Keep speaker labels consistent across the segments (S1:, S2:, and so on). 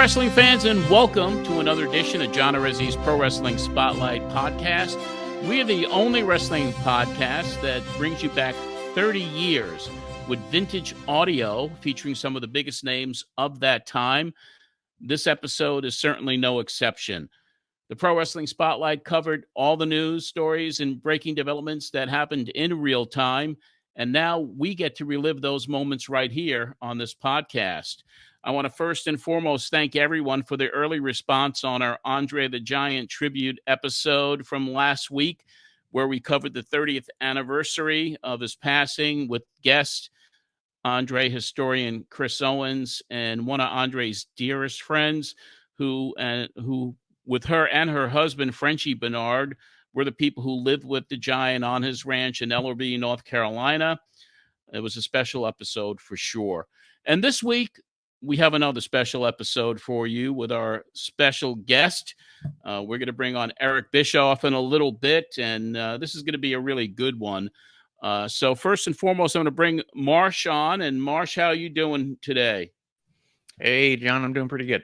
S1: wrestling fans, and welcome to another edition of John Arezzi's Pro Wrestling Spotlight podcast. We are the only wrestling podcast that brings you back 30 years with vintage audio featuring some of the biggest names of that time. This episode is certainly no exception. The Pro Wrestling Spotlight covered all the news, stories, and breaking developments that happened in real time, and now we get to relive those moments right here on this podcast. I want to first and foremost thank everyone for the early response on our Andre the Giant tribute episode from last week, where we covered the 30th anniversary of his passing with guest Andre historian Chris Owens and one of Andre's dearest friends who with her and her husband, Frenchie Bernard, were the people who lived with the Giant on his ranch in Ellerbe, North Carolina. It was a special episode for sure. And this week, we have another special episode for you with our special guest. We're going to bring on Eric Bischoff in a little bit, and this is going to be a really good one. So first and foremost, I'm going to bring Marsh on. And Marsh, how are you doing today?
S2: Hey, John, I'm doing pretty good.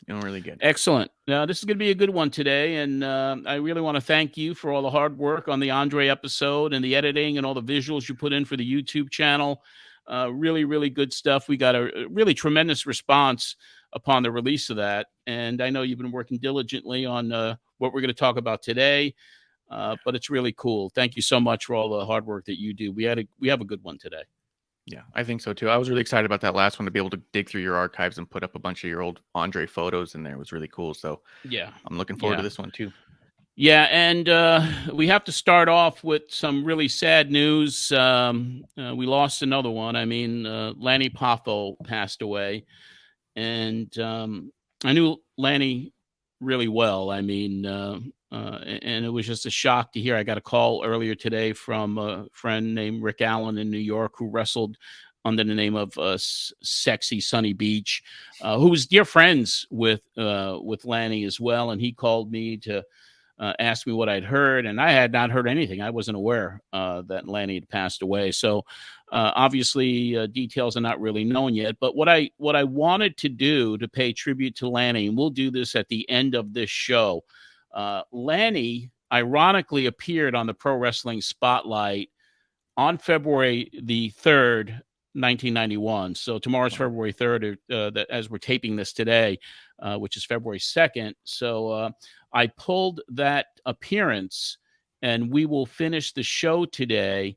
S2: Doing really good.
S1: Excellent. Now, this is going to be a good one today, and I really want to thank you for all the hard work on the Andre episode and the editing and all the visuals you put in for the YouTube channel. Really, really good stuff. We got a really tremendous response upon the release of that. And I know you've been working diligently on what we're going to talk about today, but it's really cool. Thank you so much for all the hard work that you do. We have a good one today.
S2: Yeah, I think so too. I was really excited about that last one to be able to dig through your archives and put up a bunch of your old Andre photos in there. It was really cool. So
S1: yeah,
S2: I'm looking forward to this one too.
S1: Yeah, and we have to start off with some really sad news. We lost another one. I mean, Lanny Poffo passed away, and I knew Lanny really well. I mean, and it was just a shock to hear. I got a call earlier today from a friend named Rick Allen in New York who wrestled under the name of Sexy Sunny Beach, who was dear friends with Lanny as well, and he called me to asked me what I'd heard, and I had not heard anything. I wasn't aware that Lanny had passed away. So obviously details are not really known yet. But what I wanted to do to pay tribute to Lanny, and we'll do this at the end of this show, Lanny ironically appeared on the Pro Wrestling Spotlight on February the 3rd, 1991. So tomorrow's February 3rd, as we're taping this today, which is February 2nd. So I pulled that appearance, and we will finish the show today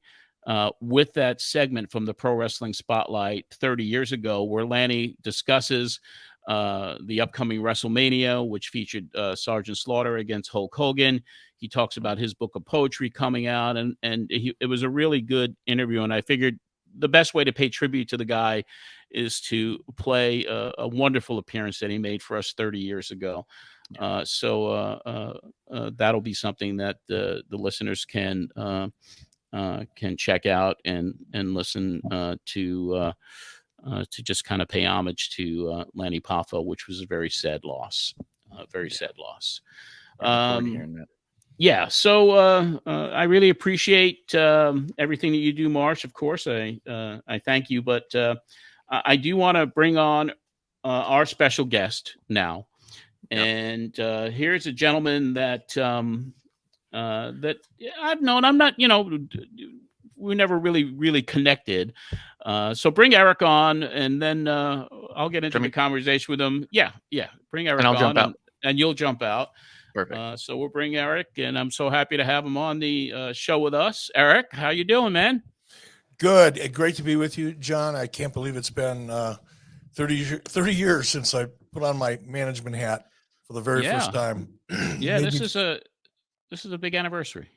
S1: with that segment from the Pro Wrestling Spotlight 30 years ago, where Lanny discusses the upcoming WrestleMania, which featured Sergeant Slaughter against Hulk Hogan. He talks about his book of poetry coming out, and it was a really good interview, and I figured the best way to pay tribute to the guy is to play a wonderful appearance that he made for us 30 years ago. So that'll be something that the listeners can check out and listen to just kind of pay homage to Lanny Poffo, which was a very sad loss. Sad loss. Yeah, so I really appreciate everything that you do, Marsh. Of course, I thank you, but I do want to bring on our special guest now. And here's a gentleman that that I've known. I'm not, we never really connected. So bring Eric on, and then I'll get into the conversation with him. Yeah. Bring Eric
S2: on,
S1: jump out. And you'll jump out.
S2: Perfect.
S1: So we'll bring Eric, and I'm so happy to have him on the show with us. Eric, how you doing, man?
S3: Good. Great to be with you, John. I can't believe it's been 30 years since I put on my management hat for the very first time.
S1: Yeah, this is a big anniversary.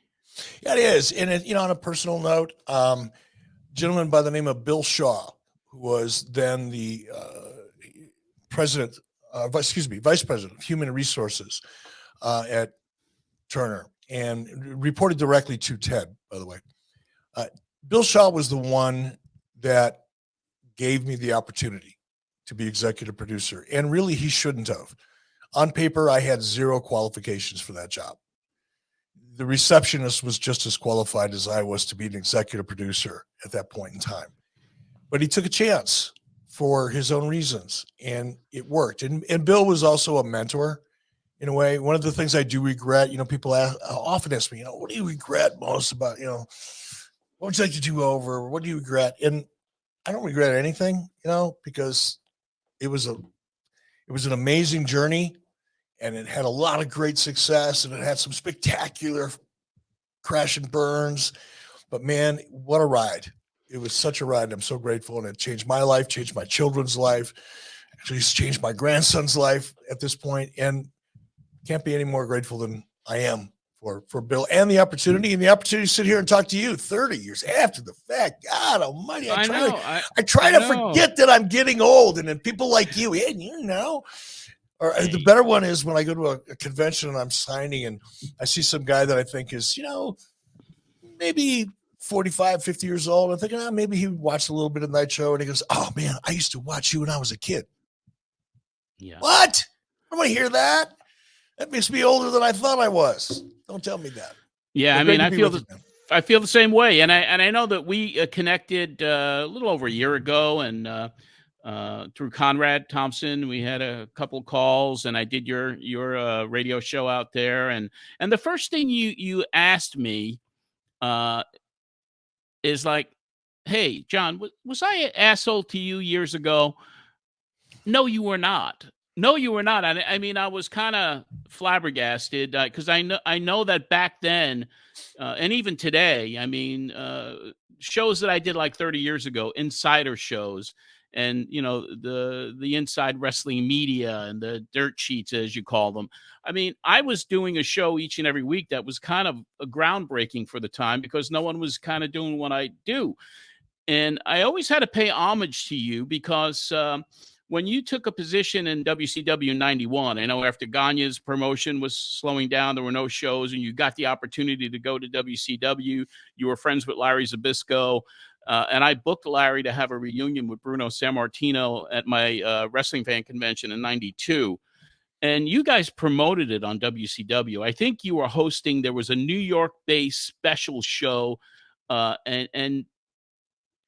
S3: Yeah, it is. And on a personal note, gentleman by the name of Bill Shaw, who was then the vice president of human resources at Turner, and reported directly to Ted, by the way. Bill Shaw was the one that gave me the opportunity to be executive producer, and really he shouldn't have. On paper, I had zero qualifications for that job. The receptionist was just as qualified as I was to be an executive producer at that point in time. But he took a chance for his own reasons, and it worked. And Bill was also a mentor in a way. One of the things I do regret, people often ask me, what do you regret most about, what would you like to do over? What do you regret? And I don't regret anything, because it was an amazing journey, and it had a lot of great success, and it had some spectacular crash and burns. But man, what a ride. It was such a ride. I'm so grateful. And it changed my life, changed my children's life. Actually, it's changed my grandson's life at this point. And can't be any more grateful than I am for Bill and the opportunity to sit here and talk to you 30 years after the fact. God almighty. I try to forget that I'm getting old. And then people like you, or the better one is when I go to a convention and I'm signing and I see some guy that I think is, maybe 45, 50 years old. I'm thinking, maybe he watched a little bit of Nitro, and he goes, "Oh man, I used to watch you when I was a kid."
S1: Yeah.
S3: What? I want to hear that. That makes me older than I thought I was. Don't tell me that.
S1: Yeah, I mean, I feel the same way, and I know that we connected a little over a year ago, and through Conrad Thompson, we had a couple calls, and I did your radio show out there, and the first thing you asked me is like, "Hey, John, was I an asshole to you years ago?" No, you were not. No, you were not. I mean, I was kind of flabbergasted because I know that back then, and even today, I mean, shows that I did like 30 years ago, insider shows, and the inside wrestling media and the dirt sheets, as you call them. I mean, I was doing a show each and every week that was kind of a groundbreaking for the time because no one was kind of doing what I do. And I always had to pay homage to you because when you took a position in WCW 91, I know after Gagne's promotion was slowing down, there were no shows, and you got the opportunity to go to WCW. You were friends with Larry Zbyszko. And I booked Larry to have a reunion with Bruno Sammartino at my wrestling fan convention in 92. And you guys promoted it on WCW. I think you were hosting, there was a New York-based special show, and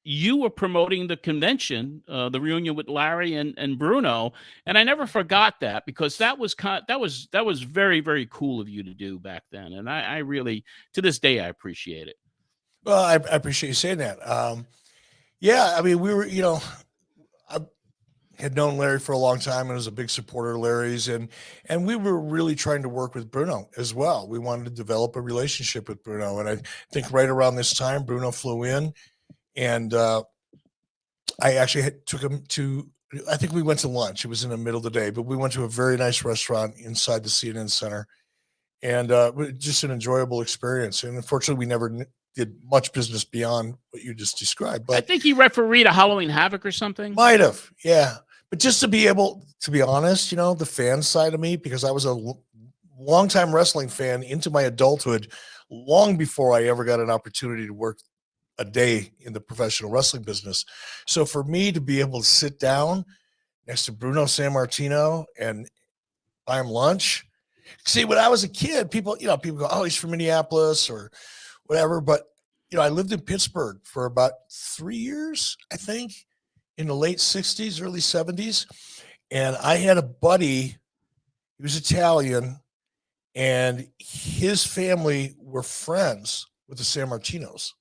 S1: you were promoting the convention, the reunion with Larry and Bruno. And I never forgot that because that was very, very cool of you to do back then. And I really, to this day, I appreciate it.
S3: Well, I appreciate you saying that. Yeah, I mean, we were, I had known Larry for a long time and was a big supporter of Larry's, and we were really trying to work with Bruno as well. We wanted to develop a relationship with Bruno, and I think right around this time, Bruno flew in, and I actually took him to. I think we went to lunch. It was in the middle of the day, but we went to a very nice restaurant inside the CNN Center, and just an enjoyable experience. And unfortunately, we never did much business beyond what you just described. But
S1: I think he refereed a Halloween Havoc or something.
S3: Might have, yeah. But just to be able to be honest, the fan side of me, because I was a longtime wrestling fan into my adulthood, long before I ever got an opportunity to work a day in the professional wrestling business. So for me to be able to sit down next to Bruno Sammartino and buy him lunch. See, when I was a kid, people go, "Oh, he's from Minneapolis," or whatever. But, I lived in Pittsburgh for about 3 years, I think, in the late 60s, early 70s. And I had a buddy, he was Italian, and his family were friends with the Sammartinos.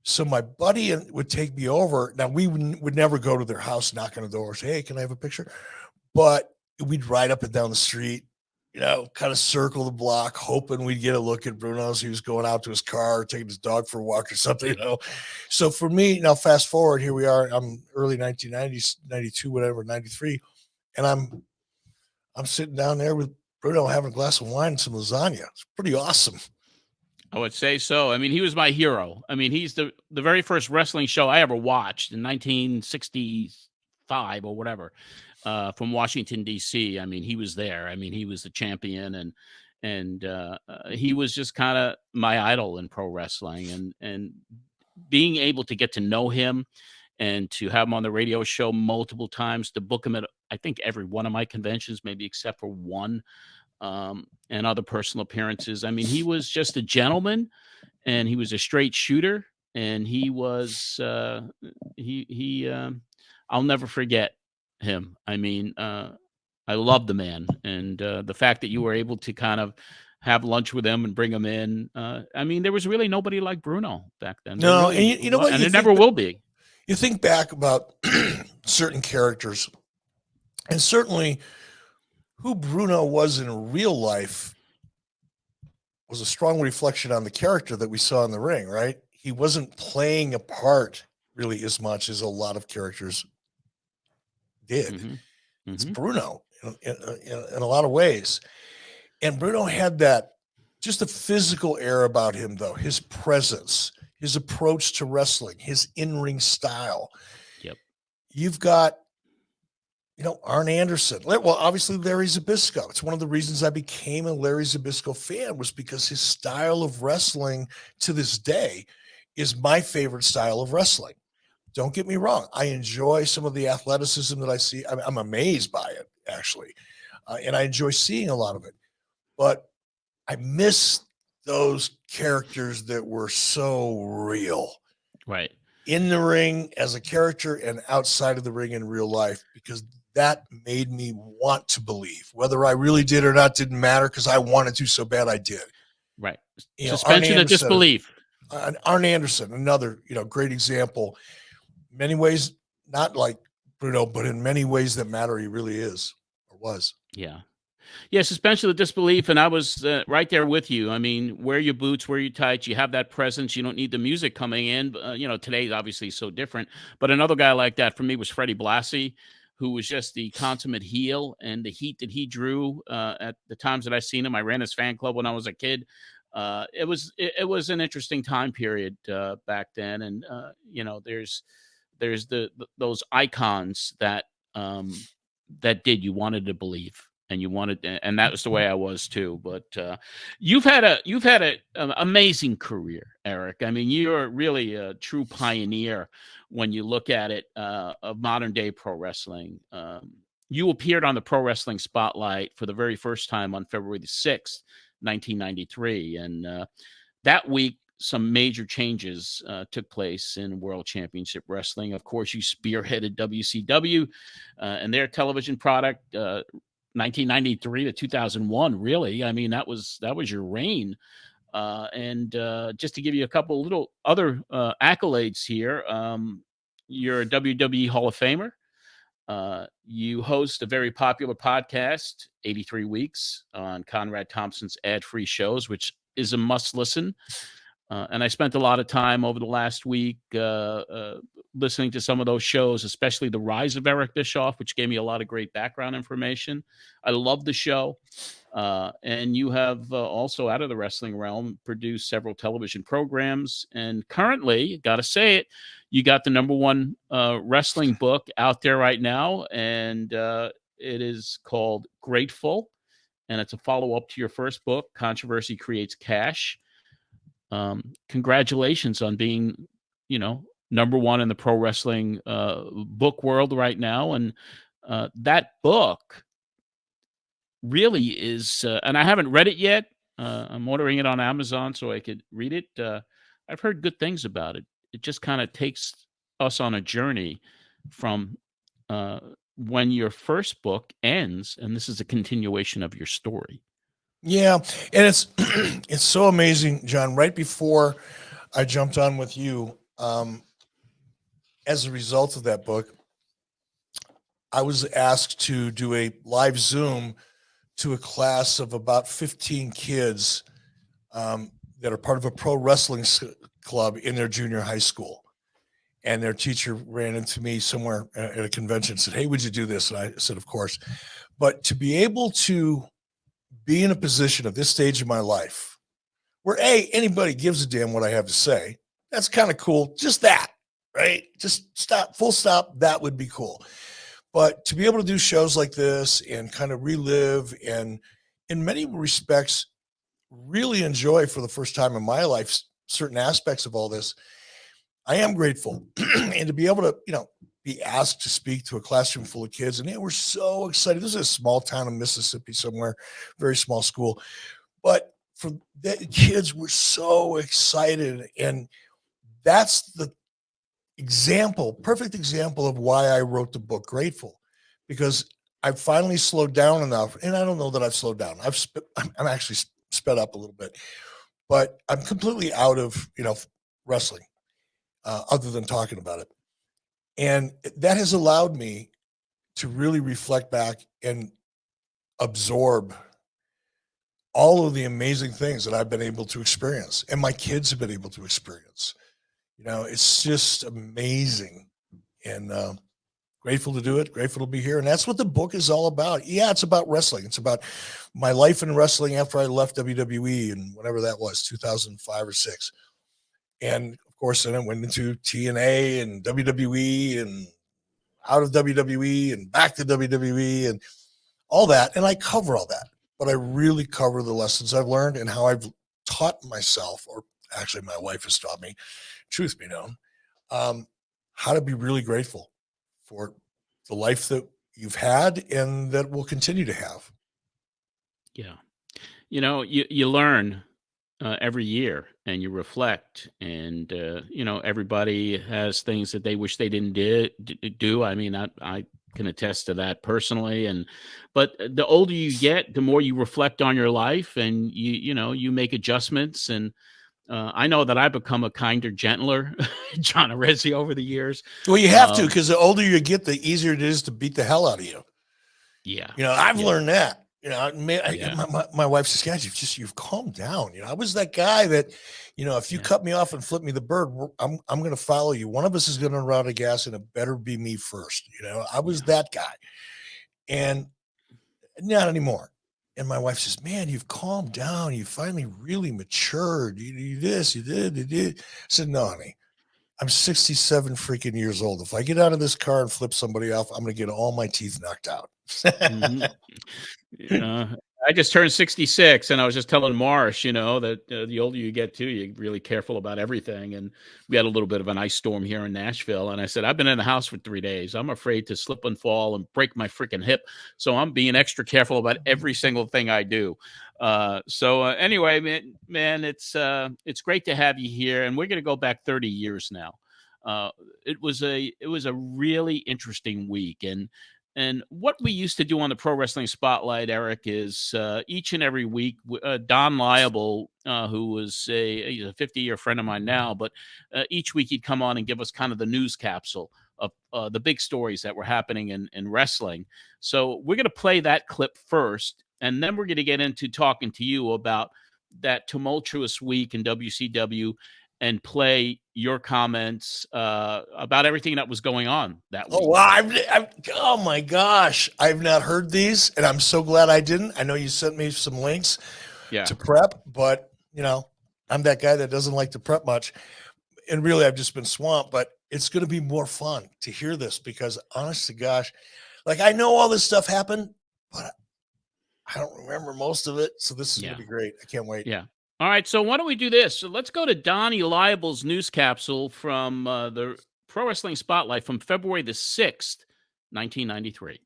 S3: So my buddy would take me over. Now, we would never go to their house, knock on the door, say, "Hey, can I have a picture?" But we'd ride up and down the street, kind of circle the block, hoping we'd get a look at Bruno's. He was going out to his car, taking his dog for a walk or something, So for me, now fast forward, here we are. I'm early 1990s, 92, whatever, 93. And I'm sitting down there with Bruno having a glass of wine and some lasagna. It's pretty awesome.
S1: I would say so. I mean, he was my hero. I mean, he's the very first wrestling show I ever watched in 1965 or whatever. From Washington, D.C. I mean, he was there. I mean, he was the champion, and he was just kind of my idol in pro wrestling. And being able to get to know him and to have him on the radio show multiple times, to book him at, I think, every one of my conventions, maybe except for one, and other personal appearances. I mean, he was just a gentleman, and he was a straight shooter, and he was I'll never forget him. I mean, I love the man, and the fact that you were able to kind of have lunch with him and bring him in. I mean, there was really nobody like Bruno back then. There
S3: No,
S1: really
S3: and you know what?
S1: and there never will be.
S3: You think back about certain characters, and certainly who Bruno was in real life was a strong reflection on the character that we saw in the ring, right? He wasn't playing a part really as much as a lot of characters did. It's Bruno in a lot of ways. And Bruno had that just a physical air about him, though. His presence, his approach to wrestling, his in-ring style.
S1: Yep.
S3: You've got, Arn Anderson. Well, obviously Larry Zbyszko. It's one of the reasons I became a Larry Zbyszko fan, was because his style of wrestling to this day is my favorite style of wrestling. Don't get me wrong. I enjoy some of the athleticism that I see. I'm amazed by it, actually. And I enjoy seeing a lot of it. But I miss those characters that were so real.
S1: Right.
S3: In the ring as a character and outside of the ring in real life, because that made me want to believe. Whether I really did or not didn't matter, because I wanted to so bad I did.
S1: Right. Suspension of disbelief.
S3: Arn Anderson, another great example. In many ways, not like Bruno, but in many ways that matter, he really is or was.
S1: Yeah. Yeah, suspension of disbelief, and I was right there with you. I mean, wear your boots, wear your tights. You have that presence. You don't need the music coming in. Today obviously so different. But another guy like that for me was Freddie Blassie, who was just the consummate heel, and the heat that he drew at the times that I seen him. I ran his fan club when I was a kid. It was an interesting time period back then, and there's those icons that you wanted to believe. And that was the way I was too. But you've had an amazing career, Eric. I mean, you're really a true pioneer when you look at it of modern day pro wrestling. You appeared on the Pro Wrestling Spotlight for the very first time on February the 6th, 1993, and that week some major changes took place in World Championship Wrestling. Of course, you spearheaded WCW and their television product. 1993 to 2001, really. I mean, that was your reign. And just to give you a couple little other accolades here, you're a WWE Hall of Famer. You host a very popular podcast, 83 Weeks, on Conrad Thompson's ad-free shows, which is a must listen. And I spent a lot of time over the last week listening to some of those shows, especially The Rise of Eric Bischoff, which gave me a lot of great background information. I love the show. And you have also, out of the wrestling realm, produced several television programs. And currently, got to say it, you got the #1 wrestling book out there right now. And it is called Grateful. And it's a follow-up to your first book, Controversy Creates Cash. Congratulations on being, #1 in the pro wrestling book world right now. And that book really is, and I haven't read it yet. I'm ordering it on Amazon so I could read it. I've heard good things about it. It just kind of takes us on a journey from when your first book ends, and this is a continuation of your story.
S3: Yeah, and it's it's so amazing, John. Right before I jumped on with you, as a result of that book, I was asked to do a live Zoom to a class of about 15 kids that are part of a pro wrestling club in their junior high school. And their teacher ran into me somewhere at a convention and said, "Hey, would you do this?" And I said, "Of course." But to be able to be in a position at this stage of my life where anybody gives a damn what I have to say, that's kind of cool. Just that, right? Just stop, full stop. That would be cool. But to be able to do shows like this and kind of relive and in many respects really enjoy for the first time in my life certain aspects of all this, I am grateful. And to be able to, be asked to speak to a classroom full of kids, and they were so excited. This is a small town in Mississippi somewhere, very small school, but for the kids were so excited. And that's the perfect example of why I wrote the book Grateful, because I've finally slowed down enough, and I don't know that I've slowed down. I'm actually sped up a little bit, but I'm completely out of, wrestling, other than talking about it. And that has allowed me to really reflect back and absorb all of the amazing things that I've been able to experience, and my kids have been able to experience. It's just amazing, and grateful to do it, grateful to be here. And that's what the book is all about. Yeah, it's about wrestling. It's about my life in wrestling after I left WWE and whatever that was, 2005 or 6. And of course, then I went into TNA and WWE and out of WWE and back to WWE and all that. And I cover all that, but I really cover the lessons I've learned and how I've taught myself, or actually my wife has taught me, truth be known, how to be really grateful for the life that you've had and that we'll continue to have.
S1: Yeah. You learn every year, and you reflect, and everybody has things that they wish they didn't do. I mean, I can attest to that personally. But the older you get, the more you reflect on your life, and you make adjustments. And I know that I've become a kinder, gentler John Arezzi over the years.
S3: Well, you have to, because the older you get, the easier it is to beat the hell out of you.
S1: Yeah.
S3: I've learned that. My wife says, "Guys, you've calmed down." I was that guy that, if you cut me off and flip me the bird, I'm going to follow you. One of us is going to run out of gas, and it better be me first. I was that guy, and not anymore. And my wife says, "Man, you've calmed down. You finally really matured. You this, you did." I said, "No, honey, I'm 67 freaking years old. If I get out of this car and flip somebody off, I'm going to get all my teeth knocked out."
S1: Mm-hmm. I just turned 66, and I was just telling Marsh, that the older you get too, you're really careful about everything. And we had a little bit of an ice storm here in Nashville. And I said, I've been in the house for 3 days. I'm afraid to slip and fall and break my freaking hip. So I'm being extra careful about every single thing I do. Anyway, man, it's great to have you here. And we're going to go back 30 years now. It was a really interesting week. And what we used to do on the Pro Wrestling Spotlight, Eric, is each and every week, Don Liable, who was he's a 50-year friend of mine now, but each week he'd come on and give us kind of the news capsule of the big stories that were happening in wrestling. So we're going to play that clip first, and then we're going to get into talking to you about that tumultuous week in WCW and play your comments about everything that was going on that week.
S3: Oh, wow. Oh, my gosh. I've not heard these, and I'm so glad I didn't. I know you sent me some links to prep, but, I'm that guy that doesn't like to prep much. And really, I've just been swamped, but it's going to be more fun to hear this because, honest to gosh, I know all this stuff happened, but I don't remember most of it. So this is going to be great. I can't wait.
S1: Yeah. All right, so why don't we do this? So let's go to Donnie Liable's news capsule from the Pro Wrestling Spotlight from February the 6th, 1993.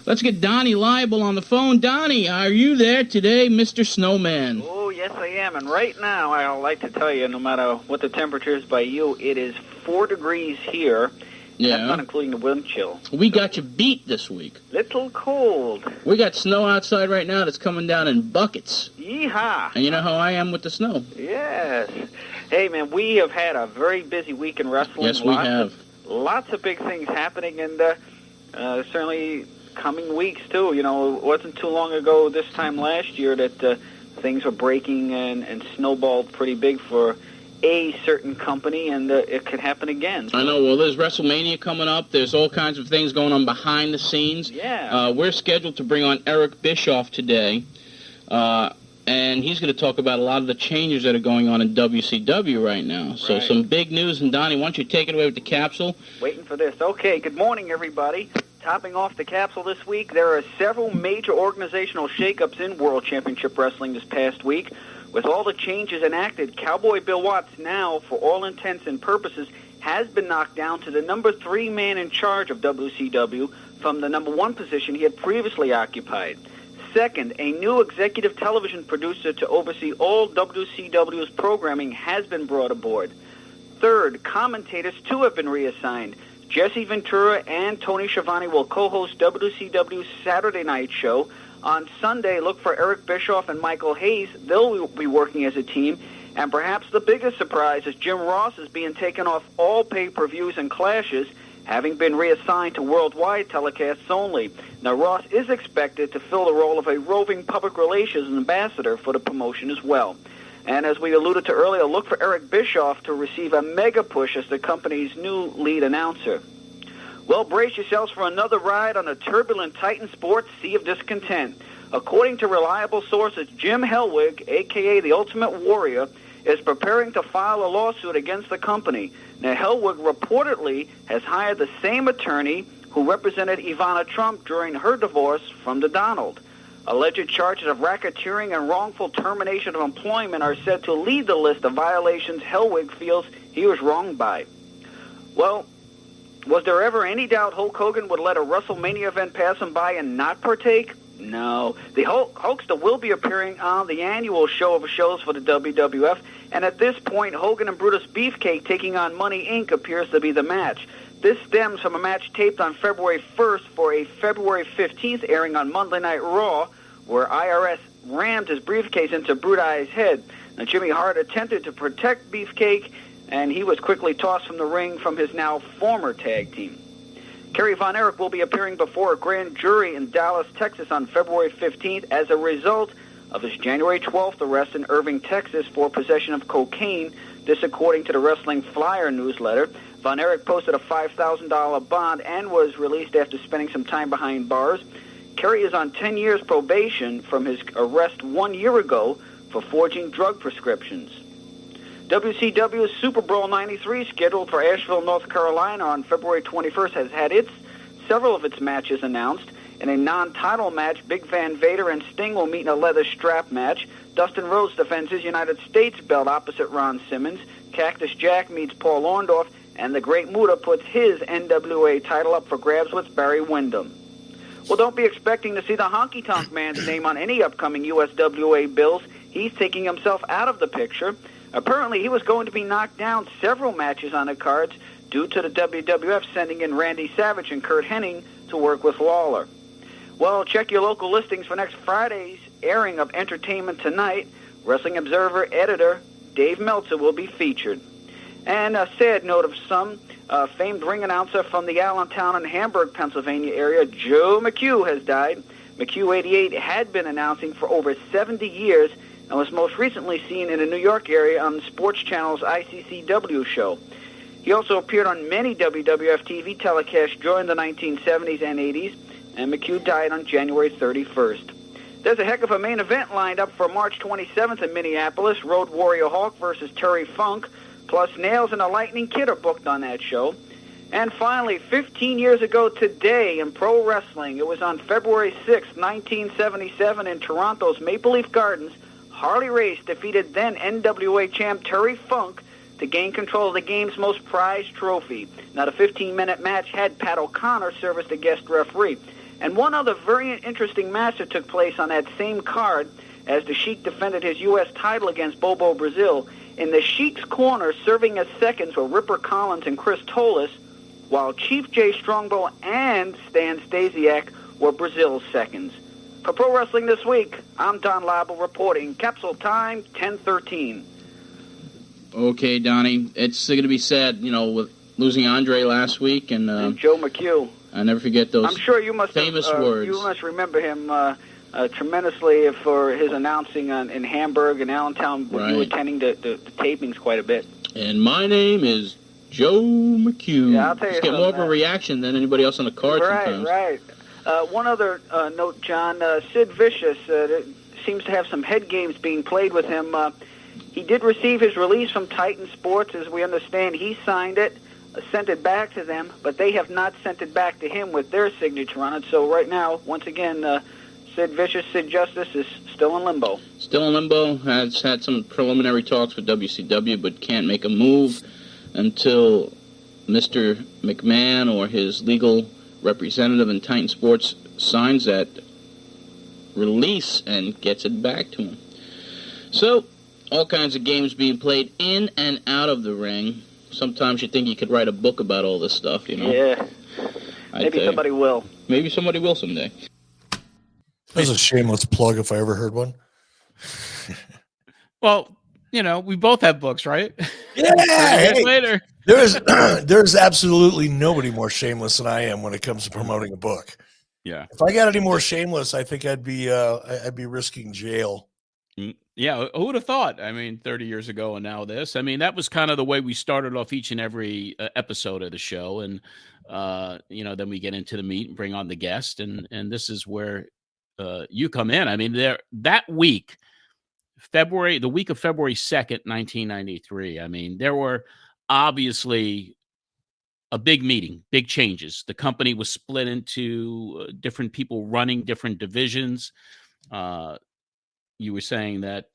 S1: Let's get Donnie Liable on the phone. Donnie, are you there today, Mr. Snowman?
S4: Oh, yes, I am. And right now, I'd like to tell you, no matter what the temperature is by you, it is 4 degrees here.
S1: Yeah.
S4: That's not including the wind chill.
S1: We got you beat this week.
S4: Little cold.
S1: We got snow outside right now that's coming down in buckets.
S4: Yeehaw.
S1: And you know how I am with the snow.
S4: Yes. Hey, man, we have had a very busy week in wrestling.
S1: Yes, we have.
S4: Lots of big things happening, and certainly coming weeks, too. It wasn't too long ago this time last year that things were breaking and snowballed pretty big for a certain company, and it could happen again.
S1: I know. Well, there's WrestleMania coming up. There's all kinds of things going on behind the scenes.
S4: Yeah.
S1: We're scheduled to bring on Eric Bischoff today, and he's going to talk about a lot of the changes that are going on in WCW right now. So some big news. And Donnie, why don't you take it away with the capsule?
S4: Waiting for this. Okay, good morning, everybody. Topping off the capsule this week, there are several major organizational shakeups in World Championship Wrestling this past week. With all the changes enacted, Cowboy Bill Watts now, for all intents and purposes, has been knocked down to the number 3 man in charge of WCW from the number 1 position he had previously occupied. Second, a new executive television producer to oversee all WCW's programming has been brought aboard. Third, commentators too have been reassigned. Jesse Ventura and Tony Schiavone will co-host WCW's Saturday night show. On Sunday, look for Eric Bischoff and Michael Hayes. They'll be working as a team. And perhaps the biggest surprise is Jim Ross is being taken off all pay-per-views and clashes, having been reassigned to worldwide telecasts only. Now, Ross is expected to fill the role of a roving public relations ambassador for the promotion as well. And as we alluded to earlier, look for Eric Bischoff to receive a mega push as the company's new lead announcer. Well, brace yourselves for another ride on a turbulent Titan Sports Sea of Discontent. According to reliable sources, Jim Hellwig, a.k.a. the Ultimate Warrior, is preparing to file a lawsuit against the company. Now, Hellwig reportedly has hired the same attorney who represented Ivana Trump during her divorce from the Donald. Alleged charges of racketeering and wrongful termination of employment are said to lead the list of violations Hellwig feels he was wronged by. Well, was there ever any doubt Hulk Hogan would let a WrestleMania event pass him by and not partake? No. The Hulkster will be appearing on the annual show of shows for the WWF, and at this point, Hogan and Brutus Beefcake taking on Money Inc. appears to be the match. This stems from a match taped on February 1st for a February 15th airing on Monday Night Raw, where IRS rammed his briefcase into Brute Eye's head. Now, Jimmy Hart attempted to protect Beefcake, and he was quickly tossed from the ring from his now former tag team. Kerry Von Erich will be appearing before a grand jury in Dallas, Texas on February 15th as a result of his January 12th arrest in Irving, Texas for possession of cocaine. This according to the Wrestling Flyer newsletter. Von Erich posted a $5,000 bond and was released after spending some time behind bars. Kerry is on 10 years probation from his arrest 1 year ago for forging drug prescriptions. WCW's Super Bowl 93, scheduled for Asheville, North Carolina on February 21st, has had several of its matches announced. In a non-title match, Big Van Vader and Sting will meet in a leather strap match. Dustin Rhodes defends his United States belt opposite Ron Simmons. Cactus Jack meets Paul Orndorff, and the Great Muta puts his NWA title up for grabs with Barry Windham. Well, don't be expecting to see the Honky Tonk Man's name on any upcoming USWA bills. He's taking himself out of the picture. Apparently, he was going to be knocked down several matches on the cards due to the WWF sending in Randy Savage and Curt Hennig to work with Lawler. Well, check your local listings for next Friday's airing of Entertainment Tonight. Wrestling Observer editor Dave Meltzer will be featured. And a sad note of some, famed ring announcer from the Allentown and Hamburg, Pennsylvania area, Joe McHugh, has died. McHugh, 88, had been announcing for over 70 years and was most recently seen in the New York area on Sports Channel's ICCW show. He also appeared on many WWF TV telecasts during the 1970s and 80s, and McHugh died on January 31st. There's a heck of a main event lined up for March 27th in Minneapolis. Road Warrior Hawk versus Terry Funk, plus Nails and the Lightning Kid are booked on that show. And finally, 15 years ago today in pro wrestling, it was on February 6, 1977 in Toronto's Maple Leaf Gardens, Harley Race defeated then NWA champ Terry Funk to gain control of the game's most prized trophy. Now, the 15-minute match had Pat O'Connor serve as the guest referee. And one other very interesting match that took place on that same card as the Sheik defended his U.S. title against Bobo Brazil. In the Sheik's corner, serving as seconds were Ripper Collins and Chris Tolis, while Chief Jay Strongbow and Stan Stasiak were Brazil's seconds. For Pro Wrestling This Week, I'm Don Label reporting. Capsule time, 10:13.
S1: Okay, Donnie. It's going to be sad, with losing Andre last week and
S4: Joe McHugh.
S1: I never forget those
S4: I'm sure you must
S1: famous words.
S4: You must remember him tremendously for his announcing in Hamburg and Allentown when you were attending the tapings quite a bit.
S1: And my name is Joe McHugh.
S4: Yeah, I'll tell you
S1: Just get more of a reaction than anybody else on the card sometimes.
S4: Right. One other note, John. Sid Vicious seems to have some head games being played with him. He did receive his release from Titan Sports. As we understand, he signed it, sent it back to them, but they have not sent it back to him with their signature on it. So right now, once again, Sid Vicious, Sid Justice is still in limbo. Still in limbo. Has had some preliminary talks with WCW, but can't make a move until Mr. McMahon or his legal representative in Titan Sports signs that
S5: release and gets it back to him. So, all kinds of games being played in and out of the ring. Sometimes you think you could write a book about all this stuff, you know?
S4: Yeah. Maybe somebody will.
S5: Maybe somebody will someday.
S3: That was a shameless plug if I ever heard one.
S1: Well, you know, we both have books, right?
S3: Yeah. Hey,
S1: Later.
S3: There's absolutely nobody more shameless than I am when it comes to promoting a book.
S1: Yeah.
S3: If I got any more shameless, I think I'd be risking jail.
S1: Yeah, who would have thought? I mean, 30 years ago and now this. I mean, that was kind of the way we started off each and every episode of the show. And, you know, then we get into the meat and bring on the guest. And this is where you come in. I mean, that week, the week of February 2nd, 1993, I mean, there were obviously a big meeting, big changes. The company was split into different people running different divisions. You were saying that,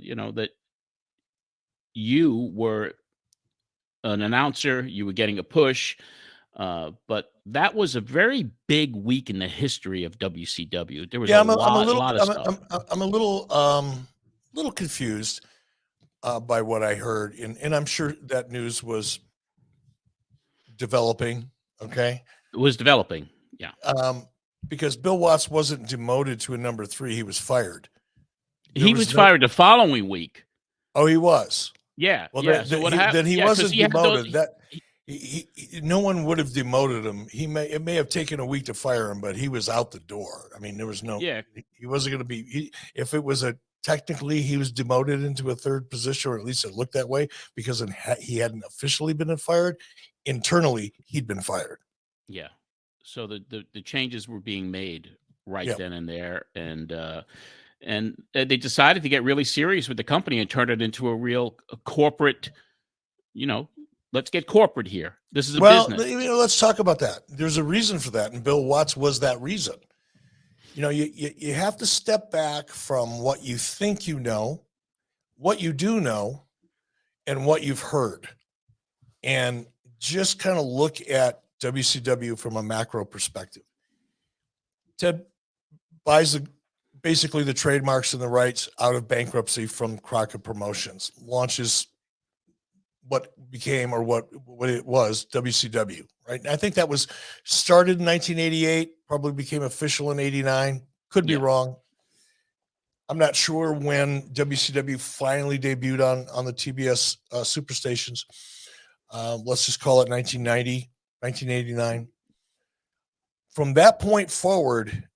S1: you know, that you were an announcer, you were getting a push, but that was a very big week in the history of WCW. There was a lot of stuff.
S3: I'm a little confused by what I heard, and I'm sure that news was developing. Okay,
S1: It was developing. Yeah.
S3: Because Bill Watts wasn't demoted to a number 3; he was fired.
S1: He was fired the following week.
S3: Oh, he was.
S1: Yeah.
S3: Well,
S1: yeah. So what happened?
S3: Then he
S1: Yeah, 'cause
S3: wasn't
S1: he had
S3: demoted.
S1: those-
S3: No one would have demoted him. It may have taken a week to fire him, but he was out the door. I mean, there was no.
S1: Yeah.
S3: He wasn't going to be. If it was technically he was demoted into a third position, or at least it looked that way, because he hadn't officially been fired. Internally, he'd been fired.
S1: Yeah. So the changes were being made right
S3: Yep.
S1: then and there, and they decided to get really serious with the company and turn it into a real corporate. You know, let's get corporate here. This is a business.
S3: You know, let's talk about that. There's a reason for that, and Bill Watts was that reason. You know, you have to step back from what you think you know, what you do know, and what you've heard, and just kind of look at WCW from a macro perspective. Ted buys basically the trademarks and the rights out of bankruptcy from Crockett Promotions, launches what became, or what it was, WCW, right? And I think that was started in 1988, probably became official in 89. Could be wrong. I'm not sure when WCW finally debuted on the TBS superstations. Let's just call it 1990, 1989. From that point forward,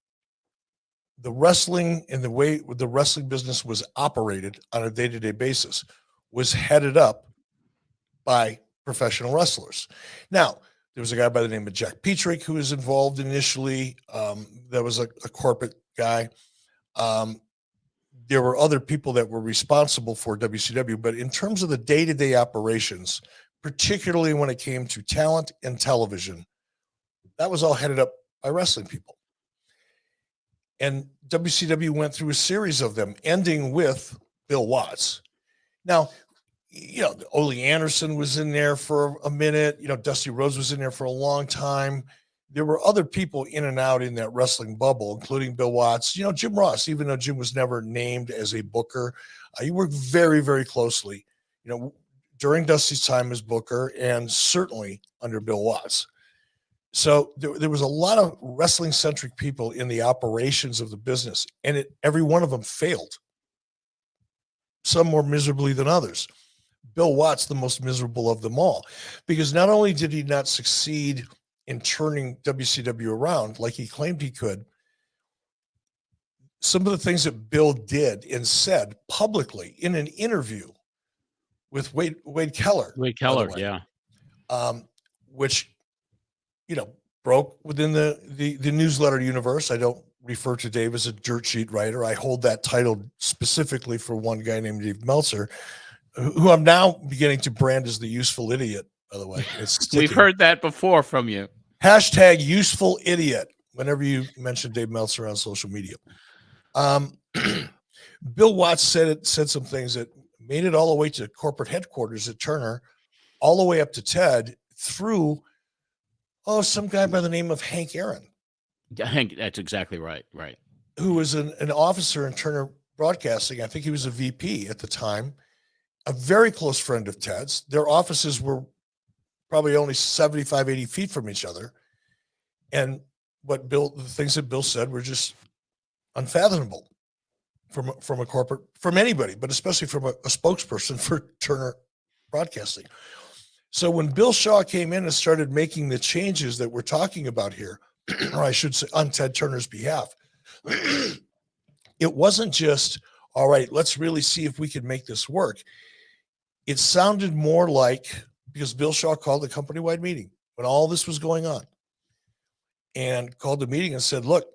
S3: the wrestling and the way the wrestling business was operated on a day-to-day basis was headed up by professional wrestlers. Now, there was a guy by the name of Jack Petrick who was involved initially. That was a corporate guy. There were other people that were responsible for WCW, but in terms of the day-to-day operations, particularly when it came to talent and television, that was all headed up by wrestling people. And WCW went through a series of them, ending with Bill Watts. Now, you know, Ole Anderson was in there for a minute. You know, Dusty Rhodes was in there for a long time. There were other people in and out in that wrestling bubble, including Bill Watts. You know, Jim Ross, even though Jim was never named as a booker, he worked very, very closely, you know, during Dusty's time as booker, and certainly under Bill Watts. So there was a lot of wrestling-centric people in the operations of the business, and every one of them failed. Some more miserably than others. Bill Watts, the most miserable of them all, because not only did he not succeed in turning WCW around like he claimed he could, some of the things that Bill did and said publicly in an interview with Wade Keller.
S1: Wade Keller, yeah.
S3: Which, you know, broke within the newsletter universe. I don't refer to Dave as a dirt sheet writer. I hold that title specifically for one guy named Dave Meltzer, who I'm now beginning to brand as the useful idiot, by the way.
S1: We've heard that before from you.
S3: Hashtag useful idiot whenever you mention Dave Meltzer on social media. Bill Watts said some things that made it all the way to corporate headquarters at Turner, all the way up to Ted, through some guy by the name of Hank Aaron.
S1: Hank, that's exactly right. Right.
S3: who was an officer in Turner Broadcasting, I think he was a VP at the time, a very close friend of Ted's. Their offices were probably only 75, 80 feet from each other. And the things that Bill said were just unfathomable from a corporate, from anybody, but especially from a spokesperson for Turner Broadcasting. So when Bill Shaw came in and started making the changes that we're talking about here, or I should say on Ted Turner's behalf, it wasn't just, all right, let's really see if we can make this work. It sounded more like, because Bill Shaw called a company-wide meeting when all this was going on and called the meeting and said, look,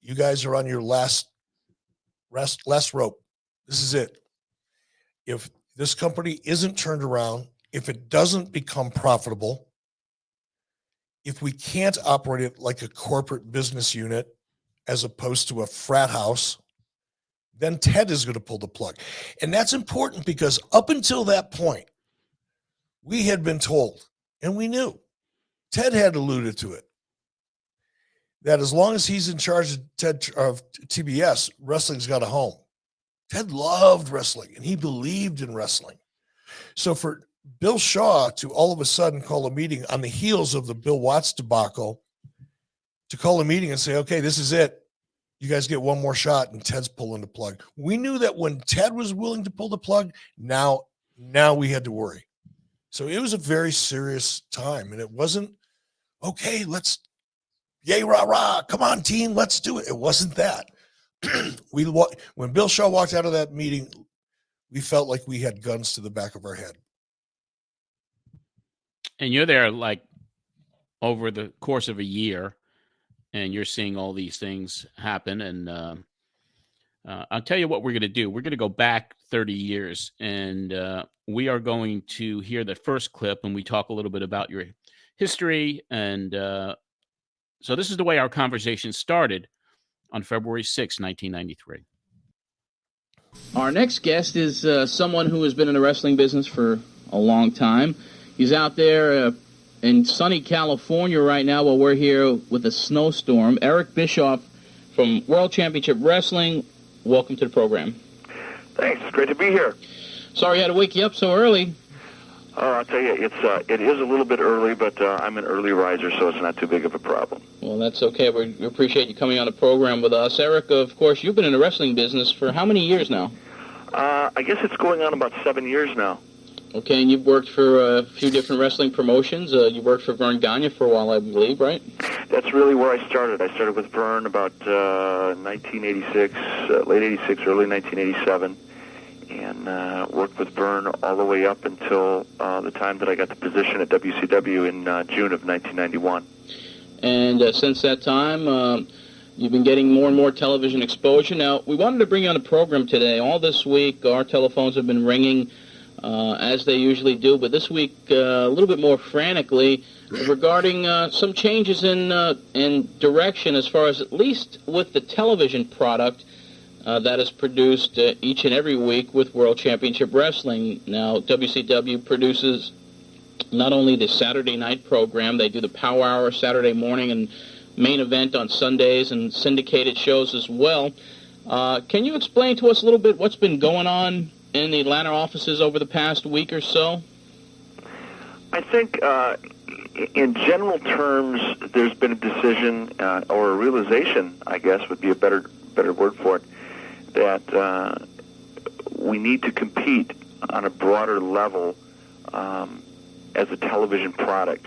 S3: you guys are on your last rope. This is it. If this company isn't turned around, if it doesn't become profitable, if we can't operate it like a corporate business unit as opposed to a frat house, then Ted is going to pull the plug. And that's important because up until that point, we had been told, and we knew, Ted had alluded to it, that as long as he's in charge of TBS, wrestling's got a home. Ted loved wrestling, and he believed in wrestling. So for Bill Shaw to all of a sudden call a meeting on the heels of the Bill Watts debacle, to call a meeting and say, okay, this is it. You guys get one more shot, and Ted's pulling the plug. We knew that when Ted was willing to pull the plug, now we had to worry. So it was a very serious time, and it wasn't, okay, let's, yay, rah, rah, come on, team, let's do it. It wasn't that. When Bill Shaw walked out of that meeting, we felt like we had guns to the back of our head.
S1: And you're there like over the course of a year, and you're seeing all these things happen. And I'll tell you what we're going to do. We're going to go back 30 years, and we are going to hear the first clip, and we talk a little bit about your history. And so this is the way our conversation started on February 6, 1993.
S5: Our next guest is someone who has been in the wrestling business for a long time. He's out there in sunny California right now while we're here with a snowstorm. Eric Bischoff from World Championship Wrestling. Welcome to the program.
S6: Thanks. It's great to be here.
S5: Sorry I had to wake you up so early.
S6: Oh, I'll tell you, it is a little bit early, but I'm an early riser, so it's not too big of a problem.
S5: Well, that's okay. We appreciate you coming on the program with us. Eric, of course, you've been in the wrestling business for how many years now?
S6: I guess it's going on about 7 years now.
S5: Okay, and you've worked for a few different wrestling promotions. You worked for Vern Gagne for a while, I believe, right?
S6: That's really where I started. I started with Vern about 1986, late 86, early 1987, and worked with Vern all the way up until the time that I got the position at WCW in June of 1991.
S5: And since that time, you've been getting more and more television exposure. Now, we wanted to bring you on the program today. All this week, our telephones have been ringing, as they usually do, but this week a little bit more frantically regarding some changes in direction as far as at least with the television product that is produced each and every week with World Championship Wrestling. Now, WCW produces not only the Saturday night program, they do the Power Hour Saturday morning and main event on Sundays and syndicated shows as well. Can you explain to us a little bit what's been going on in the Atlanta offices over the past week or so?
S6: I think, in general terms, there's been a decision or a realization, I guess would be a better word for it, that we need to compete on a broader level as a television product.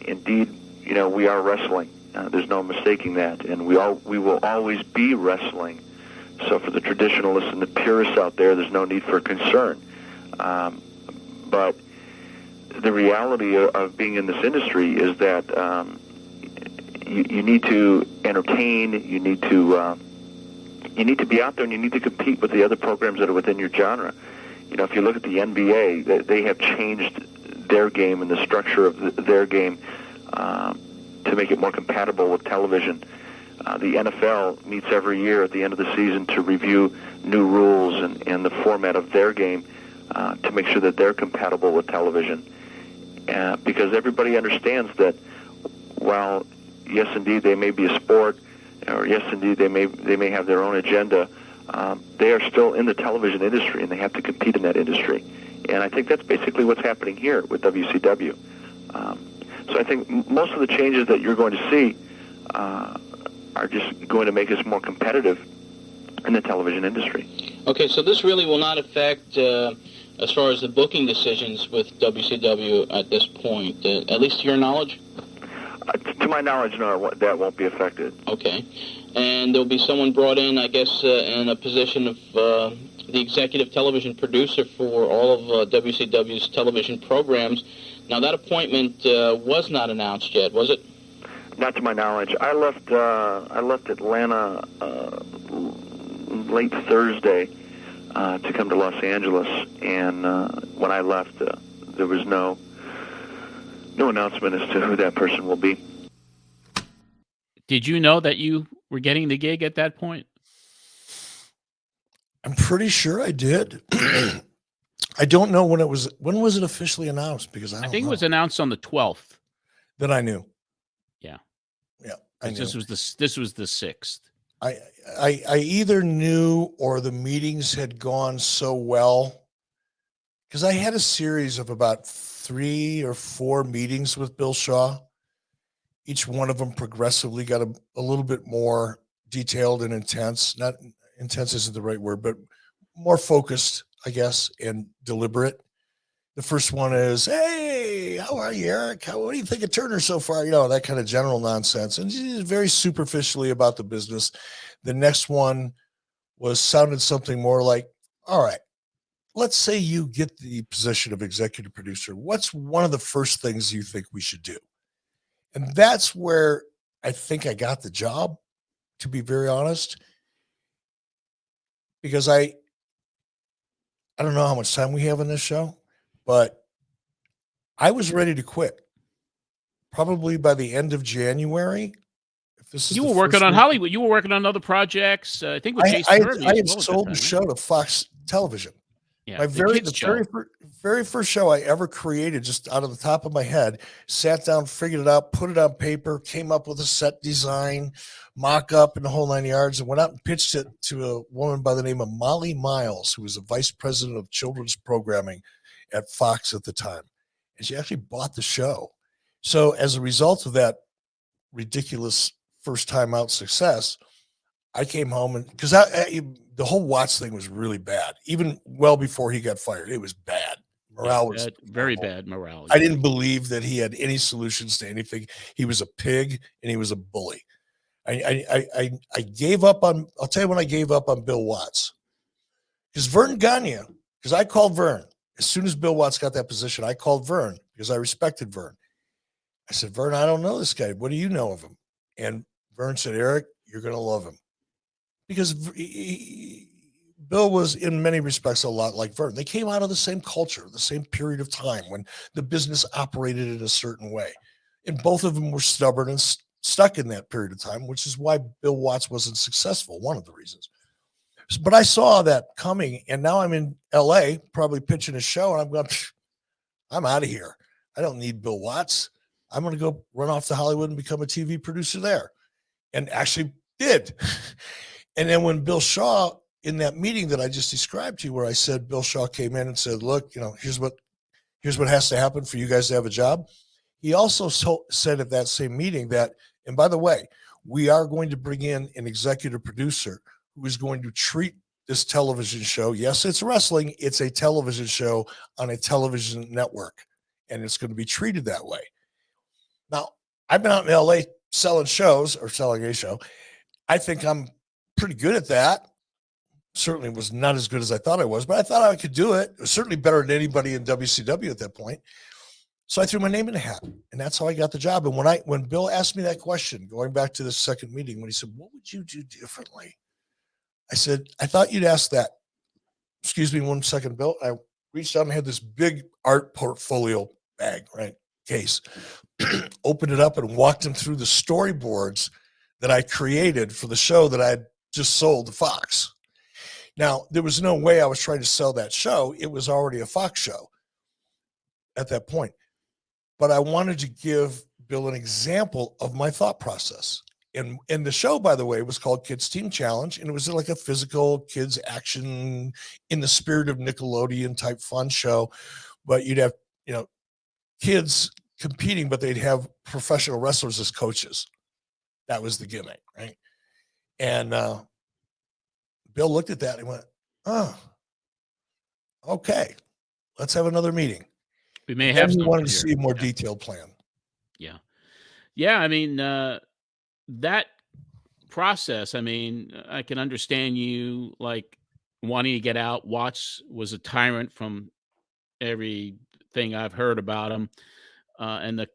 S6: Indeed, we are wrestling. There's no mistaking that, and we will always be wrestling. So for the traditionalists and the purists out there, there's no need for concern. But the reality of being in this industry is that you need to entertain, you need to be out there, and you need to compete with the other programs that are within your genre. If you look at the NBA, they have changed their game and the structure of their game to make it more compatible with television. The NFL meets every year at the end of the season to review new rules and the format of their game to make sure that they're compatible with television. Because everybody understands that while, yes, indeed, they may be a sport or yes, indeed, they may have their own agenda. They are still in the television industry, and they have to compete in that industry. And I think that's basically what's happening here with WCW. So I think most of the changes that you're going to see are just going to make us more competitive in the television industry.
S5: Okay, so this really will not affect, as far as the booking decisions with WCW at this point, at least to your knowledge?
S6: To my knowledge, no, that won't be affected.
S5: Okay. And there'll be someone brought in, I guess, in a position of the executive television producer for all of WCW's television programs. Now, that appointment was not announced yet, was it?
S6: Not to my knowledge. I left Atlanta late Thursday to come to Los Angeles, and when I left, there was no announcement as to who that person will be.
S1: Did you know that you were getting the gig at that point?
S3: I'm pretty sure I did. I don't know when it was. When was it officially announced? Because I think
S1: it was announced on the 12th.
S3: Then I knew.
S1: Yeah.
S3: Yeah. I knew.
S1: This was the 6th.
S3: I either knew or the meetings had gone so well, because I had a series of about 3 or 4 meetings with Bill Shaw. Each one of them progressively got a little bit more detailed and intense. Not intense isn't the right word, but more focused, I guess, and deliberate. The first one is, "Hey, how are you, Eric? What do you think of Turner so far?" You know, that kind of general nonsense, and just very superficially about the business. The next one sounded something more like, "All right, let's say you get the position of executive producer. What's one of the first things you think we should do?" And that's where I think I got the job, to be very honest, because I don't know how much time we have in this show, but I was ready to quit probably by the end of January. If this is
S1: you were working on Hollywood. You were working on other projects. I think with Jason Kirby.
S3: I had sold the show to Fox Television.
S1: Yeah,
S3: My very first show I ever created, just out of the top of my head, sat down, figured it out, put it on paper, came up with a set design, mock up, and the whole 9 yards, and went out and pitched it to a woman by the name of Molly Miles, who was a vice president of children's programming at Fox at the time. And she actually bought the show. So as a result of that ridiculous first time out success, I came home, and because the whole Watts thing was really bad, even well before he got fired. It was bad. Morale was
S1: very bad morale.
S3: I didn't believe that he had any solutions to anything. He was a pig and he was a bully. I gave up on. I'll tell you when I gave up on Bill Watts, because Vern Gagne. Because I called Vern as soon as Bill Watts got that position. I called Vern because I respected Vern. I said, "Vern, I don't know this guy. What do you know of him?" And Vern said, "Eric, you're going to love him." Because Bill was, in many respects, a lot like Vern. They came out of the same culture, the same period of time when the business operated in a certain way. And both of them were stubborn and stuck in that period of time, which is why Bill Watts wasn't successful, one of the reasons. But I saw that coming, and now I'm in L.A., probably pitching a show, and I'm going, I'm out of here. I don't need Bill Watts. I'm going to go run off to Hollywood and become a TV producer there. And actually did. And then when Bill Shaw, in that meeting that I just described to you, where I said Bill Shaw came in and said, "Look, here's what has to happen for you guys to have a job." He also said at that same meeting that, and by the way, we are going to bring in an executive producer who is going to treat this television show. Yes, it's wrestling. It's a television show on a television network, and it's going to be treated that way. Now, I've been out in LA selling shows, or selling a show. I think I'm pretty good at that. Certainly was not as good as I thought I was, but I thought I could do it. It was certainly better than anybody in WCW at that point. So I threw my name in the hat, and that's how I got the job. And when Bill asked me that question, going back to the second meeting, when he said, "What would you do differently?" I said, "I thought you'd ask that." Excuse me 1 second, Bill. I reached out and had this big art portfolio bag, right? Case. Opened it up and walked him through the storyboards that I created for the show that I had just sold to Fox. Now, there was no way I was trying to sell that show. It was already a Fox show at that point. But I wanted to give Bill an example of my thought process. and the show, by the way, was called Kids Team Challenge, and it was like a physical kids action in the spirit of Nickelodeon type fun show. But you'd have, kids competing, but they'd have professional wrestlers as coaches. That was the gimmick, right? And Bill looked at that and went, "Oh, okay, let's have another meeting."
S1: We may have.
S3: We wanted to see a more detailed plan.
S1: Yeah. I mean, that process. I mean, I can understand you like wanting to get out. Watts was a tyrant from everything I've heard about him, and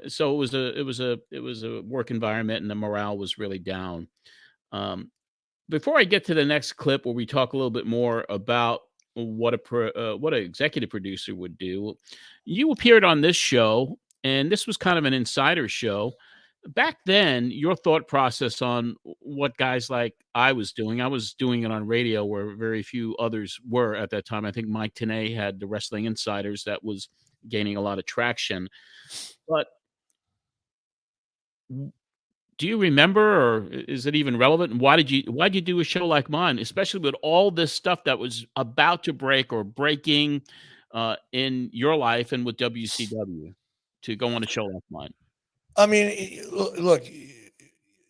S1: so it was a work environment, and the morale was really down. Before I get to the next clip where we talk a little bit more about what an executive producer would do, you appeared on this show, and this was kind of an insider show. Back then, your thought process on what guys like I was doing it on radio where very few others were at that time. I think Mike Tenay had the Wrestling Insiders that was gaining a lot of traction. But do you remember, or is it even relevant? And why'd you do a show like mine, especially with all this stuff that was about to break or breaking in your life and with WCW to go on a show like mine?
S3: I mean, look,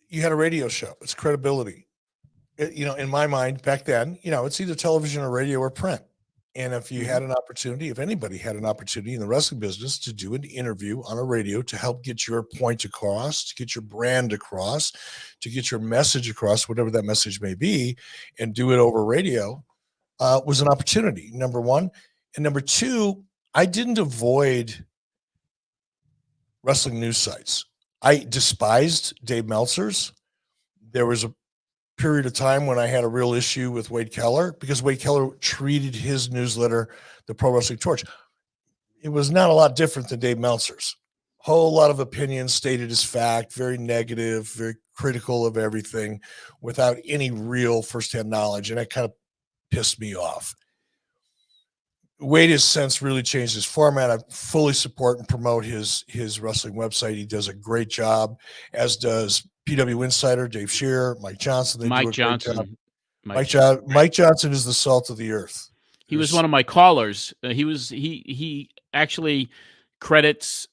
S3: you had a radio show. It's credibility. In my mind back then, it's either television or radio or print. And if you had an opportunity, if anybody had an opportunity in the wrestling business to do an interview on a radio to help get your point across, to get your brand across, to get your message across, whatever that message may be, and do it over radio, was an opportunity, number one. And number two, I didn't avoid wrestling news sites. I despised Dave Meltzer's. There was a period of time when I had a real issue with Wade Keller because Wade Keller treated his newsletter, the Pro Wrestling Torch. It was not a lot different than Dave Meltzer's. Whole lot of opinions stated as fact, very negative, very critical of everything without any real firsthand knowledge. And that kind of pissed me off. Wade has since really changed his format. I fully support and promote his wrestling website. He does a great job, as does PW Insider, Dave Shearer, Mike Johnson.
S1: Mike Johnson.
S3: Mike Johnson is the salt of the earth.
S1: He was one of my callers. He actually credits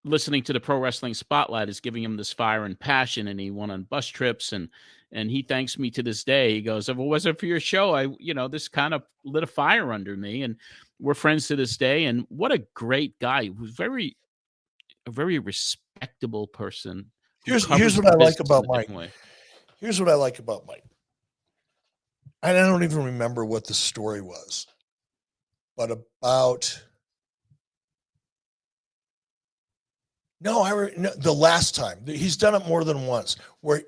S1: listening to the Pro Wrestling Spotlight as giving him this fire and passion, and he went on bus trips and he thanks me to this day. He goes, "If it wasn't for your show, this kind of lit a fire under me," and we're friends to this day. And what a great guy! He was a very respectable person.
S3: Here's what I like about Mike. Here's what I like about Mike. I don't even remember what the story was, but the last time. He's done it more than once, where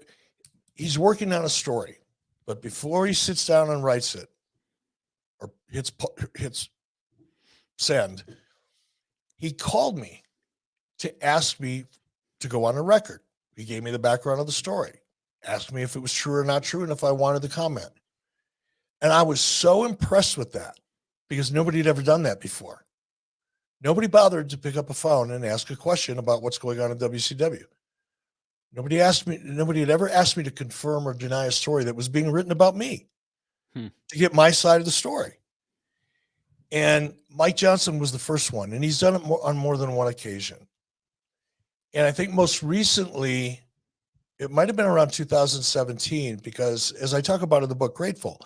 S3: he's working on a story, but before he sits down and writes it or hits send, he called me to ask me to go on a record. He gave me the background of the story, asked me if it was true or not true, and if I wanted to comment. And I was so impressed with that because nobody had ever done that before. Nobody bothered to pick up a phone and ask a question about what's going on in WCW. Nobody had ever asked me to confirm or deny a story that was being written about me to get my side of the story. And Mike Johnson was the first one, and he's done it on more than one occasion. And I think most recently, it might have been around 2017, because as I talk about in the book, Grateful,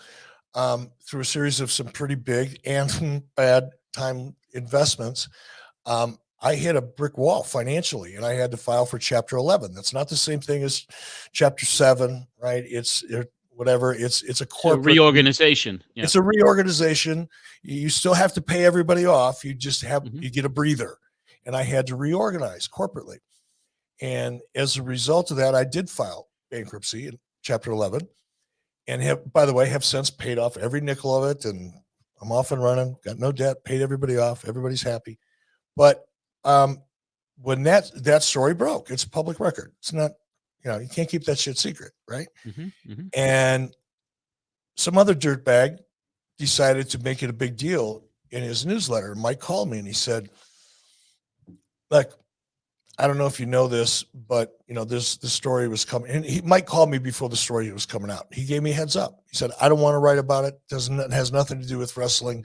S3: through a series of some pretty big and bad time investments, I hit a brick wall financially, and I had to file for Chapter 11. That's not the same thing as Chapter 7, right? It's a corporate
S1: reorganization. Yeah.
S3: It's a reorganization. You still have to pay everybody off. You just have you get a breather, and I had to reorganize corporately. And as a result of that, I did file bankruptcy in Chapter 11, and have since paid off every nickel of it. And I'm off and running, got no debt, paid everybody off. Everybody's happy. But when that story broke, it's a public record. It's not, you can't keep that shit secret, right? And some other dirtbag decided to make it a big deal in his newsletter. Mike called me and he said, "Look, I don't know if you know this, but this story was coming, and Mike called me before the story was coming out. He gave me a heads up. He said, "I don't want to write about it. It has nothing to do with wrestling.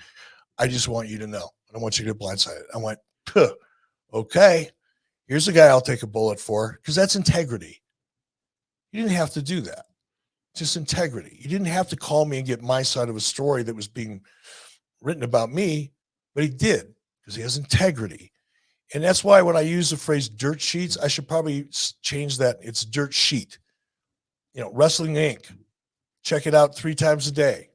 S3: I just want you to know. I don't want you to get blindsided." I went, okay, here's a guy I'll take a bullet for, because that's integrity. You didn't have to do that. Just integrity. You didn't have to call me and get my side of a story that was being written about me, but he did, because he has integrity. And that's why when I use the phrase dirt sheets, I should probably change that. It's dirt sheet. Wrestling Inc. Check it out 3 times a day.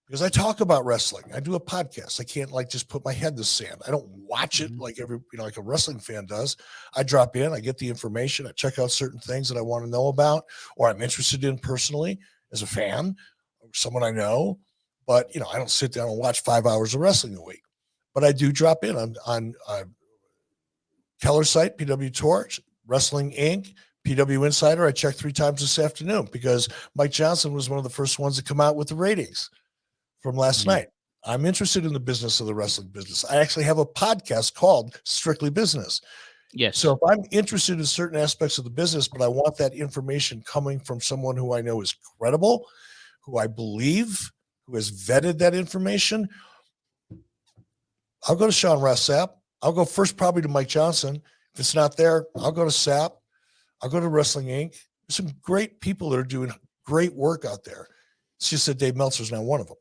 S3: Because I talk about wrestling. I do a podcast. I can't just put my head in the sand. I don't watch it like like a wrestling fan does. I drop in, I get the information, I check out certain things that I want to know about, or I'm interested in personally as a fan, or someone I know. But I don't sit down and watch 5 hours of wrestling a week. But I do drop in on Keller's site, PW Torch, Wrestling Inc., PW Insider. I checked 3 times this afternoon because Mike Johnson was one of the first ones to come out with the ratings from last night. I'm interested in the business of the wrestling business. I actually have a podcast called Strictly Business.
S1: Yes.
S3: So if I'm interested in certain aspects of the business, but I want that information coming from someone who I know is credible, who I believe, who has vetted that information, I'll go to Sean Ross Sapp. I'll go first probably to Mike Johnson. If it's not there, I'll go to Sapp. I'll go to Wrestling Inc. There's some great people that are doing great work out there. It's just that Dave Meltzer is not one of them.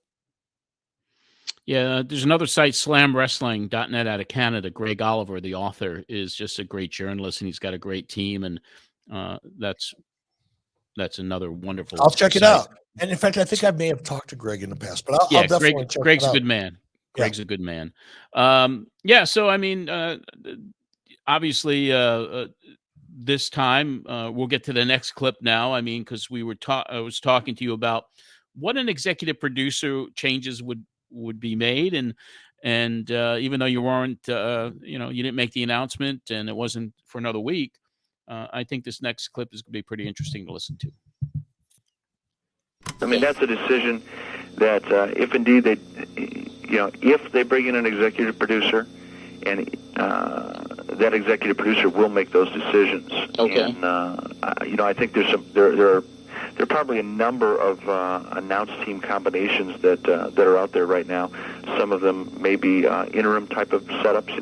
S1: Yeah, there's another site, slamwrestling.net, out of Canada. Greg Oliver, the author, is just a great journalist, and he's got a great team, and that's another wonderful
S3: I'll check it
S1: site.
S3: out. And in fact, I think I may have talked to Greg in the past, but I'll definitely check
S1: Greg's
S3: it out.
S1: a good man. Greg's a good man. So I mean, obviously, this time we'll get to the next clip now. I mean, because I was talking to you about what an executive producer changes would be made, and even though you weren't, you didn't make the announcement, and it wasn't for another week. I think this next clip is going to be pretty interesting to listen to.
S6: I mean, that's a decision that if indeed if they bring in an executive producer, and that executive producer will make those decisions.
S5: Okay.
S6: And I think there are probably a number of announced team combinations that are out there right now. Some of them may be interim type of setups.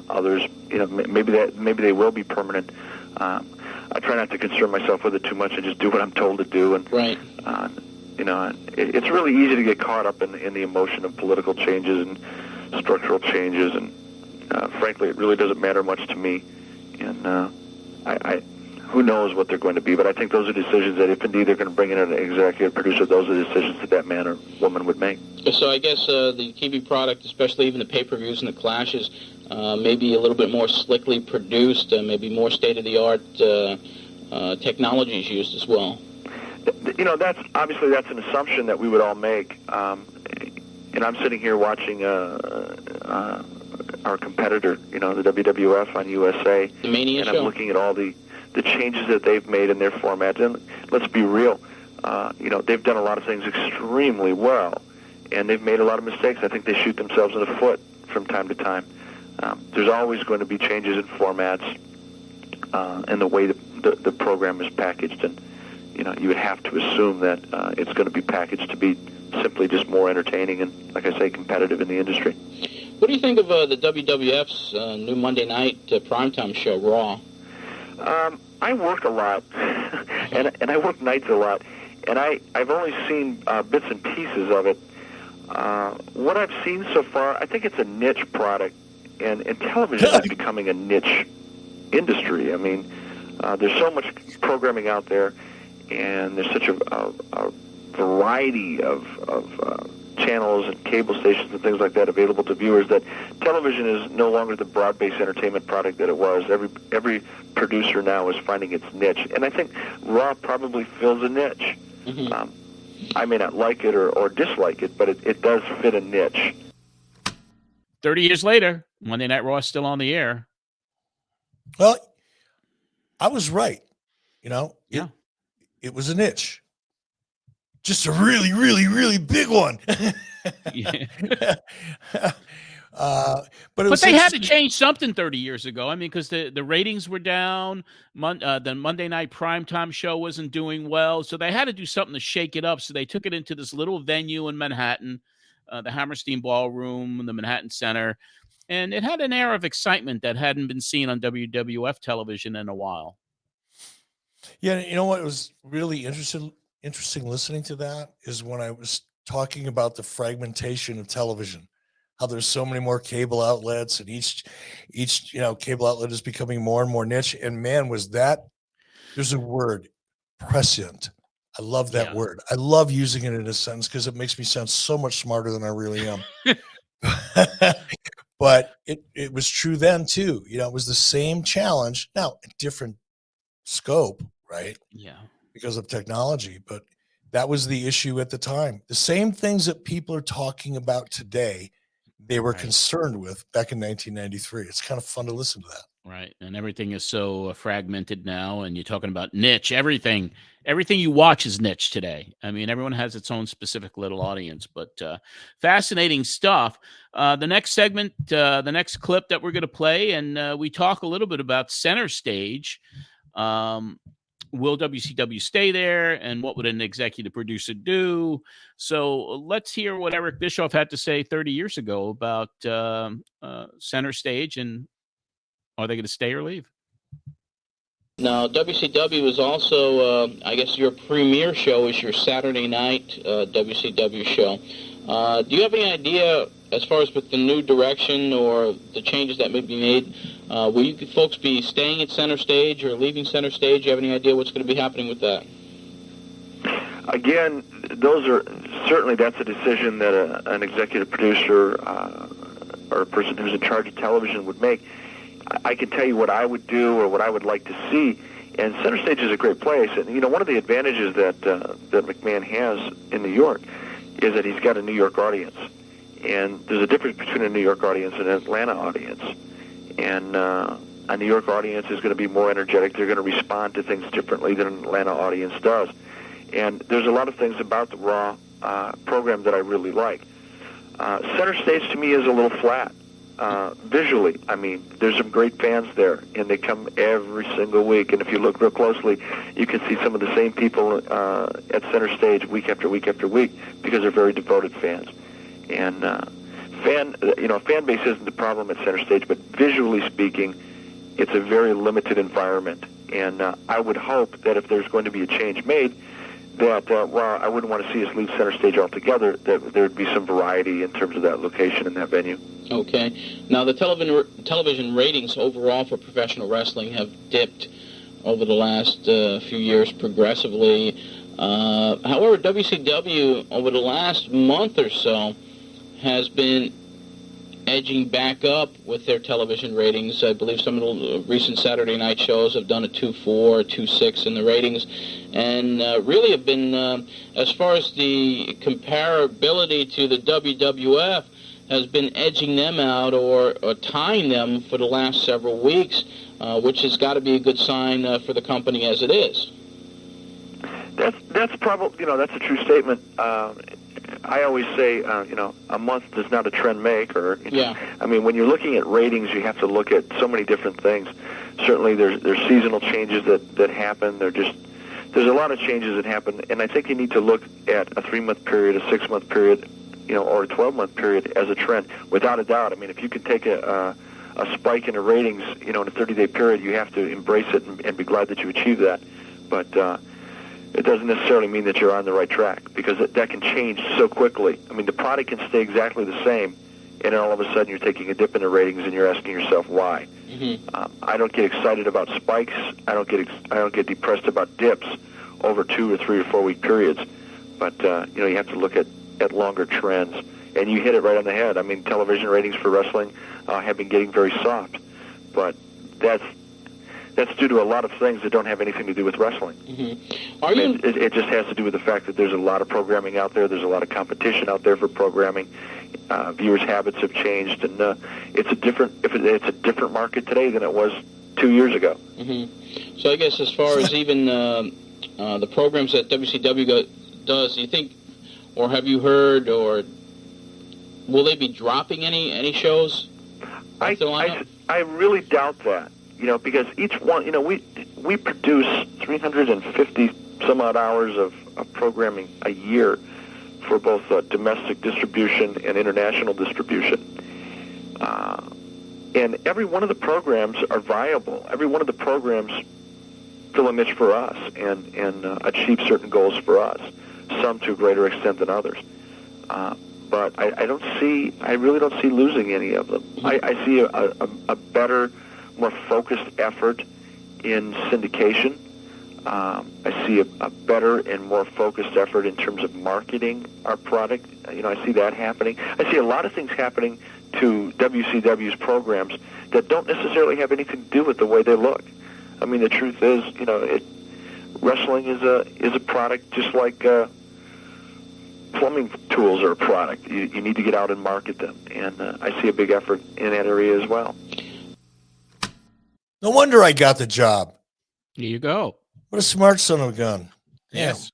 S6: Others, maybe they will be permanent. I try not to concern myself with it too much and just do what I'm told to do. And
S5: right.
S6: It's really easy to get caught up in the emotion of political changes and structural changes, and frankly, it really doesn't matter much to me. And who knows what they're going to be, but I think those are decisions that if indeed they're going to bring in an executive producer, those are decisions that man or woman would make.
S5: So I guess the TV product, especially even the pay-per-views and the clashes, maybe a little bit more slickly produced, maybe more state-of-the-art technologies used as well.
S6: That's an assumption that we would all make. And I'm sitting here watching our competitor, the WWF on USA,
S5: the Mania
S6: and
S5: show.
S6: I'm looking at all the changes that they've made in their format. And let's be real, they've done a lot of things extremely well, and they've made a lot of mistakes. I think they shoot themselves in the foot from time to time. There's always going to be changes in formats and the way the program is packaged, and you would have to assume that it's going to be packaged to be simply just more entertaining and, like I say, competitive in the industry.
S5: What do you think of the WWF's new Monday night primetime show, Raw?
S6: I work a lot, and I work nights a lot, and I've only seen bits and pieces of it. What I've seen so far, I think it's a niche product, and television is becoming a niche industry. I mean, there's so much programming out there, and there's such a variety of channels and cable stations and things like that available to viewers that television is no longer the broad-based entertainment product that it was. Every producer now is finding its niche, and I think Raw probably fills a niche. Mm-hmm. I may not like it or dislike it, but it does fit a niche.
S1: 30 years later, Monday Night Raw is still on the air.
S3: Well, I was right. It was a niche. Just a really, really, really big one. But it was
S1: they had to
S3: interesting.
S1: change something 30 years ago. I mean, because the ratings were down. The Monday night primetime show wasn't doing well. So they had to do something to shake it up. So they took it into this little venue in Manhattan, the Hammerstein Ballroom, the Manhattan Center. And it had an air of excitement that hadn't been seen on WWF television in a while.
S3: Yeah, you know what was really interesting listening to that is when I was talking about the fragmentation of television, how there's so many more cable outlets, and each cable outlet is becoming more and more niche. And man, there's a word, prescient. I love that word. I love using it in a sentence because it makes me sound so much smarter than I really am. But it was true then too. It was the same challenge, now a different scope, right?
S1: Yeah.
S3: Because of technology, but that was the issue at the time. The same things that people are talking about today, they were concerned with back in 1993. It's kind of fun to listen to that.
S1: Right. And everything is so fragmented now. And you're talking about niche. Everything you watch is niche today. I mean, everyone has its own specific little audience, but fascinating stuff. The next segment, the next clip that we're going to play, and we talk a little bit about Center Stage. Will WCW stay there? And what would an executive producer do? So let's hear what Eric Bischoff had to say 30 years ago about Center Stage, and are they going to stay or leave?
S5: Now, WCW is also, I guess your premiere show is your Saturday night WCW show. Do you have any idea, as far as with the new direction or the changes that may be made, will you folks be staying at Center Stage or leaving Center Stage? Do you have any idea what's going to be happening with that?
S6: Again, that's a decision that an executive producer or a person who's in charge of television would make. I can tell you what I would do or what I would like to see, and Center Stage is a great place. And one of the advantages that McMahon has in New York is that he's got a New York audience, and there's a difference between a New York audience and an Atlanta audience. And a New York audience is going to be more energetic. They're going to respond to things differently than an Atlanta audience does. And there's a lot of things about the Raw program that I really like. Center Stage to me is a little flat. Visually, I mean, there's some great fans there, and they come every single week. And if you look real closely, you can see some of the same people at Center Stage week after week after week because they're very devoted fans. And fan base isn't the problem at Center Stage, but visually speaking, it's a very limited environment. And I would hope that if there's going to be a change made, that I wouldn't want to see us leave Center Stage altogether, that there would be some variety in terms of that location and that venue.
S5: Okay. Now, the television ratings overall for professional wrestling have dipped over the last few years progressively. However, WCW over the last month or so has been edging back up with their television ratings. I believe some of the recent Saturday night shows have done a 2.4, 2.6 in the ratings, and really have been, as far as the comparability to the WWF, has been edging them out or tying them for the last several weeks, which has got to be a good sign for the company as it is.
S6: That's probably, that's a true statement. I always say, a month does not a trend make. I mean, when you're looking at ratings, you have to look at so many different things. Certainly, there's seasonal changes that happen. There's a lot of changes that happen, and I think you need to look at a 3-month period, a 6-month period, or a 12-month period as a trend, without a doubt. I mean, if you can take a spike in the ratings, in a 30-day period, you have to embrace it and be glad that you achieved that. But it doesn't necessarily mean that you're on the right track, because that can change so quickly. I mean, the product can stay exactly the same, and then all of a sudden you're taking a dip in the ratings, and you're asking yourself why. Mm-hmm. I don't get excited about spikes. I don't get depressed about dips over 2 or 3 or 4 week periods. But you have to look at longer trends, and you hit it right on the head. I mean, television ratings for wrestling have been getting very soft, but that's due to a lot of things that don't have anything to do with wrestling. Mm-hmm. It just has to do with the fact that there's a lot of programming out there. There's a lot of competition out there for programming. Viewers' habits have changed, and it's a different market today than it was 2 years ago.
S5: Mm-hmm. So I guess as far as even the programs that WCW does, do you think, or have you heard, or will they be dropping any shows?
S6: I really doubt that. Because each one, we produce 350 some odd hours of programming a year for both domestic distribution and international distribution. And every one of the programs are viable. Every one of the programs fill a niche for us and achieve certain goals for us, some to a greater extent than others. But I really don't see losing any of them. I see a better, more focused effort in syndication. I see a better and more focused effort in terms of marketing our product. I see that happening. I see a lot of things happening to WCW's programs that don't necessarily have anything to do with the way they look. I mean, the truth is, wrestling is a product just like plumbing tools are a product. You need to get out and market them, and I see a big effort in that area as well.
S3: No wonder I got the job.
S1: There you go.
S3: What a smart son of a gun.
S1: Yes.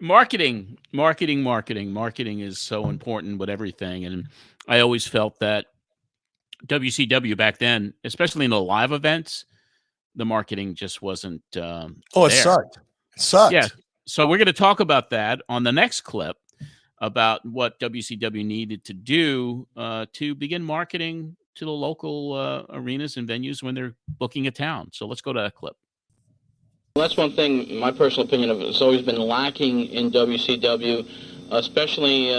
S1: Marketing is so important with everything. And I always felt that WCW back then, especially in the live events, the marketing just wasn't
S3: it
S1: there.
S3: sucked. It sucked.
S1: Yeah. So we're going to talk about that on the next clip, about what WCW needed to do to begin marketing to the local arenas and venues when they're booking a town. So let's go to that clip.
S5: Well, that's one thing, my personal opinion of it, has always been lacking in WCW, especially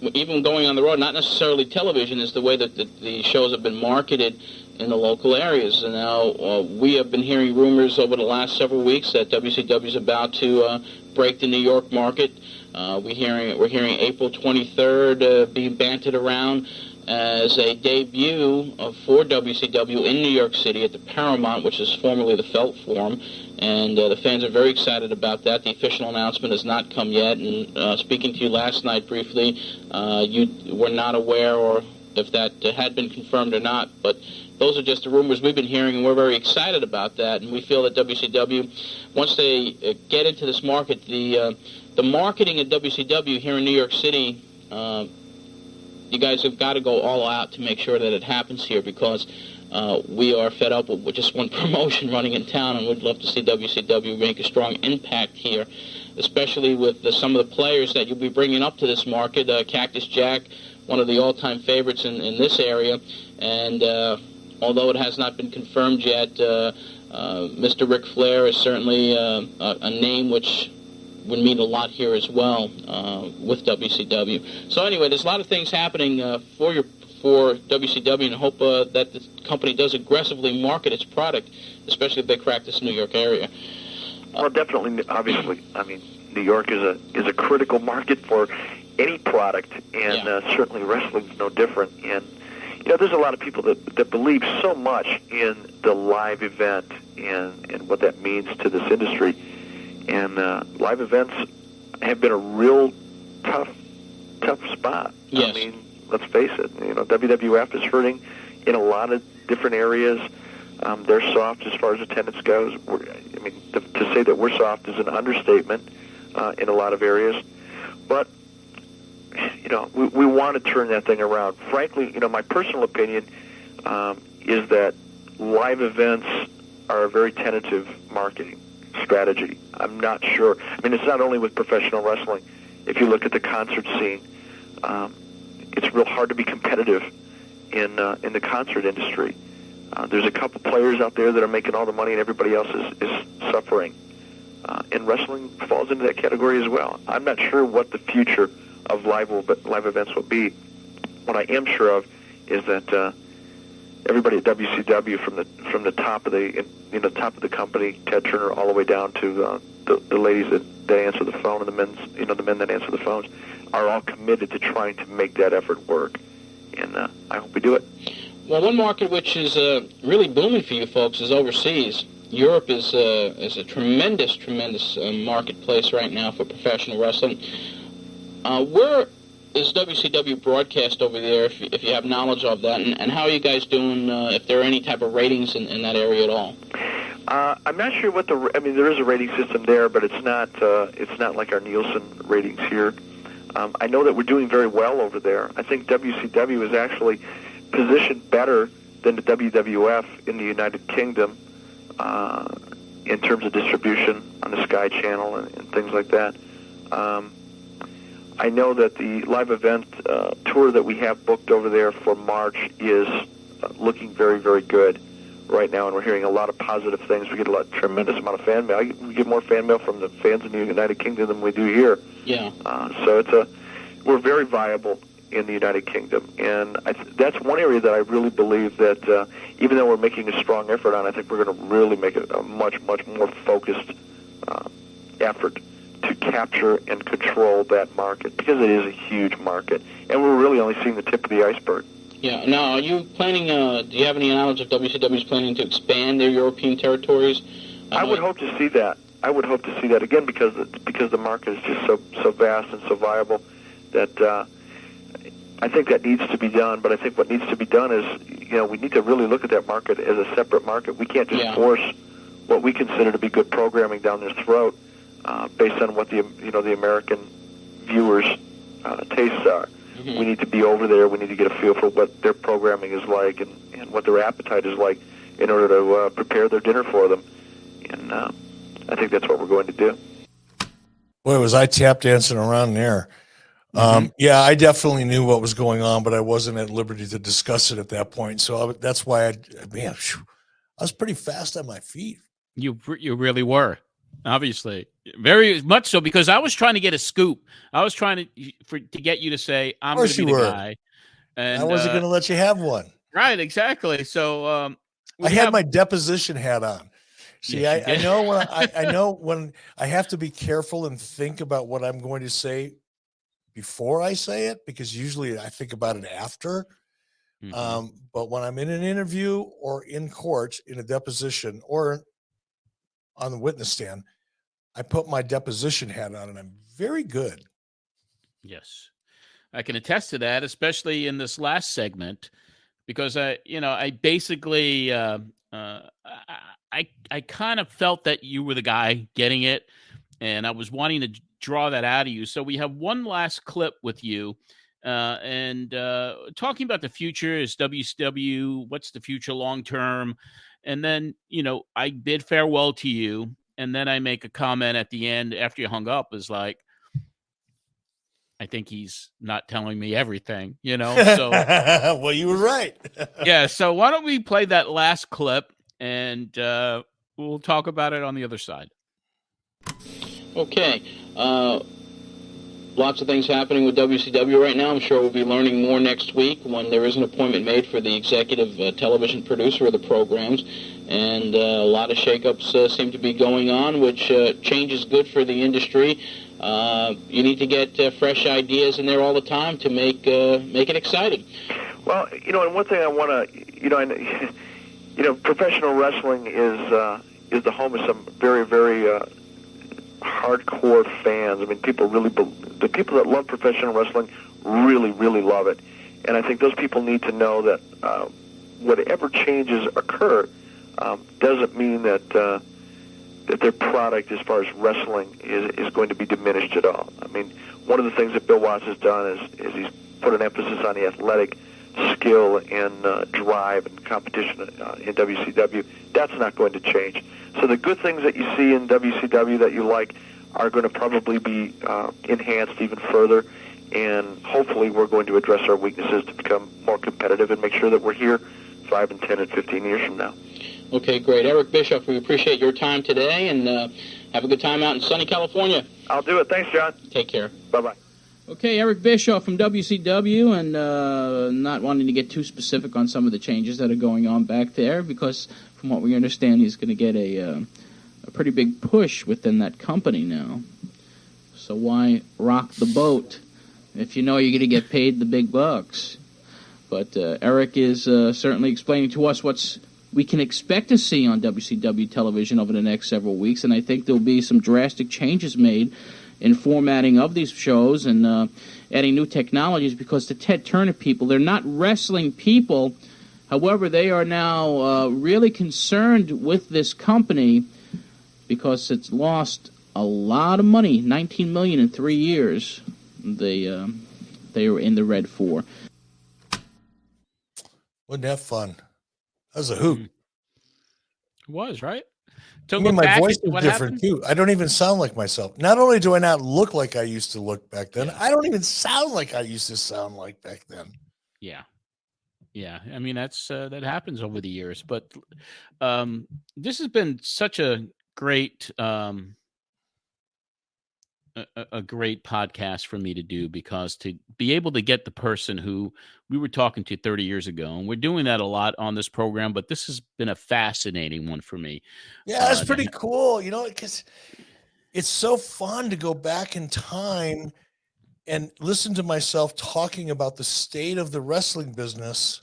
S5: even going on the road, not necessarily television, is the way that the shows have been marketed in the local areas. And now we have been hearing rumors over the last several weeks that WCW is about to break the New York market. We're hearing April 23rd being banted around as a debut for WCW in New York City at the Paramount, which is formerly the Felt Forum, and the fans are very excited about that. The official announcement has not come yet, and speaking to you last night briefly, you were not aware or if that had been confirmed or not, but those are just the rumors we've been hearing, and we're very excited about that, and we feel that WCW, once they get into this market, the marketing at WCW here in New York City, you guys have got to go all out to make sure that it happens here, because we are fed up with just one promotion running in town, and we'd love to see WCW make a strong impact here, especially with some of the players that you'll be bringing up to this market. Cactus Jack, one of the all-time favorites in this area, and although it has not been confirmed yet, Mr. Ric Flair is certainly a name which would mean a lot here as well with WCW. So anyway, there's a lot of things happening for WCW, and I hope that the company does aggressively market its product, especially if they crack this New York area.
S6: Well, definitely, obviously. I mean, New York is a critical market for any product, and certainly wrestling's no different. And there's a lot of people that believe so much in the live event and what that means to this industry. And live events have been a real tough spot.
S5: Yes.
S6: I mean, let's face it. WWF is hurting in a lot of different areas. They're soft as far as attendance goes. To say that we're soft is an understatement in a lot of areas. But we want to turn that thing around. Frankly, my personal opinion is that live events are a very tentative marketing strategy. I'm not sure. I mean, it's not only with professional wrestling. If you look at the concert scene, it's real hard to be competitive in the concert industry. There's a couple players out there that are making all the money, and everybody else is suffering. And wrestling falls into that category as well. I'm not sure what the future of live events will be. What I am sure of is that everybody at WCW, from the top of the company, Ted Turner, all the way down to the ladies that answer the phone, and the men that answer the phones, are all committed to trying to make that effort work. And I hope we do it.
S5: Well, one market which is really booming for you folks is overseas. Europe is a tremendous marketplace right now for professional wrestling. Where is WCW broadcast over there, if you have knowledge of that, and how are you guys doing, if there are any type of ratings in that area at all?
S6: I'm not sure there is a rating system there, but it's not like our Nielsen ratings here. I know that we're doing very well over there. I think WCW is actually positioned better than the WWF in the United Kingdom in terms of distribution on the Sky Channel and things like that. I know that the live event tour that we have booked over there for March is looking very, very good right now, and we're hearing a lot of positive things. We get tremendous amount of fan mail. We get more fan mail from the fans in the United Kingdom than we do here.
S5: Yeah.
S6: So we're very viable in the United Kingdom, and that's one area that I really believe that even though we're making a strong effort on, I think we're going to really make a much, much more focused effort to capture and control that market, because it is a huge market, and we're really only seeing the tip of the iceberg.
S5: Yeah. Now, are you planning? Do you have any knowledge if WCW is planning to expand their European territories?
S6: I would hope to see that. I would hope to see that again, because the market is just so vast and so viable that I think that needs to be done. But I think what needs to be done is, we need to really look at that market as a separate market. We can't just force what we consider to be good programming down their throat based on what the American viewers' tastes are. Mm-hmm. We need to be over there. We need to get a feel for what their programming is like and what their appetite is like in order to prepare their dinner for them. And I think that's what we're going to do.
S3: Boy, was I tap dancing around there. Yeah, I definitely knew what was going on, but I wasn't at liberty to discuss it at that point. So that's why I was pretty fast on my feet.
S1: You really were, obviously, very much so, because I was trying to get a scoop. I was trying to get you to say, I'm going to be the guy. And
S3: I wasn't going to let you have one.
S1: Right, exactly. So
S3: I had my deposition hat on. See, yes, I know when I know when I have to be careful and think about what I'm going to say before I say it, because usually I think about it after. Mm-hmm. But when I'm in an interview or in court, in a deposition or on the witness stand, I put my deposition hat on, and I'm very good.
S1: Yes, I can attest to that, especially in this last segment, because I basically I kind of felt that you were the guy getting it, and I was wanting to draw that out of you. So we have one last clip with you, and talking about the future. Is WCW, what's the future long term? And then, I bid farewell to you, and then I make a comment at the end after you hung up, is like, I think he's not telling me everything, So
S3: well, you were right.
S1: Yeah, so why don't we play that last clip, and we'll talk about it on the other side.
S5: Okay. Lots of things happening with WCW right now. I'm sure we'll be learning more next week when there is an appointment made for the executive television producer of the programs. And a lot of shakeups seem to be going on, which change is good for the industry. You need to get fresh ideas in there all the time to make it exciting.
S6: Well, and one thing I want to, professional wrestling is the home of some very, very hardcore fans. I mean, the people that love professional wrestling really, really love it. And I think those people need to know that whatever changes occur doesn't mean that their product as far as wrestling is going to be diminished at all. I mean, one of the things that Bill Watts has done is he's put an emphasis on the athletic skill and drive and competition in WCW. That's not going to change. So the good things that you see in WCW that you like are going to probably be enhanced even further, and hopefully we're going to address our weaknesses to become more competitive and make sure that we're here 5 and 10 and 15 years from now.
S5: Okay, great. Eric Bischoff, we appreciate your time today, and have a good time out in sunny California.
S6: I'll do it. Thanks, John.
S5: Take care.
S6: Bye-bye.
S5: Okay, Eric Bischoff from WCW, and not wanting to get too specific on some of the changes that are going on back there, because from what we understand, he's going to get a pretty big push within that company now. So why rock the boat if you know you're going to get paid the big bucks? But Eric is certainly explaining to us what we can expect to see on WCW television over the next several weeks, and I think there'll be some drastic changes made in formatting of these shows and adding new technologies, because the Ted Turner people, they're not wrestling people. However, they are now really concerned with this company because it's lost a lot of money, $19 million in 3 years. they were in the red for.
S3: Wasn't that fun? That was a hoot.
S1: It was, right?
S3: I mean, my voice is different too. I don't even sound like myself. Not only do I not look like I used to look back then, I don't even sound like I used to sound like back then.
S1: Yeah. Yeah. I mean, that's that happens over the years. But this has been such a great a great podcast for me to do, because to be able to get the person who we were talking to 30 years ago, and we're doing that a lot on this program, but this has been a fascinating one for me.
S3: Yeah, it's pretty cool, you know, because it's so fun to go back in time and listen to myself talking about the state of the wrestling business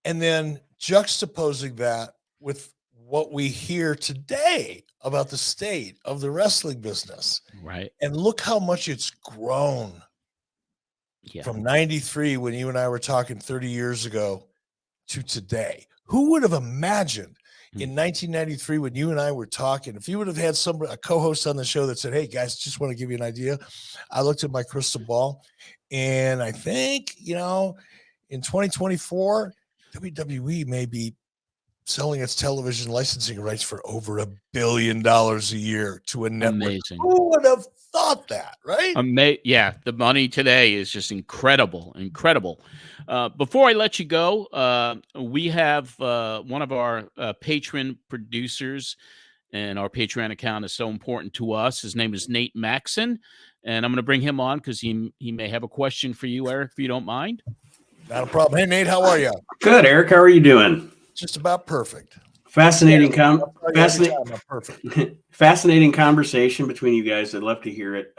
S3: and then juxtaposing that with what we hear today about the state of the wrestling business.
S1: Right.
S3: And look how much it's grown from 93, when you and I were talking 30 years ago, to today. Who would have imagined in 1993, when you and I were talking, if you would have had a co-host on the show that said, hey guys, just want to give you an idea. I looked at my crystal ball and I think, you know, in 2024, WWE may be selling its television licensing rights for over $1 billion a year to a network.
S1: Amazing.
S3: Who would have thought that, right?
S1: Yeah, the money today is just incredible. Before I let you go, we have one of our patron producers, and our Patreon account is so important to us. His name is Nate Maxon, and I'm going to bring him on because he may have a question for you, Eric, if you don't mind.
S3: Not a problem. Hey, Nate, how are you?
S7: Good, Eric. How are you doing?
S3: Just about perfect.
S7: Fascinating,
S3: perfect.
S7: Fascinating conversation between you guys. I'd love to hear it.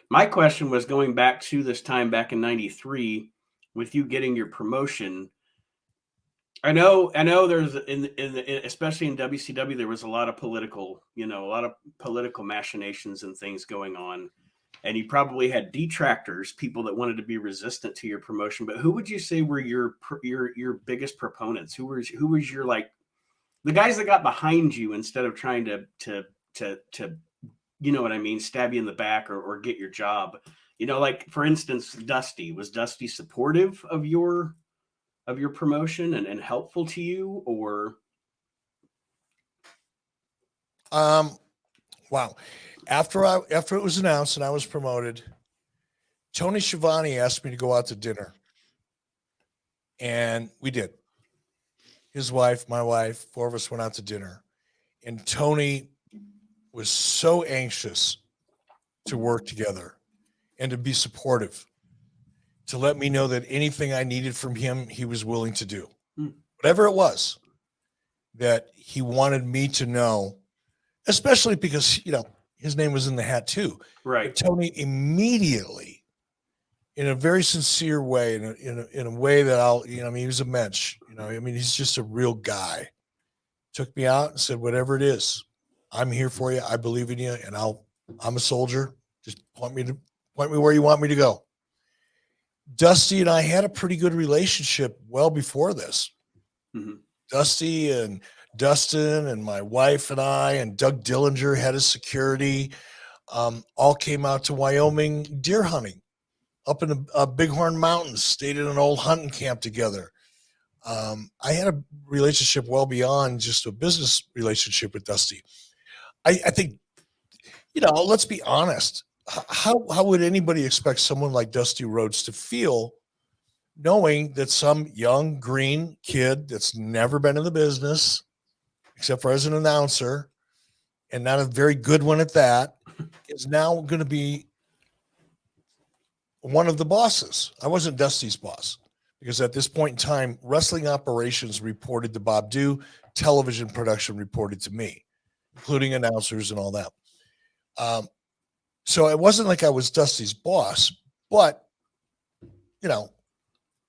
S7: My question was going back to this time back in '93 with you getting your promotion. I know. There's especially in WCW, there was a lot of political machinations and things going on, and you probably had detractors, people that wanted to be resistant to your promotion. But who would you say were your biggest proponents? Who was your, like, the guys that got behind you instead of trying to you know what I mean, stab you in the back or get your job? You know, like for instance, Dusty. Was Dusty supportive of your promotion and helpful to you, or?
S3: Wow. After it was announced and I was promoted, Tony Schiavone asked me to go out to dinner. And we did. His wife, my wife, 4 of us went out to dinner. And Tony was so anxious to work together and to be supportive, to let me know that anything I needed from him, he was willing to do. Whatever it was that he wanted me to know, especially because, you know, his name was in the hat too.
S7: Right.
S3: But Tony immediately, in a very sincere way, in a way that he was a mensch, he's just a real guy, took me out and said, whatever it is, I'm here for you. I believe in you. And I'm a soldier. Just point me where you want me to go. Dusty and I had a pretty good relationship well before this.
S7: Mm-hmm.
S3: Dusty and Dustin and my wife and I and Doug Dillinger, head of security, all came out to Wyoming deer hunting up in the Bighorn Mountains, stayed in an old hunting camp together. I had a relationship well beyond just a business relationship with Dusty. I think, let's be honest. How would anybody expect someone like Dusty Rhodes to feel knowing that some young green kid that's never been in the business, except for as an announcer, and not a very good one at that, is now going to be one of the bosses? I wasn't Dusty's boss, because at this point in time, wrestling operations reported to Bob Dew, television production reported to me, including announcers and all that. So it wasn't like I was Dusty's boss, but,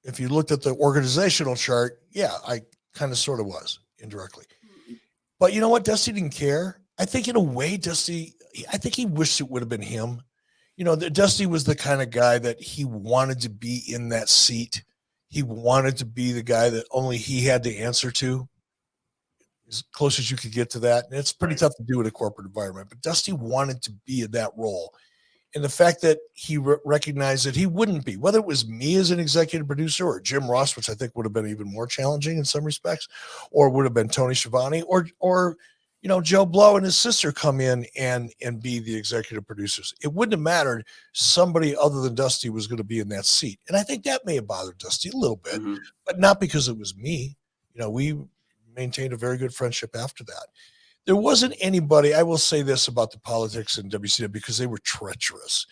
S3: if you looked at the organizational chart, yeah, I kind of sort of was indirectly. But you know what? Dusty didn't care. I think in a way, I think he wished it would have been him. Dusty was the kind of guy that he wanted to be in that seat. He wanted to be the guy that only he had to answer to, as close as you could get to that. And it's pretty tough to do in a corporate environment, but Dusty wanted to be in that role. And the fact that he recognized that he wouldn't be, whether it was me as an executive producer or Jim Ross, which I think would have been even more challenging in some respects, or would have been Tony Schiavone, or Joe Blow and his sister come in and be the executive producers. It wouldn't have mattered. Somebody other than Dusty was going to be in that seat. And I think that may have bothered Dusty a little bit, but not because it was me. We maintained a very good friendship after that. There wasn't anybody, I will say this about the politics in WCW, because they were treacherous.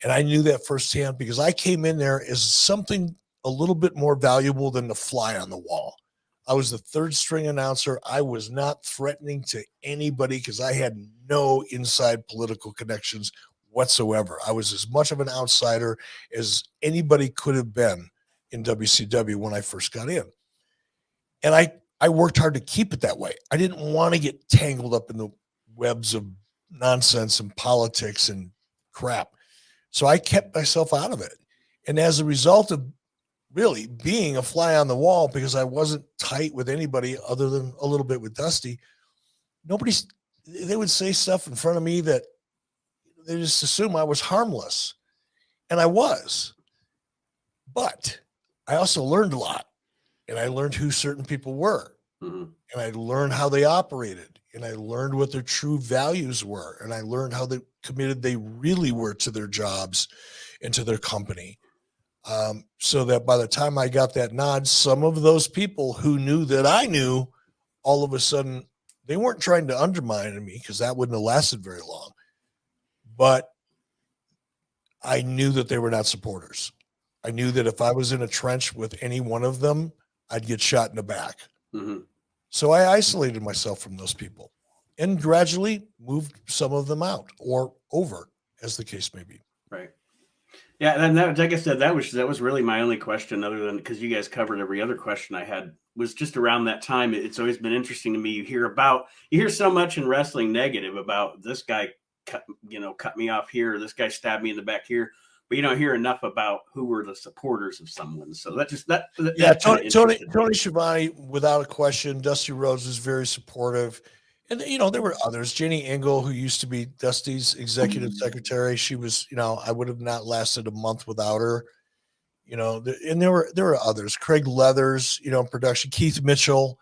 S3: And I knew that firsthand because I came in there as something a little bit more valuable than the fly on the wall. I was the third string announcer. I was not threatening to anybody because I had no inside political connections whatsoever. I was as much of an outsider as anybody could have been in WCW when I first got in. And I worked hard to keep it that way. I didn't want to get tangled up in the webs of nonsense and politics and crap. So I kept myself out of it. And as a result of really being a fly on the wall, because I wasn't tight with anybody other than a little bit with Dusty, they would say stuff in front of me that they just assume I was harmless. And I was. But I also learned a lot. And I learned who certain people were. And I learned how they operated. And I learned what their true values were. And I learned how committed they really were to their jobs and to their company. So that by the time I got that nod, some of those people who knew that I knew, all of a sudden, they weren't trying to undermine me because that wouldn't have lasted very long. But I knew that they were not supporters. I knew that if I was in a trench with any one of them, I'd get shot in the back. So I isolated myself from those people and gradually moved some of them out or over, as the case may be.
S7: Right. Yeah, and that, like I said, that was really my only question, other than because you guys covered every other question I had, was just around that time. It's always been interesting to me. You hear so much in wrestling negative about this guy cut me off here, or this guy stabbed me in the back here, but you don't hear enough about who were the supporters of someone. So Tony
S3: Schiavone, without a question. Dusty Rhodes was very supportive. And, there were others. Jenny Engel, who used to be Dusty's executive secretary, she was, I would have not lasted a month without her, and there were others. Craig Leathers, in production. Keith Mitchell,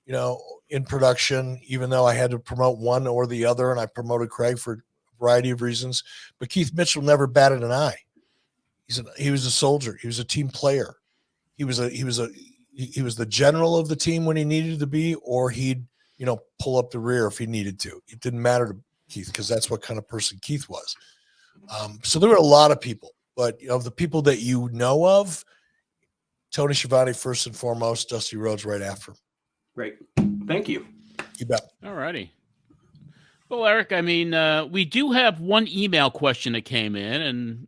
S3: in production, even though I had to promote one or the other, and I promoted Craig for a variety of reasons. But Keith Mitchell never batted an eye. He was a soldier. He was a team player. He was the general of the team when he needed to be, or he'd, pull up the rear if he needed to. It didn't matter to Keith because that's what kind of person Keith was. So there were a lot of people, but of the people that you know of, Tony Schiavone first and foremost, Dusty Rhodes right after.
S7: Great. Thank you.
S3: You bet.
S1: All righty. Well, Eric, I mean, we do have one email question that came in, and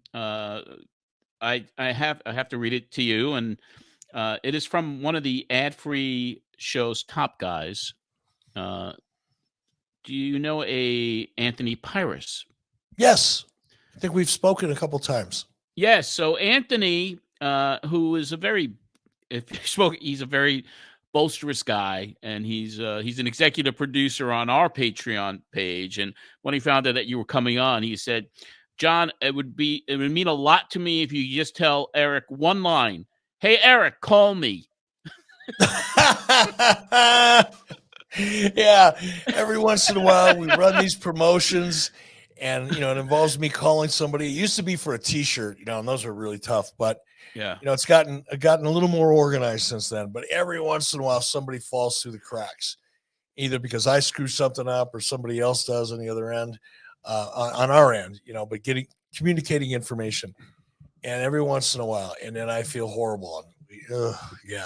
S1: I have to read it to you, and it is from one of the ad-free show's top guys. Do you know a Anthony Pyrus?
S3: Yes. I think we've spoken a couple times.
S1: Yes. So Anthony, who is he's a very boisterous guy, and he's an executive producer on our Patreon page. And when he found out that you were coming on, he said, "John, it would mean a lot to me if you just tell Eric one line. Hey, Eric, call me."
S3: Yeah, every once in a while we run these promotions, and it involves me calling somebody. It used to be for a T-shirt, and those are really tough. But
S1: yeah,
S3: it's gotten a little more organized since then. But every once in a while, somebody falls through the cracks, either because I screw something up or somebody else does on the other end, on our end. But communicating information, and every once in a while, and then I feel horrible. Yeah.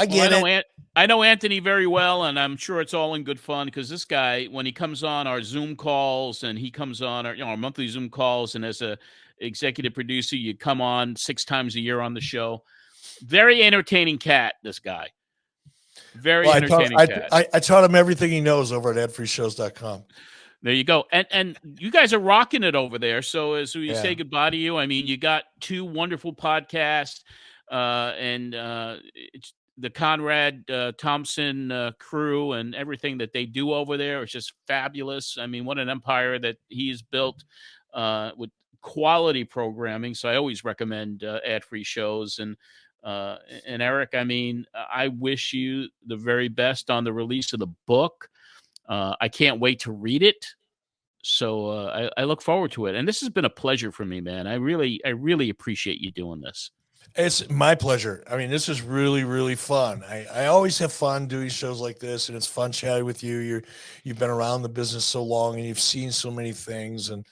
S1: I know Anthony very well, and I'm sure it's all in good fun because this guy, when he comes on our Zoom calls and he comes on our monthly Zoom calls, and as a executive producer, you come on 6 times a year on the show. Very entertaining cat, this guy. Very entertaining cat.
S3: I taught him everything he knows over at adfreeshows.com.
S1: There you go. And you guys are rocking it over there. So as we say goodbye to you, I mean, you got 2 wonderful podcasts, and it's the Conrad Thompson crew and everything that they do over there is just fabulous. I mean, what an empire that he's built. with quality programming. So I always recommend ad-free shows. And Eric, I mean, I wish you the very best on the release of the book. I can't wait to read it. So I look forward to it. And this has been a pleasure for me, man. I really appreciate you doing this.
S3: It's my pleasure. I mean, this is really, really fun. I always have fun doing shows like this, and it's fun chatting with you. You've been around the business so long, and you've seen so many things. And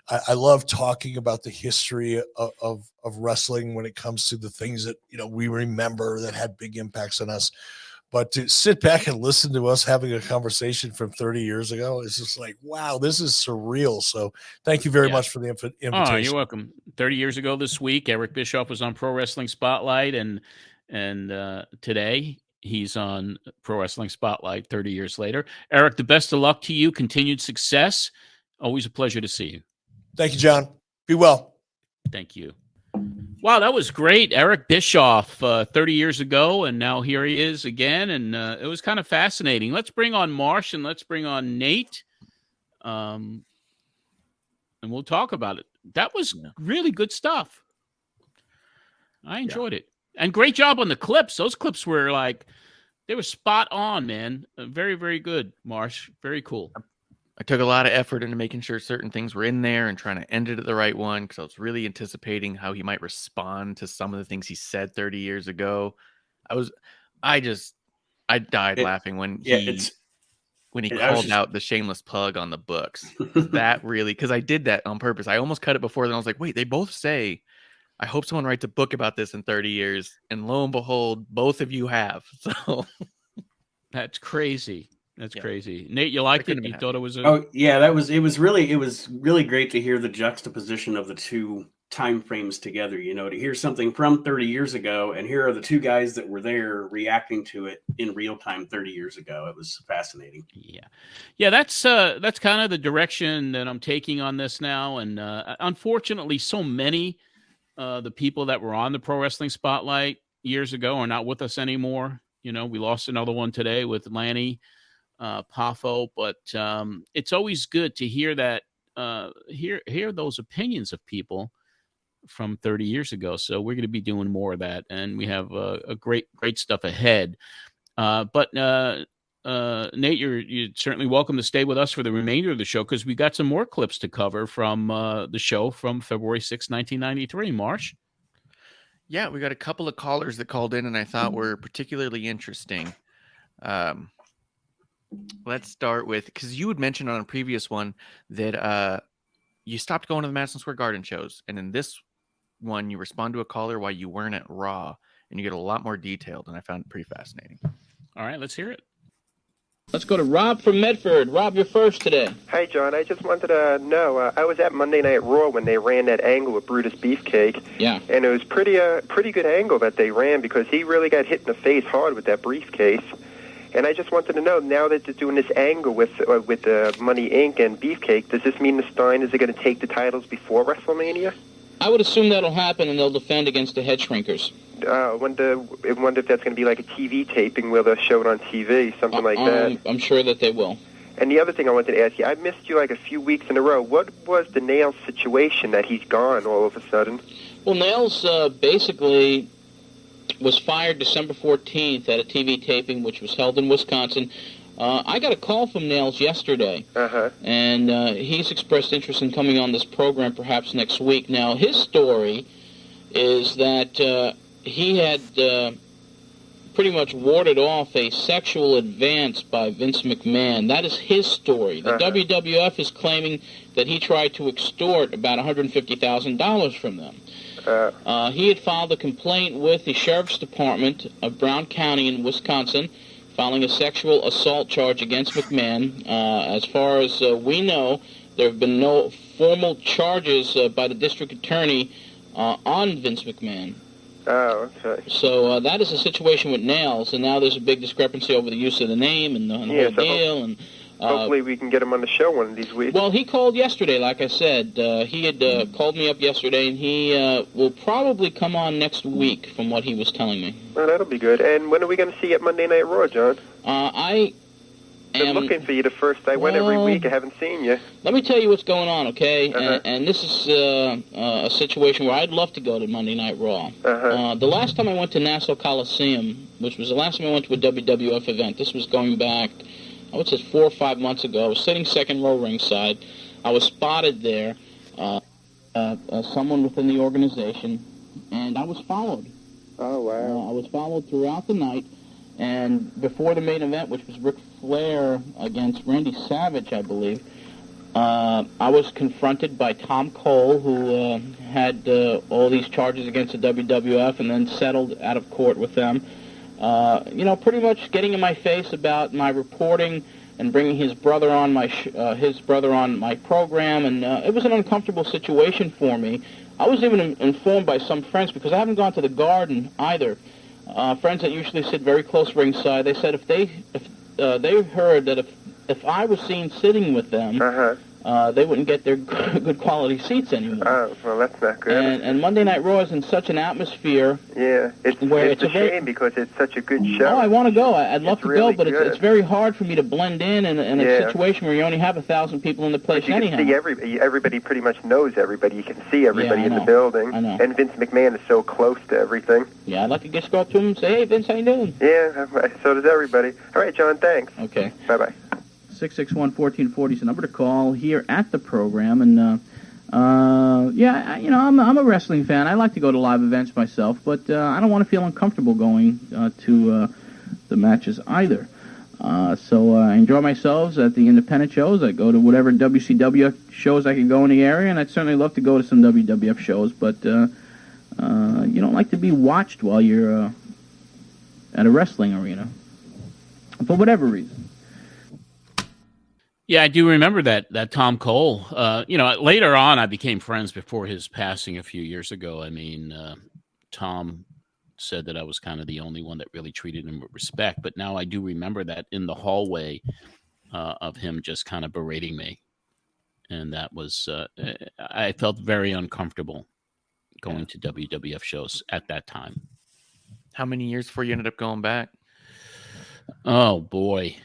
S3: I love talking about the history of wrestling when it comes to the things that, you know, we remember that had big impacts on us. But to sit back and listen to us having a conversation from 30 years ago, it's just like, wow, this is surreal. So thank you very much for the invitation.
S1: Oh, you're welcome. 30 years ago this week, Eric Bischoff was on Pro Wrestling Spotlight, and today he's on Pro Wrestling Spotlight 30 years later. Eric, the best of luck to you. Continued success. Always a pleasure to see you.
S3: Thank you, John. Be well.
S1: Thank you. Wow, that was great. Eric Bischoff, 30 years ago, and now here he is again, and it was kind of fascinating. Let's bring on Marsh and let's bring on Nate, and we'll talk about it. That was really good stuff. I enjoyed it. And great job on the clips. Those clips were like, they were spot on, man. Very, very good, Marsh. Very cool.
S2: I took a lot of effort into making sure certain things were in there and trying to end it at the right one, because I was really anticipating how he might respond to some of the things he said 30 years ago. I died laughing when he called out the shameless plug on the books. That really, because I did that on purpose. I almost cut it before, then I was like, wait, they both say, I hope someone writes a book about this in 30 years. And lo and behold, both of you have. So
S1: that's crazy. That's crazy. Nate, you liked it? You thought it was
S7: it was really great to hear the juxtaposition of the two time frames together, you know, to hear something from 30 years ago, and here are the two guys that were there reacting to it in real time 30 years ago. It was fascinating.
S1: Yeah, that's kind of the direction that I'm taking on this now. And unfortunately, so many the people that were on the Pro Wrestling Spotlight years ago are not with us anymore. You know, we lost another one today with Lanny Poffo, but it's always good to hear that, hear those opinions of people from 30 years ago. So we're going to be doing more of that, and we have a great stuff ahead. But Nate, you're certainly welcome to stay with us for the remainder of the show, because we got some more clips to cover from the show from February 6, 1993. Marsh?
S2: Yeah, we got a couple of callers that called in and I thought were particularly interesting. Let's start with, because you had mentioned on a previous one that you stopped going to the Madison Square Garden shows, and in this one you respond to a caller while you weren't at Raw, and you get a lot more detailed, and I found it pretty fascinating.
S1: All right, let's hear it.
S5: Let's go to Rob from Medford. Rob, you're first today.
S8: Hi, John. I just wanted to know, I was at Monday Night Raw when they ran that angle with Brutus Beefcake.
S5: Yeah.
S8: And it was pretty good angle that they ran, because he really got hit in the face hard with that briefcase. And I just wanted to know, now that they're doing this angle with Money Inc. and Beefcake, does this mean the Steiners are going to take the titles before WrestleMania?
S5: I would assume that'll happen, and they'll defend against the Head Shrinkers.
S8: I wonder if that's going to be like a TV taping where they'll show it on TV, something like that.
S5: I'm sure that they will.
S8: And the other thing I wanted to ask you, I missed you like a few weeks in a row. What was the Nails situation that he's gone all of a sudden?
S5: Well, Nails basically was fired December 14th at a TV taping which was held in Wisconsin. I got a call from Nails yesterday, and he's expressed interest in coming on this program perhaps next week. Now, his story is that he had pretty much warded off a sexual advance by Vince McMahon. That is his story. The WWF is claiming that he tried to extort about $150,000 from them. He had filed a complaint with the Sheriff's Department of Brown County in Wisconsin, filing a sexual assault charge against McMahon. As far as we know, there have been no formal charges by the district attorney on Vince McMahon.
S8: Oh, okay.
S5: So that is the situation with Nails, and now there's a big discrepancy over the use of the name and the whole deal. And
S8: hopefully we can get him on the show one of these weeks.
S5: Well, he called yesterday, like I said. He had called me up yesterday, and he will probably come on next week, from what he was telling me.
S8: Well, that'll be good. And when are we going to see you at Monday Night Raw, John? Been looking for you. The first I went every week. I haven't seen you.
S5: Let me tell you what's going on, okay?
S8: Uh-huh.
S5: And this is a situation where I'd love to go to Monday Night Raw.
S8: Uh-huh.
S5: The last time I went to Nassau Coliseum, which was the last time I went to a WWF event, this was going back, I would say 4 or 5 months ago. I was sitting second row ringside. I was spotted there, someone within the organization, and I was followed.
S8: Oh, wow.
S5: I was followed throughout the night, and before the main event, which was Ric Flair against Randy Savage, I believe, I was confronted by Tom Cole, who had all these charges against the WWF and then settled out of court with them. Pretty much getting in my face about my reporting and bringing his brother on my program, and it was an uncomfortable situation for me. I was even informed by some friends, because I haven't gone to the Garden either. Friends that usually sit very close ringside, they said if they heard that if I was seen sitting with them, they wouldn't get their good quality seats anymore.
S8: Oh, well, that's not good.
S5: And Monday Night Raw is in such an atmosphere.
S8: Yeah, it's a shame because it's such a good show.
S5: Oh, I want to go. I'd love to
S8: really
S5: go, but it's very hard for me to blend in a situation where you only have 1,000 people in the place
S8: you
S5: anyhow.
S8: Can see everybody pretty much knows everybody. You can see everybody in the building.
S5: I know.
S8: And Vince McMahon is so close to everything.
S5: Yeah, I'd like to just go up to him and say, hey, Vince, how you doing?
S8: Yeah, so does everybody. All right, John, thanks.
S5: Okay.
S8: Bye-bye.
S5: 661-1440 is the number to call here at the program, and I'm a wrestling fan. I like to go to live events myself, but I don't want to feel uncomfortable going to the matches either. So I enjoy myself at the independent shows. I go to whatever WCW shows I can go in the area, and I'd certainly love to go to some WWF shows, but you don't like to be watched while you're at a wrestling arena for whatever reason.
S1: Yeah, I do remember that Tom Cole. Later on, I became friends before his passing a few years ago. I mean, Tom said that I was kind of the only one that really treated him with respect. But now I do remember that in the hallway of him just kind of berating me. And that was, I felt very uncomfortable going to WWF shows at that time.
S2: How many years before you ended up going back?
S1: Oh, boy.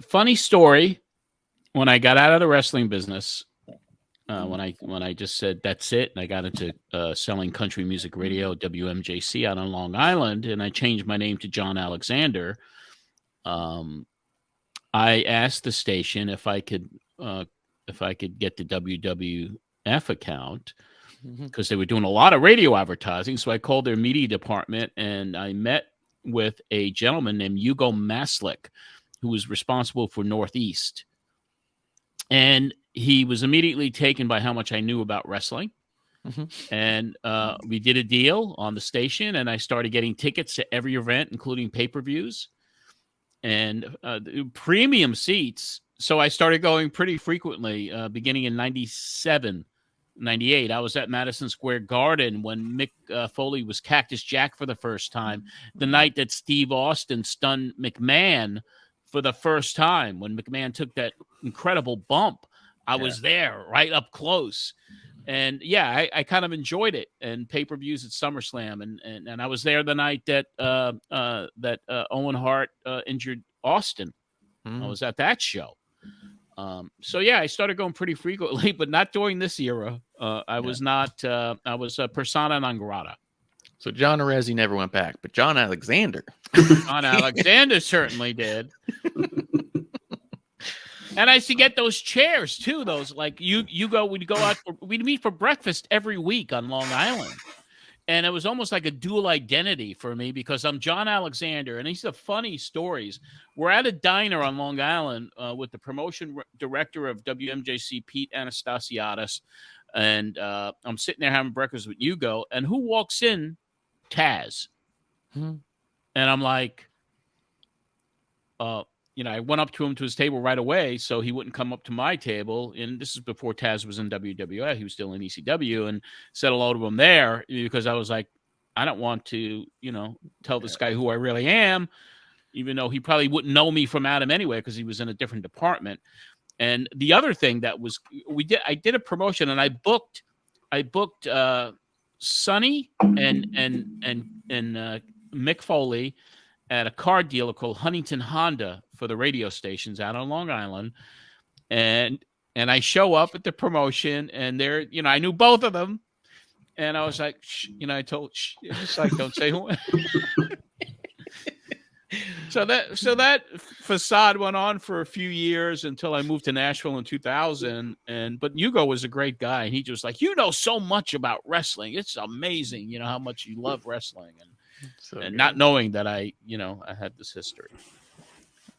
S1: Funny story. When I got out of the wrestling business, when I just said that's it, and I got into selling country music radio, WMJC out on Long Island, and I changed my name to John Alexander. I asked the station if I could get the WWF account, because they were doing a lot of radio advertising. So I called their media department, and I met with a gentleman named Hugo Maslick, who was responsible for Northeast. And he was immediately taken by how much I knew about wrestling. And we did a deal on the station, and I started getting tickets to every event, including pay-per-views and premium seats. So I started going pretty frequently, beginning in 97, 98. I was at Madison Square Garden when Mick Foley was Cactus Jack for the first time, the night that Steve Austin stunned McMahon for the first time, when McMahon took that incredible bump. I was there right up close. And yeah, I kind of enjoyed it. And pay-per-views at SummerSlam. And I was there the night that Owen Hart injured Austin. I was at that show. So yeah, I started going pretty frequently, but not during this era. I was not, I was a persona non grata.
S2: So John Arezzi never went back, but John Alexander.
S1: John Alexander certainly did. And I used to get those chairs too. Those we'd go out, we'd meet for breakfast every week on Long Island. And it was almost like a dual identity for me, because I'm John Alexander. And these are funny stories. We're at a diner on Long Island with the promotion director of WMJC, Pete Anastasiadis. And I'm sitting there having breakfast with Hugo. And who walks in? Taz. And I'm like, I went up to him to his table right away so he wouldn't come up to my table. And this is before Taz was in WWF. He was still in ECW, and said hello to him there, because I was like, I don't want to, tell this guy who I really am, even though he probably wouldn't know me from Adam anyway, because he was in a different department. And the other thing that was, I did a promotion, and I booked Sonny and Mick Foley at a car dealer called Huntington Honda for the radio stations out on Long Island. And I show up at the promotion, and they're, I knew both of them. And I was like, shh, I told, shh, just like, don't say who. So that facade went on for a few years until I moved to Nashville in 2000. But Hugo was a great guy. And he just like, you know so much about wrestling. It's amazing, how much you love wrestling. And not knowing that I had this history.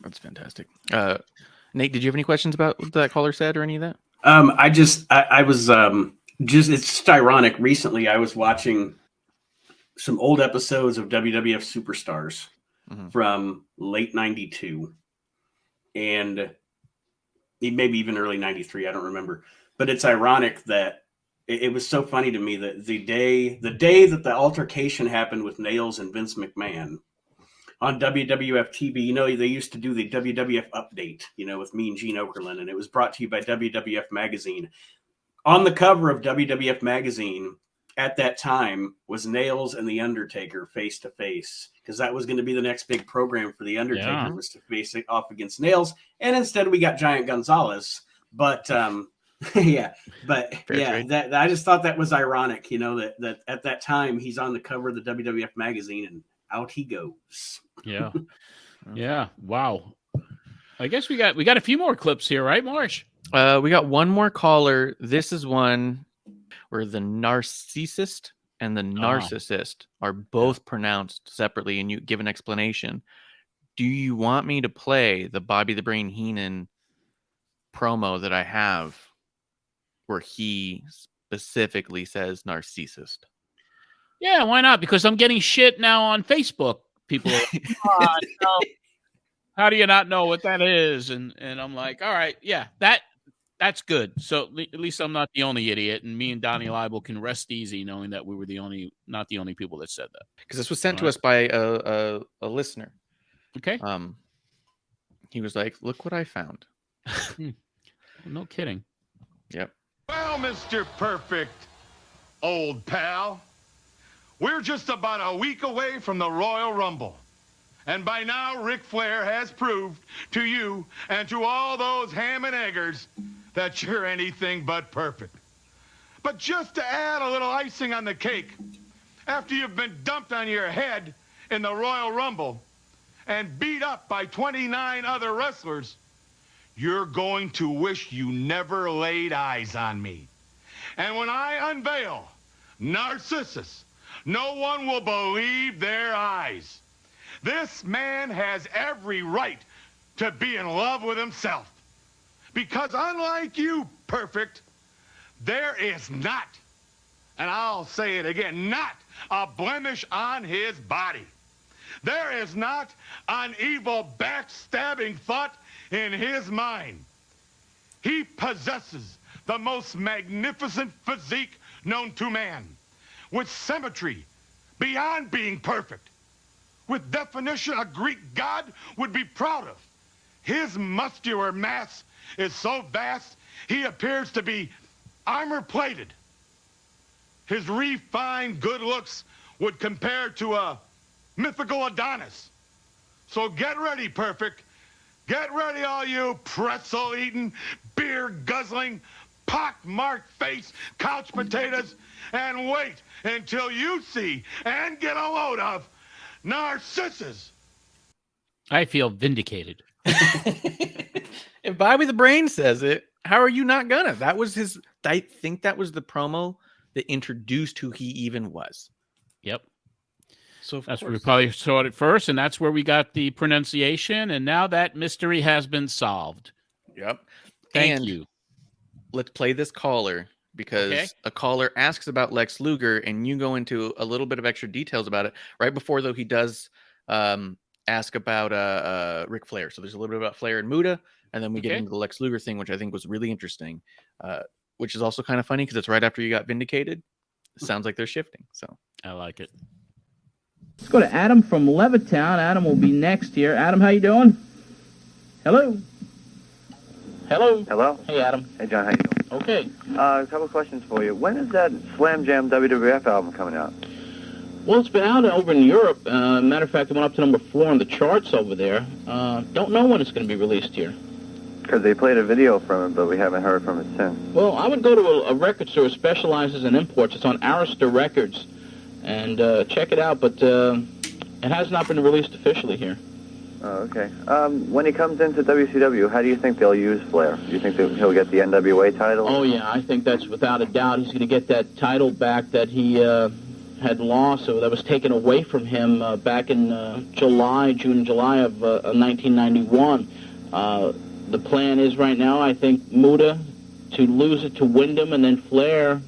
S2: That's fantastic. Nate, did you have any questions about what that caller said or any of that?
S7: I was it's just ironic. Recently, I was watching some old episodes of WWF Superstars from late '92, and maybe even early '93. I don't remember, but it's ironic that it was so funny to me that the day that the altercation happened with Nails and Vince McMahon on WWF TV, they used to do the WWF update, with me and Gene Okerlund, and it was brought to you by WWF Magazine. On the cover of WWF Magazine at that time was Nails and The Undertaker face to face, because that was going to be the next big program for The Undertaker, was to face it off against Nails. And instead we got Giant Gonzalez. But I just thought that was ironic, that at that time he's on the cover of the WWF Magazine and out he goes.
S1: Yeah. Yeah. Wow. I guess we got a few more clips here, right, Marsh?
S2: We got one more caller. This is one where the Narcissist and the Narcissist are both pronounced separately, and you give an explanation. Do you want me to play the Bobby the Brain Heenan promo that I have where he specifically says Narcissist?
S1: Yeah, why not? Because I'm getting shit now on Facebook. People are like, how do you not know what that is? And I'm like, all right, yeah, that's good. So at least I'm not the only idiot, and me and Donnie Libel can rest easy knowing that we were not the only people that said that.
S2: Because this was sent to us by a listener.
S1: Okay.
S2: He was like, look what I found.
S1: No kidding.
S2: Yep.
S9: Well, Mr. Perfect, old pal, we're just about a week away from the Royal Rumble. And by now, Ric Flair has proved to you and to all those ham and eggers that you're anything but perfect. But just to add a little icing on the cake, after you've been dumped on your head in the Royal Rumble and beat up by 29 other wrestlers, you're going to wish you never laid eyes on me. And when I unveil Narcissus, no one will believe their eyes. This man has every right to be in love with himself. Because unlike you, Perfect, there is not, and I'll say it again, not a blemish on his body. There is not an evil backstabbing thought in his mind. He possesses the most magnificent physique known to man, with symmetry beyond being perfect, with definition a Greek god would be proud of. His muscular mass is so vast, he appears to be armor-plated. His refined good looks would compare to a mythical Adonis. So get ready, Perfect. Get ready, all you pretzel-eating, beer-guzzling, pock-marked face couch potatoes, and wait until you see and get a load of Narcissus.
S1: I feel vindicated.
S2: If Bobby the Brain says it, how are you not gonna? That was his. I think that was the promo that introduced who he even was.
S1: Yep.
S2: So
S1: that's where we probably saw it first, and that's where we got the pronunciation, and now that mystery has been solved.
S2: Yep.
S1: Thank you.
S2: Let's play this caller, because a caller asks about Lex Luger, and you go into a little bit of extra details about it. Right before, though, he does ask about Ric Flair. So there's a little bit about Flair and Muta, and then we get into the Lex Luger thing, which I think was really interesting, which is also kind of funny because it's right after you got vindicated. It sounds like they're shifting. So
S1: I like it.
S10: Let's go to Adam from Levittown. Adam will be next here. Adam, how you doing? Hello. Hello.
S11: Hello.
S10: Hey, Adam.
S11: Hey, John. How you doing?
S10: Okay.
S11: A couple of questions for you. When is that Slam Jam WWF album coming out?
S10: Well, it's been out over in Europe. Matter of fact, it went up to number 4 on the charts over there. Don't know when it's going to be released here.
S11: Because they played a video from it, but we haven't heard from it since.
S10: Well, I would go to a record store that specializes in imports. It's on Arista Records, and check it out. But it has not been released officially here.
S11: Oh, okay. When he comes into WCW, how do you think they'll use Flair? Do you think that he'll get the NWA title?
S10: Oh, yeah, I think that's without a doubt. He's going to get that title back that he had lost, or that was taken away from him back in June, July of 1991. The plan is right now, I think, Muta to lose it to Wyndham, and then Flair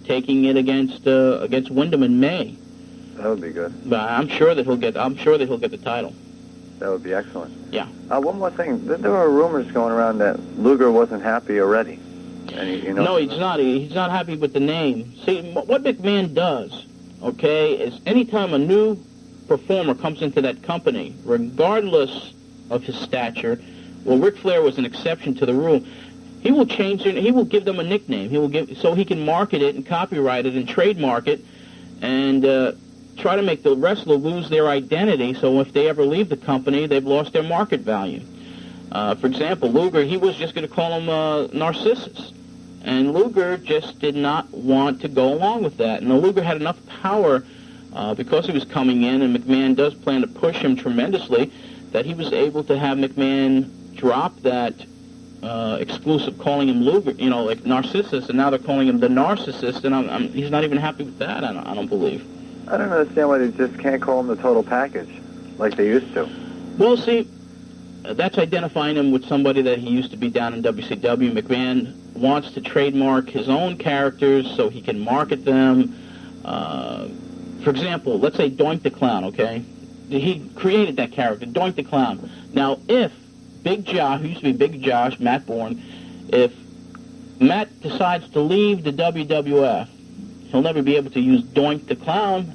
S10: taking it against Wyndham in May.
S11: That would be good.
S10: But I'm sure that he'll get the title.
S11: That would be excellent.
S10: Yeah.
S11: One more thing. There were rumors going around that Luger wasn't happy already. And
S10: No, he's not. He's not happy with the name. See, what McMahon does, okay, is anytime a new performer comes into that company, regardless of his stature, well, Ric Flair was an exception to the rule. He will change it. He will give them a nickname. He will so he can market it and copyright it and trademark it, and try to make the wrestler lose their identity. So if they ever leave the company, they've lost their market value. For example, Luger, he was just going to call him Narcissist, and Luger just did not want to go along with that. And Luger had enough power because he was coming in, and McMahon does plan to push him tremendously, that he was able to have McMahon drop that exclusive calling him Luger, like Narcissist, and now they're calling him the Narcissist, and he's not even happy with that, I don't believe.
S11: I don't understand why they just can't call him the total package like they used to.
S10: Well, see, that's identifying him with somebody that he used to be down in WCW. McMahon wants to trademark his own characters so he can market them. For example, let's say Doink the Clown, okay? He created that character, Doink the Clown. Now, if Big Josh, who used to be Big Josh, Matt Bourne, if Matt decides to leave the WWF, he'll never be able to use Doink the Clown,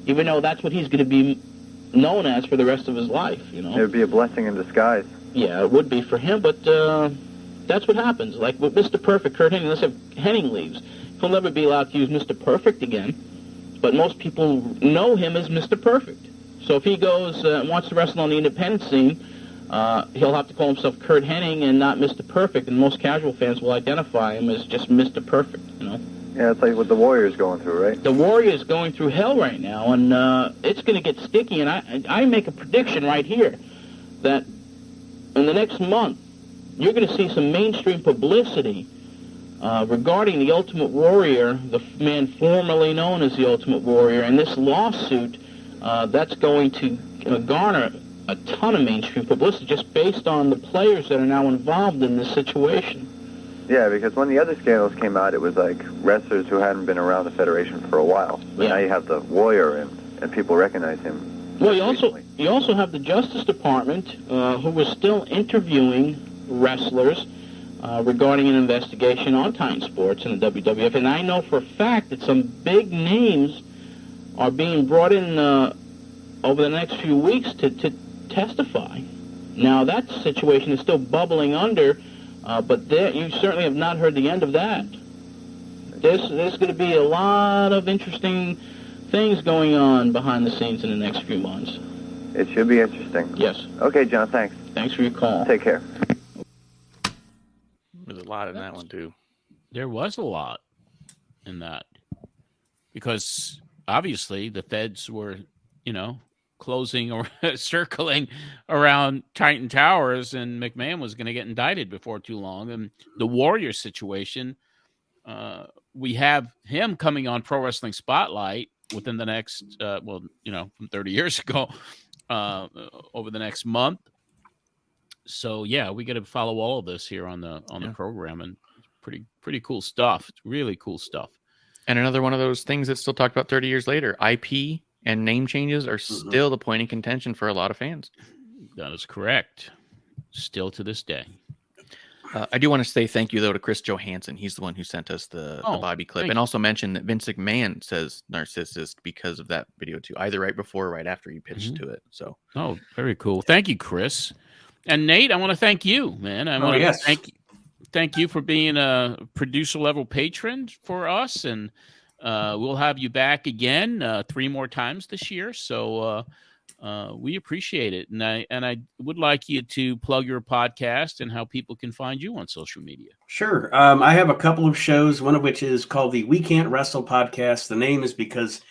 S10: even though that's what he's going to be known as for the rest of his life, It
S11: would be a blessing in disguise.
S10: Yeah, it would be for him, but that's what happens. Like with Mr. Perfect, Kurt Hennig, let's say Hennig leaves. He'll never be allowed to use Mr. Perfect again, but most people know him as Mr. Perfect. So if he goes and wants to wrestle on the independent scene, he'll have to call himself Kurt Hennig and not Mr. Perfect, and most casual fans will identify him as just Mr. Perfect,
S11: Yeah, it's like what the Warriors going through, right?
S10: The Warriors going through hell right now, and it's going to get sticky, and I make a prediction right here that in the next month, you're going to see some mainstream publicity regarding the Ultimate Warrior, the man formerly known as the Ultimate Warrior, and this lawsuit that's going to garner a ton of mainstream publicity just based on the players that are now involved in this situation.
S11: Yeah, because when the other scandals came out, it was like wrestlers who hadn't been around the Federation for a while. But now you have the Warrior, and people recognize him.
S10: Well, you also have the Justice Department, who was still interviewing wrestlers regarding an investigation on Titan Sports and the WWF. And I know for a fact that some big names are being brought in over the next few weeks to testify. Now, that situation is still bubbling under, but you certainly have not heard the end of that. There's going to be a lot of interesting things going on behind the scenes in the next few months.
S11: It should be interesting.
S10: Yes.
S11: Okay, John, thanks.
S10: Thanks for your call.
S11: Take care.
S2: There's a lot in that one, too.
S1: There was a lot in that. Because obviously the feds were, closing or circling around Titan Towers, and McMahon was going to get indicted before too long. And the Warrior situation, we have him coming on Pro Wrestling Spotlight within the next, from 30 years ago, over the next month. So yeah, we got to follow all of this here on the program, and pretty cool stuff. It's really cool stuff.
S2: And another one of those things that's still talked about 30 years later, IP and name changes are still the point in contention for a lot of fans.
S1: That is correct. Still to this day.
S2: I do want to say thank you, though, to Chris Johansson. He's the one who sent us the Bobby clip, and also mentioned that Vince McMahon says Narcissist because of that video, too, either right before or right after he pitched to it. So,
S1: very cool. Thank you, Chris. And Nate, I want to thank you, man. I want to thank you for being a producer-level patron for us, and We'll have you back again 3 more times this year. So we appreciate it. And I would like you to plug your podcast and how people can find you on social media.
S7: Sure. I have a couple of shows, one of which is called the We Can't Wrestle podcast. The name is because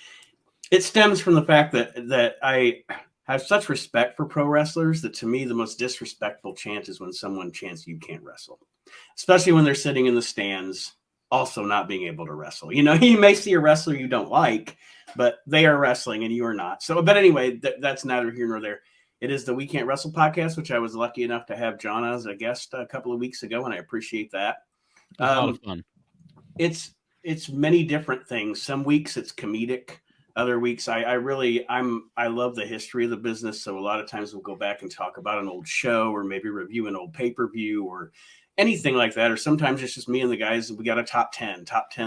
S7: it stems from the fact that I have such respect for pro wrestlers that to me the most disrespectful chant is when someone chants "you can't wrestle," especially when they're sitting in the stands also not being able to wrestle. You may see a wrestler you don't like, but they are wrestling and you are not. So, but anyway, that's neither here nor there. It is the We Can't Wrestle podcast, which I was lucky enough to have John as a guest a couple of weeks ago, and I appreciate that.
S1: A lot of fun.
S7: It's many different things. Some weeks it's comedic. Other weeks, I love the history of the business. So a lot of times we'll go back and talk about an old show or maybe review an old pay-per-view or anything like that. Or sometimes it's just me and the guys. We got a top 10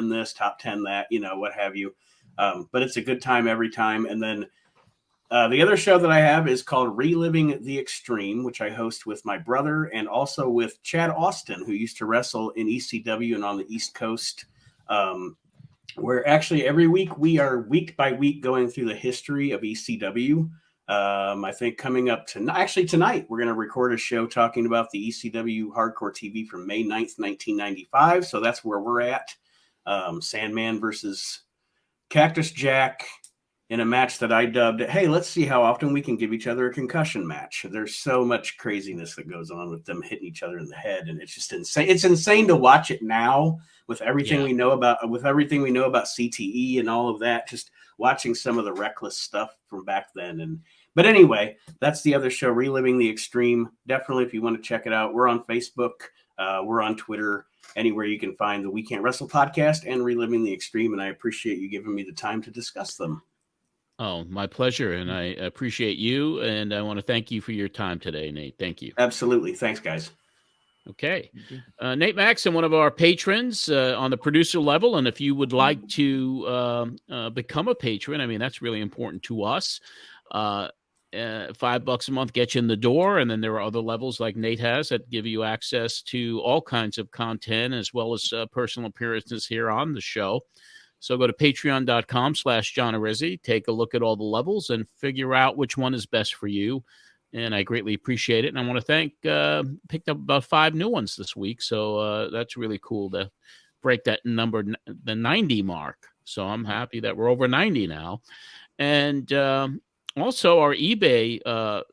S7: this, top 10 that, what have you. But it's a good time every time. And then the other show that I have is called Reliving the Extreme, which I host with my brother and also with Chad Austin, who used to wrestle in ECW and on the East Coast. Where actually every week we are week by week going through the history of ECW. I think coming up tonight, we're going to record a show talking about the ECW Hardcore TV from May 9th, 1995. So that's where we're at. Sandman versus Cactus Jack in a match that I dubbed, hey, let's see how often we can give each other a concussion match. There's so much craziness that goes on with them hitting each other in the head. And it's just insane. It's insane to watch it now with everything we know about CTE and all of that, just watching some of the reckless stuff from back then. But anyway, that's the other show, Reliving the Extreme. Definitely, if you want to check it out, we're on Facebook, we're on Twitter, anywhere you can find the We Can't Wrestle podcast and Reliving the Extreme. And I appreciate you giving me the time to discuss them.
S1: Oh, my pleasure. And I appreciate you. And I want to thank you for your time today, Nate. Thank you.
S7: Absolutely. Thanks, guys.
S1: Okay. Nate Maxon, one of our patrons on the producer level. And if you would like to become a patron, I mean, that's really important to us. $5 a month gets you in the door. And then there are other levels like Nate has that give you access to all kinds of content as well as personal appearances here on the show. So go to patreon.com/John Arezzi, take a look at all the levels and figure out which one is best for you. And I greatly appreciate it. And I want to thank, picked up about 5 new ones this week. So that's really cool to break that number, the 90 mark. So I'm happy that we're over 90 now. And also our eBay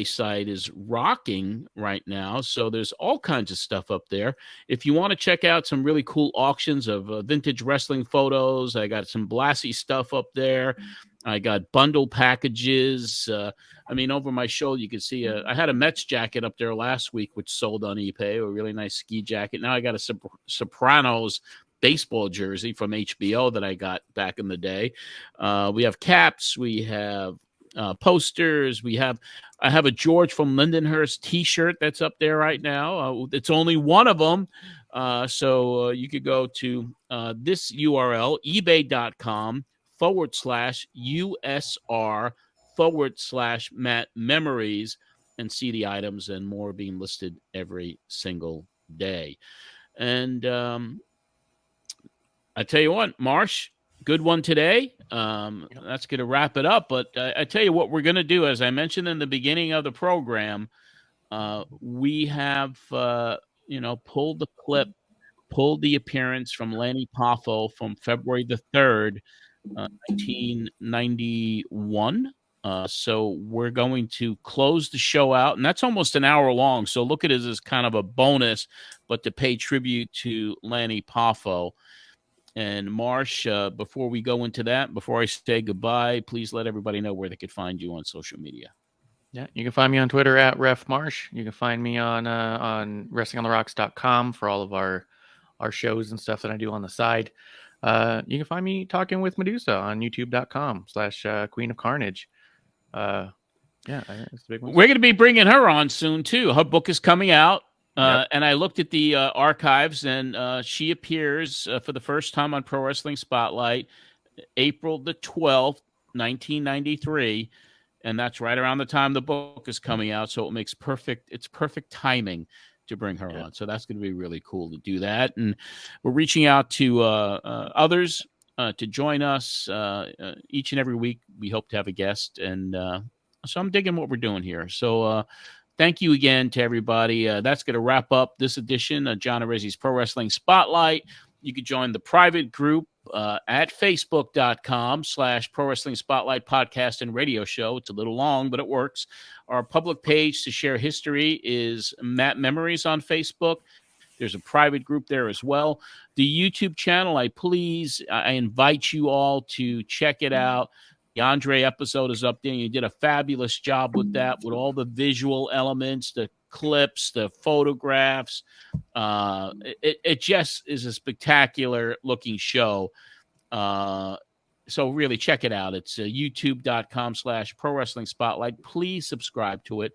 S1: site is rocking right now. So there's all kinds of stuff up there. If you want to check out some really cool auctions of vintage wrestling photos, I got some Blassie stuff up there. I got bundle packages. Over my show, you can see I had a Mets jacket up there last week, which sold on eBay, a really nice ski jacket. Now I got a Sopranos baseball jersey from HBO that I got back in the day. We have caps. We have posters. I have a George from Lindenhurst t-shirt that's up there right now. It's only one of them. So you could go to this URL, ebay.com/USR/Matt-Memories and see the items and more being listed every single day. And I tell you what, Marsh, good one today. That's going to wrap it up. But I tell you what we're going to do, as I mentioned in the beginning of the program, we have, pulled the appearance from Lanny Poffo from February the 3rd, 1991. So we're going to close the show out, and that's almost an hour long. So look at it as kind of a bonus, but to pay tribute to Lanny Poffo. And Marsh, before we go into that, before I say goodbye, please let everybody know where they could find you on social media.
S2: Yeah, you can find me on Twitter at RefMarsh. You can find me on WrestlingOnTheRocks.com for all of our shows and stuff that I do on the side. You can find me talking with Medusa on YouTube.com/Queen of Carnage. That's the big one.
S1: We're going to be bringing her on soon too. Her book is coming out. And I looked at the archives, and she appears for the first time on Pro Wrestling Spotlight, April the 12th, 1993. And that's right around the time the book is coming out. So it's perfect timing to bring her on. So that's going to be really cool to do that. And we're reaching out to others to join us each and every week. We hope to have a guest, and so I'm digging what we're doing here. So thank you again to everybody. That's going to wrap up this edition of John Arezzi's Pro Wrestling Spotlight. You can join the private group at facebook.com/Pro Wrestling Spotlight Podcast and Radio Show. It's a little long, but it works. Our public page to share history is Matt Memories on Facebook. There's a private group there as well. The YouTube channel, I invite you all to check it out. The Andre episode is up there. You did a fabulous job with that, with all the visual elements, the clips, the photographs. It just is a spectacular looking show. So really check it out. It's youtube.com/Pro Wrestling Spotlight. Please subscribe to it.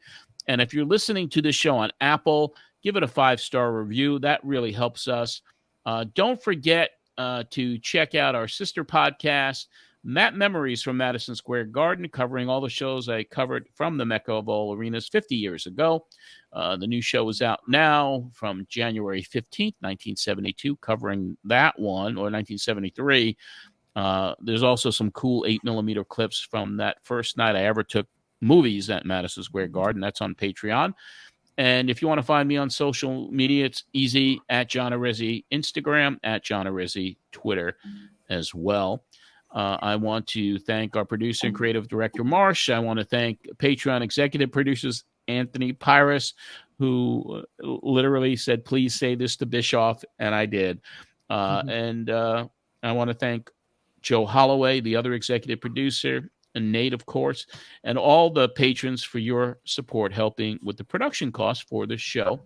S1: And if you're listening to this show on Apple, give it a 5-star review. That really helps us. Don't forget to check out our sister podcast, Matt Memories from Madison Square Garden, covering all the shows I covered from the Mecca of all arenas 50 years ago. The new show is out now from January 15th, 1972, covering that one, or 1973. There's also some cool 8mm clips from that first night I ever took movies at Madison Square Garden. That's on Patreon. And if you want to find me on social media, it's easy, at John Arezzi Instagram, at John Arezzi Twitter as well. I want to thank our producer and creative director, Marsh. I want to thank Patreon executive producers, Anthony Pyrus, who literally said, please say this to Bischoff, and I did. And I want to thank Joe Holloway, the other executive producer, and Nate, of course, and all the patrons for your support helping with the production costs for this show.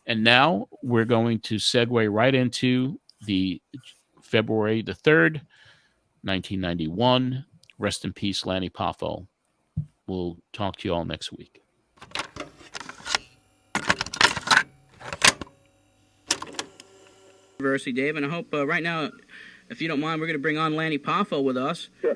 S1: And now we're going to segue right into the February the 3rd, 1991. Rest in peace, Lanny Poffo. We'll talk to you all next week.
S10: Controversy, Dave, and I hope right now, if you don't mind, we're going to bring on Lanny Poffo with us.
S12: Sure.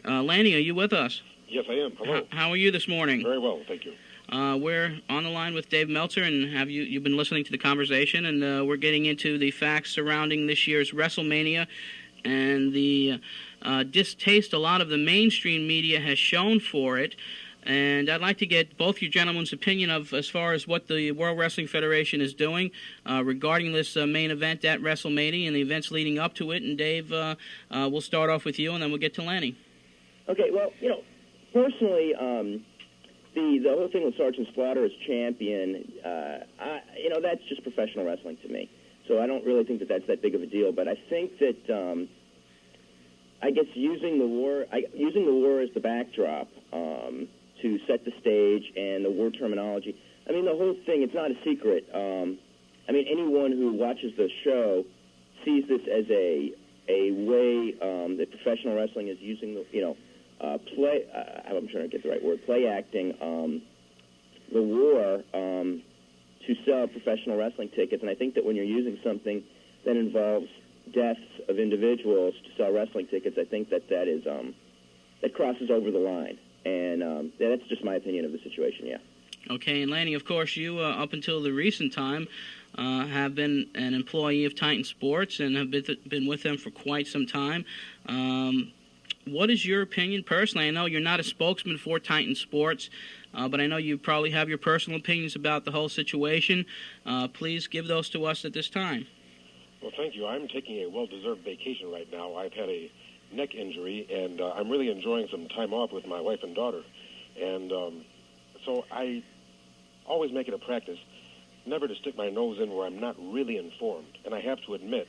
S10: Lanny, are you with us?
S12: Yes, I am. Hello.
S10: How are you this morning?
S12: Very well, thank you.
S10: We're on the line with Dave Meltzer, and you've been listening to the conversation, and we're getting into the facts surrounding this year's WrestleMania and the distaste a lot of the mainstream media has shown for it. And I'd like to get both your gentlemen's opinion of as far as what the World Wrestling Federation is doing regarding this main event at WrestleMania and the events leading up to it. And Dave, we'll start off with you, and then we'll get to Lanny.
S13: Okay, well, personally, the whole thing with Sergeant Slaughter as champion, that's just professional wrestling to me. So I don't really think that that's that big of a deal. But I think that I guess using the war as the backdrop to set the stage and the war terminology. I mean, the whole thing, it's not a secret. Anyone who watches the show sees this as a way that professional wrestling is using the, I'm trying to get the right word, play acting, the war to sell professional wrestling tickets. And I think that when you're using something that involves deaths of individuals to sell wrestling tickets, I think that is that crosses over the line. And that's just my opinion of the situation, yeah.
S10: Okay, and Lanny, of course, you, up until the recent time, have been an employee of Titan Sports and have been with them for quite some time. What is your opinion personally? I know you're not a spokesman for Titan Sports, but I know you probably have your personal opinions about the whole situation. Please give those to us at this time.
S12: Well, thank you. I'm taking a well-deserved vacation right now. I've had a neck injury, and I'm really enjoying some time off with my wife and daughter. And so I always make it a practice never to stick my nose in where I'm not really informed. And I have to admit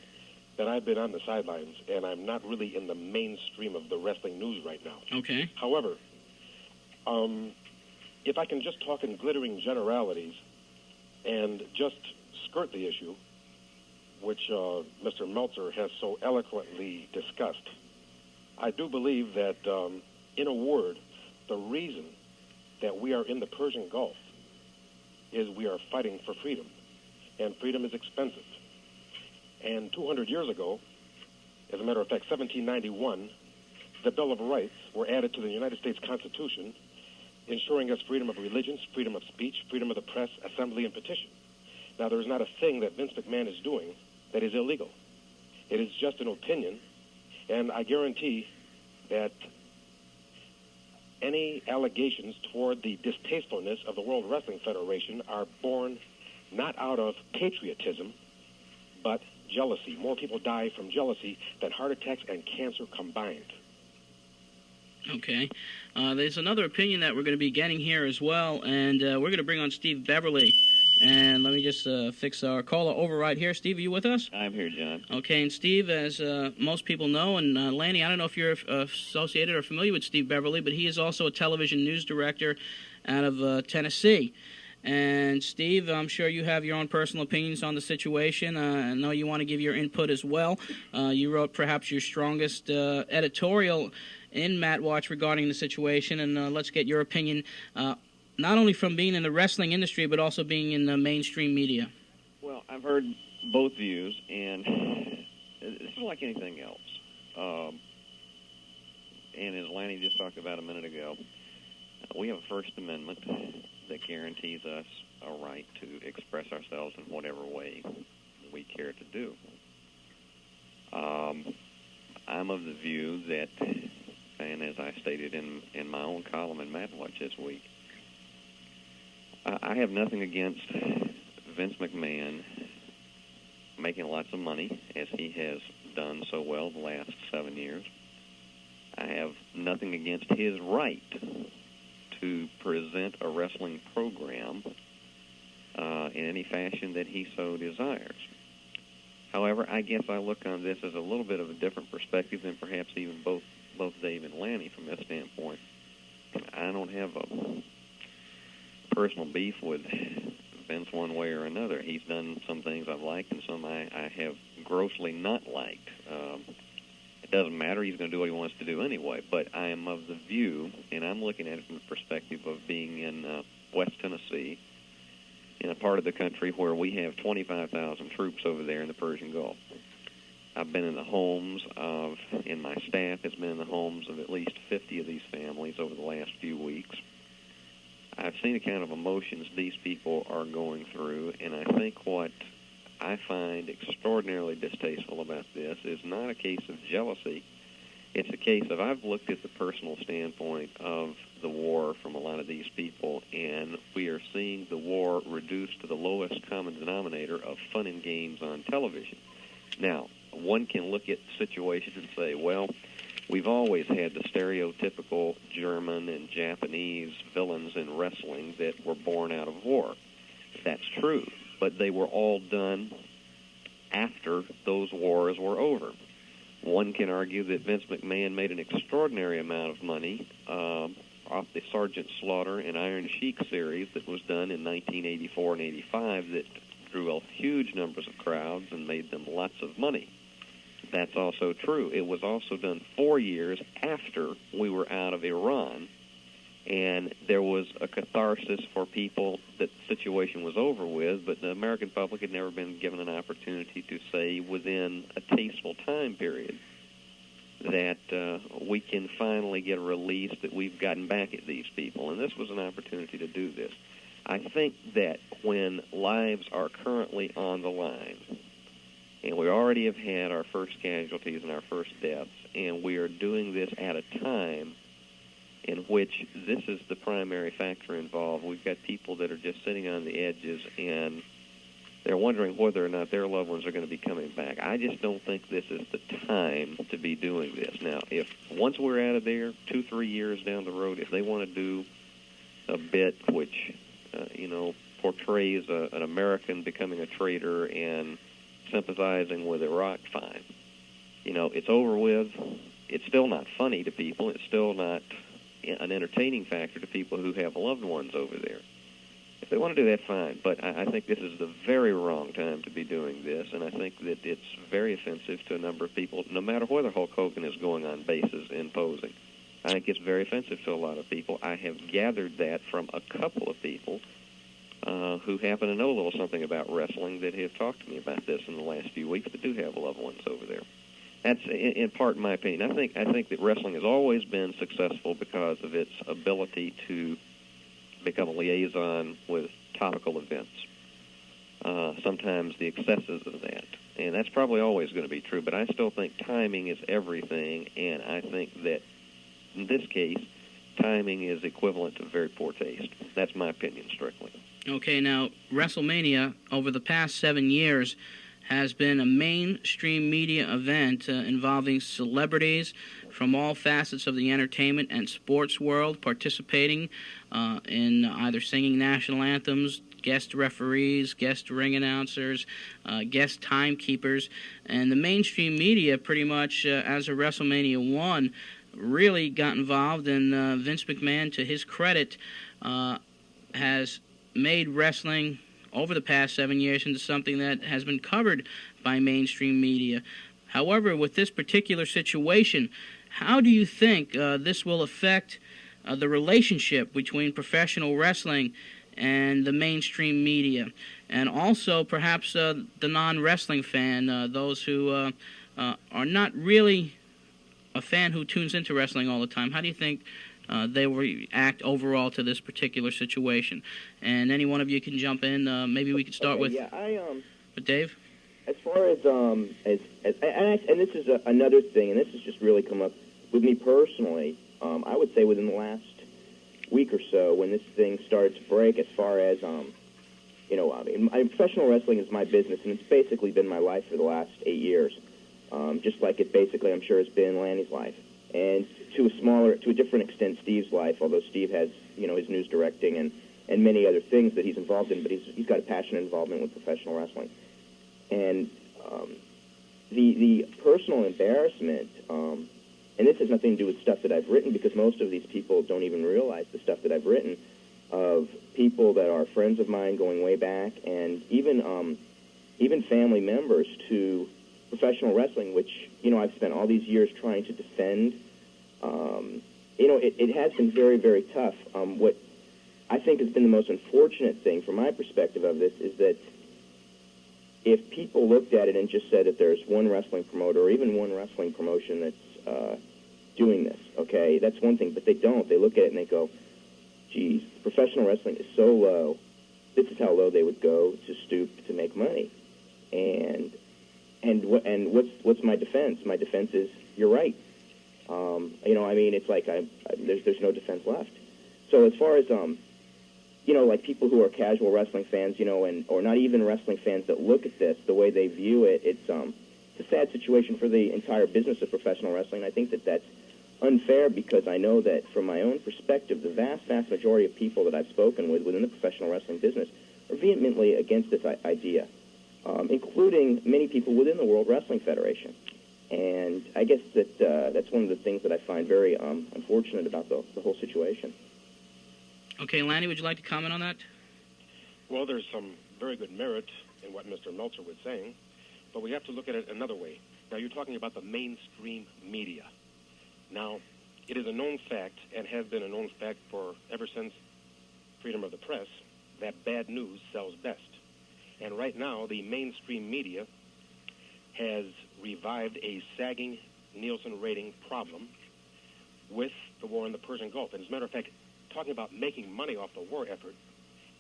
S12: that I've been on the sidelines, and I'm not really in the mainstream of the wrestling news right now.
S10: Okay.
S12: However, if I can just talk in glittering generalities and just skirt the issue, which Mr. Meltzer has so eloquently discussed, I do believe that, in a word, the reason that we are in the Persian Gulf is we are fighting for freedom, and freedom is expensive. And 200 years ago, as a matter of fact, 1791, the Bill of Rights were added to the United States Constitution, ensuring us freedom of religion, freedom of speech, freedom of the press, assembly, and petition. Now, there is not a thing that Vince McMahon is doing that is illegal. It is just an opinion, And I guarantee that any allegations toward the distastefulness of the World Wrestling Federation are born not out of patriotism, but jealousy. More people die from jealousy than heart attacks and cancer combined.
S10: Okay. There's another opinion that we're going to be getting here as well, and we're going to bring on Steve Beverly. And let me just fix our caller over right here. Steve, are you with us?
S14: I'm here, John.
S10: Okay, and Steve, as most people know, and Lanny, I don't know if you're associated or familiar with Steve Beverly, but he is also a television news director out of Tennessee. And Steve, I'm sure you have your own personal opinions on the situation. I know you want to give your input as well. You wrote perhaps your strongest editorial in Matt Watch regarding the situation, and let's get your opinion, not only from being in the wrestling industry, but also being in the mainstream media.
S14: Well, I've heard both views, and this is like anything else. And as Lanny just talked about a minute ago, we have a First Amendment that guarantees us a right to express ourselves in whatever way we care to do. I'm of the view that, and as I stated in my own column in Matt Watch this week, I have nothing against Vince McMahon making lots of money, as he has done so well the last 7 years. I have nothing against his right to present a wrestling program in any fashion that he so desires. However, I guess I look on this as a little bit of a different perspective than perhaps even both Dave and Lanny from this standpoint. I don't have a personal beef with Vince one way or another. He's done some things I've liked and some I have grossly not liked. It doesn't matter. He's going to do what he wants to do anyway. But I am of the view, and I'm looking at it from the perspective of being in West Tennessee, in a part of the country where we have 25,000 troops over there in the Persian Gulf. I've been in the homes of, and my staff has been in the homes of at least 50 of these families over the last few weeks. I've seen the kind of emotions these people are going through, and I think what I find extraordinarily distasteful about this is not a case of jealousy. It's a case of, I've looked at the personal standpoint of the war from a lot of these people, and we are seeing the war reduced to the lowest common denominator of fun and games on television. Now, one can look at the situation and say, well, we've always had the stereotypical German and Japanese villains in wrestling that were born out of war. That's true, but they were all done after those wars were over. One can argue that Vince McMahon made an extraordinary amount of money off the Sergeant Slaughter and Iron Sheik series that was done in 1984 and 85 that drew huge numbers of crowds and made them lots of money. That's also true. It was also done 4 years after we were out of Iran, and there was a catharsis for people that the situation was over with, but the American public had never been given an opportunity to say within a tasteful time period that we can finally get a release that we've gotten back at these people, and this was an opportunity to do this. I think that when lives are currently on the line, and we already have had our first casualties and our first deaths, and we are doing this at a time in which this is the primary factor involved. We've got people that are just sitting on the edges, and they're wondering whether or not their loved ones are going to be coming back. I just don't think this is the time to be doing this. Now, if once we're out of there, 2-3 years down the road, if they want to do a bit which, portrays an American becoming a traitor and sympathizing with Iraq, fine. It's over with. It's still not funny to people. It's still not an entertaining factor to people who have loved ones over there. If they want to do that, fine. But I think this is the very wrong time to be doing this, and I think that it's very offensive to a number of people, no matter whether Hulk Hogan is going on bases in posing. I think it's very offensive to a lot of people. I have gathered that from a couple of people who happen to know a little something about wrestling that have talked to me about this in the last few weeks that do have loved ones over there. That's in part my opinion. I think that wrestling has always been successful because of its ability to become a liaison with topical events. Sometimes the excesses of that. And that's probably always going to be true, but I still think timing is everything, and I think that in this case, timing is equivalent to very poor taste. That's my opinion, strictly.
S10: Okay, now, WrestleMania, over the past 7 years, has been a mainstream media event involving celebrities from all facets of the entertainment and sports world participating in either singing national anthems, guest referees, guest ring announcers, guest timekeepers, and the mainstream media pretty much, as of WrestleMania 1, really got involved, and Vince McMahon, to his credit, has made wrestling over the past 7 years into something that has been covered by mainstream media. However, with this particular situation, how do you think this will affect the relationship between professional wrestling and the mainstream media, and also perhaps the non-wrestling fan, those who are not really a fan who tunes into wrestling all the time? How do you think they will react overall to this particular situation? And any one of you can jump in. Maybe we could start with Dave.
S13: As far as and this is another thing, and this has just really come up with me personally. I would say within the last week or so, when this thing started to break, as far as professional wrestling is my business, and it's basically been my life for the last 8 years. Just like it basically, I'm sure, has been Lanny's life, and to a different extent, Steve's life. Although Steve has, his news directing and many other things that he's involved in, but he's got a passionate involvement with professional wrestling. And the personal embarrassment, and this has nothing to do with stuff that I've written, because most of these people don't even realize the stuff that I've written, of people that are friends of mine going way back, and even family members to professional wrestling, which, I've spent all these years trying to defend. It has been very, very tough. What I think has been the most unfortunate thing from my perspective of this is that if people looked at it and just said that there's one wrestling promoter or even one wrestling promotion that's doing this, okay, that's one thing, but they don't. They look at it and they go, geez, professional wrestling is so low. This is how low they would go to stoop to make money. And what's my defense? My defense is, you're right. It's like there's no defense left. So as far as like people who are casual wrestling fans, or not even wrestling fans that look at this, the way they view it, it's a sad situation for the entire business of professional wrestling. I think that that's unfair, because I know that from my own perspective, the vast, vast majority of people that I've spoken with within the professional wrestling business are vehemently against this idea, including many people within the World Wrestling Federation. And I guess that that's one of the things that I find very unfortunate about the whole situation.
S10: Okay, Lanny, would you like to comment on that?
S12: Well, there's some very good merit in what Mr. Meltzer was saying, but we have to look at it another way. Now, you're talking about the mainstream media. Now, it is a known fact, and has been a known fact for ever since freedom of the press, that bad news sells best. And right now, the mainstream media has revived a sagging Nielsen rating problem with the war in the Persian Gulf. And as a matter of fact, talking about making money off the war effort,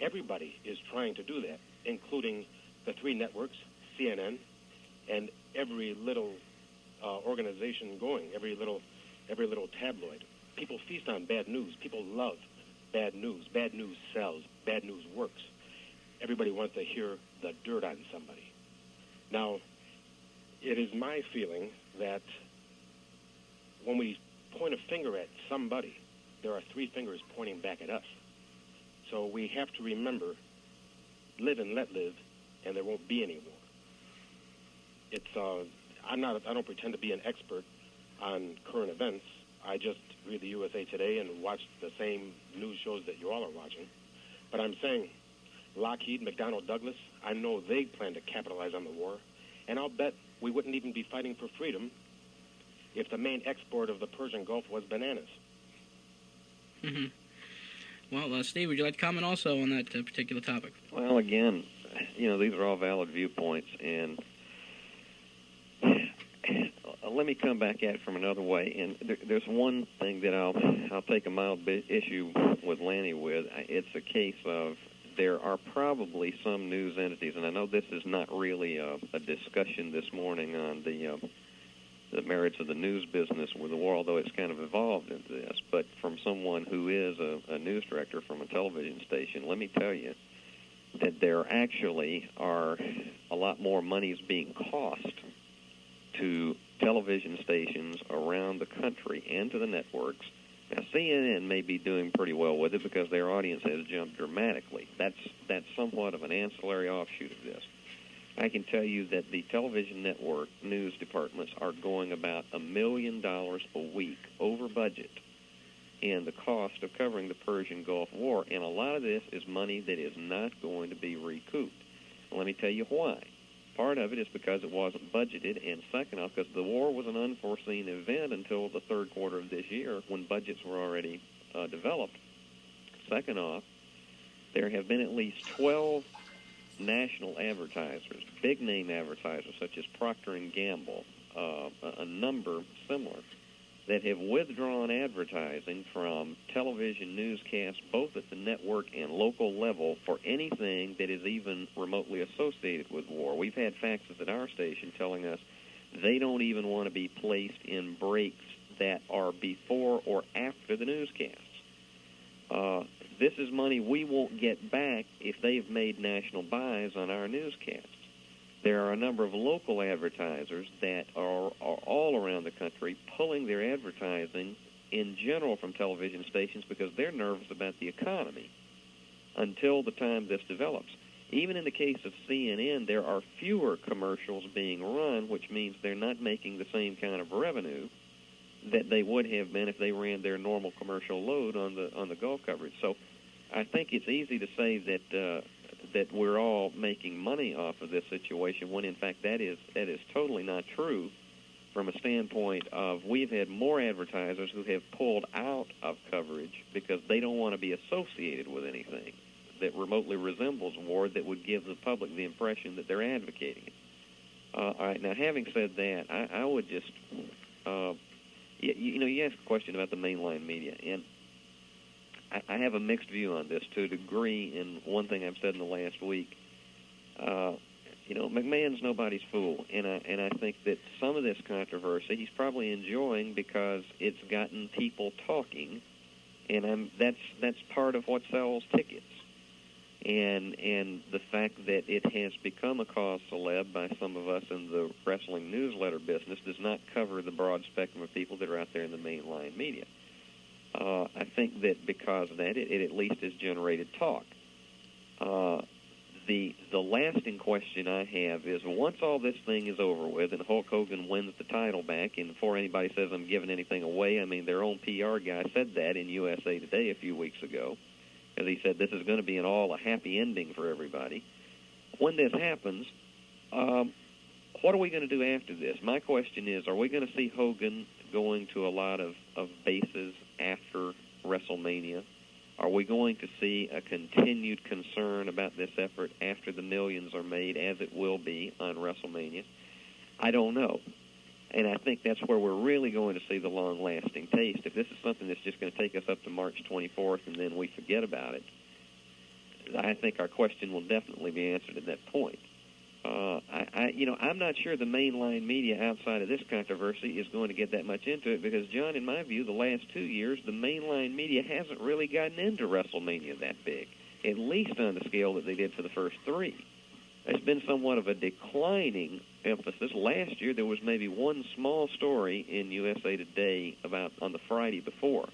S12: everybody is trying to do that, including the three networks, CNN, and every little organization going, every little tabloid. People feast on bad news. People love bad news. Bad news sells. Bad news works. Everybody wants to hear the dirt on somebody. Now, it is my feeling that when we point a finger at somebody, there are three fingers pointing back at us. So we have to remember, live and let live, and there won't be any war. It's I don't pretend to be an expert on current events. I just read the USA Today and watch the same news shows that you all are watching. But I'm saying, Lockheed, McDonnell Douglas, I know they plan to capitalize on the war, and I'll bet we wouldn't even be fighting for freedom if the main export of the Persian Gulf was bananas.
S10: Mm-hmm. Well, Steve, would you like to comment also on that particular topic?
S14: Well, again, these are all valid viewpoints, and let me come back at it from another way. And there's one thing that I'll take a mild issue with Lanny with. It's a case of there are probably some news entities, and I know this is not really a discussion this morning on the merits of the news business with the war, although it's kind of evolved into this, but from someone who is a news director from a television station, let me tell you that there actually are a lot more monies being cost to television stations around the country and to the networks. Now, CNN may be doing pretty well with it because their audience has jumped dramatically. That's somewhat of an ancillary offshoot of this. I can tell you that the television network news departments are going about $1 million a week over budget in the cost of covering the Persian Gulf War, and a lot of this is money that is not going to be recouped. Let me tell you why. Part of it is because it wasn't budgeted, and second off, because the war was an unforeseen event until the third quarter of this year when budgets were already developed. Second off, there have been at least 12 national advertisers, big-name advertisers such as Procter & Gamble, a number similar, that have withdrawn advertising from television newscasts, both at the network and local level, for anything that is even remotely associated with war. We've had faxes at our station telling us they don't even want to be placed in breaks that are before or after the newscasts. This is money we won't get back if they've made national buys on our newscasts. There are a number of local advertisers that are all around the country pulling their advertising in general from television stations because they're nervous about the economy until the time this develops. Even in the case of CNN, there are fewer commercials being run, which means they're not making the same kind of revenue that they would have been if they ran their normal commercial load on the Gulf coverage. So I think it's easy to say that we're all making money off of this situation when in fact that is totally not true from a standpoint of we've had more advertisers who have pulled out of coverage because they don't want to be associated with anything that remotely resembles war that would give the public the impression that they're advocating it. All right, now having said that, I would just you asked a question about the mainline media, and I have a mixed view on this to a degree. In one thing I've said in the last week, McMahon's nobody's fool, and I think that some of this controversy he's probably enjoying because it's gotten people talking, and that's part of what sells tickets, and the fact that it has become a cause celeb by some of us in the wrestling newsletter business does not cover the broad spectrum of people that are out there in the mainline media. I think that because of that, it at least has generated talk. The lasting question I have is once all this thing is over with and Hulk Hogan wins the title back, and before anybody says I'm giving anything away, I mean, their own PR guy said that in USA Today a few weeks ago, because he said this is going to be a happy ending for everybody. When this happens, what are we going to do after this? My question is, are we going to see Hogan going to a lot of bases after WrestleMania? Are we going to see a continued concern about this effort after the millions are made, as it will be on WrestleMania? I don't know. And I think that's where we're really going to see the long-lasting taste. If this is something that's just going to take us up to March 24th and then we forget about it, I think our question will definitely be answered at that point. I'm not sure the mainline media outside of this controversy is going to get that much into it because, John, in my view, the last 2 years, the mainline media hasn't really gotten into WrestleMania that big, at least on the scale that they did for the first three. There's been somewhat of a declining emphasis. Last year, there was maybe one small story in USA Today about on the Friday before.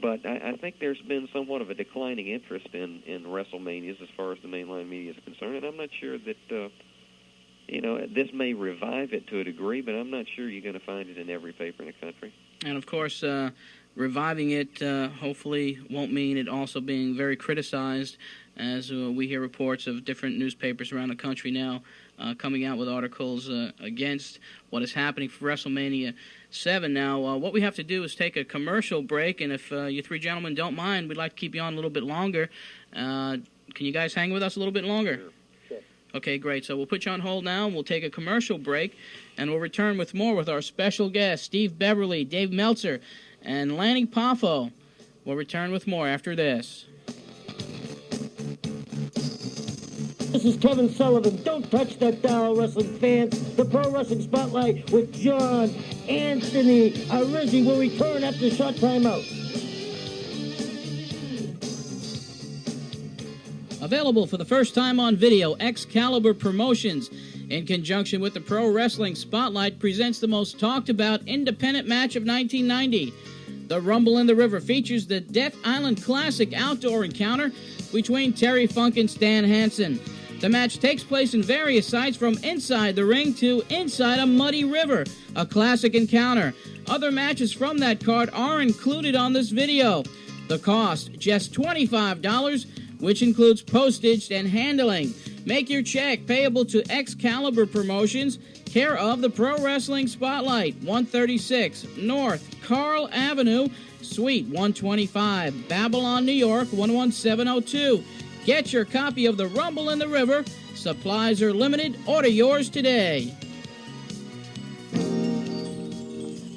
S14: But I think there's been somewhat of a declining interest in WrestleManias as far as the mainline media is concerned, and I'm not sure that, this may revive it to a degree, but I'm not sure you're going to find it in every paper in the country.
S10: And, of course, reviving it hopefully won't mean it also being very criticized, as we hear reports of different newspapers around the country now coming out with articles against what is happening for WrestleMania 7. Now, what we have to do is take a commercial break, and if you three gentlemen don't mind, we'd like to keep you on a little bit longer. Can you guys hang with us a little bit longer?
S12: Sure.
S10: Okay, great. So we'll put you on hold now, and we'll take a commercial break, and we'll return with more with our special guests, Steve Beverly, Dave Meltzer, and Lanny Poffo. We'll return with more after this.
S15: This is Kevin Sullivan. Don't touch that dial, wrestling fans. The Pro Wrestling Spotlight with John Anthony Arizzi will return after a short timeout.
S16: Available for the first time on video, Excalibur Promotions, in conjunction with the Pro Wrestling Spotlight, presents the most talked about independent match of 1990. The Rumble in the River features the Death Island Classic outdoor encounter between Terry Funk and Stan Hansen. The match takes place in various sites from inside the ring to inside a muddy river, a classic encounter. Other matches from that card are included on this video. The cost, just $25, which includes postage and handling. Make your check payable to Excalibur Promotions, care of the Pro Wrestling Spotlight, 136 North Carl Avenue, Suite 125, Babylon, New York, 11702. Get your copy of The Rumble in the River. Supplies are limited. Order yours today.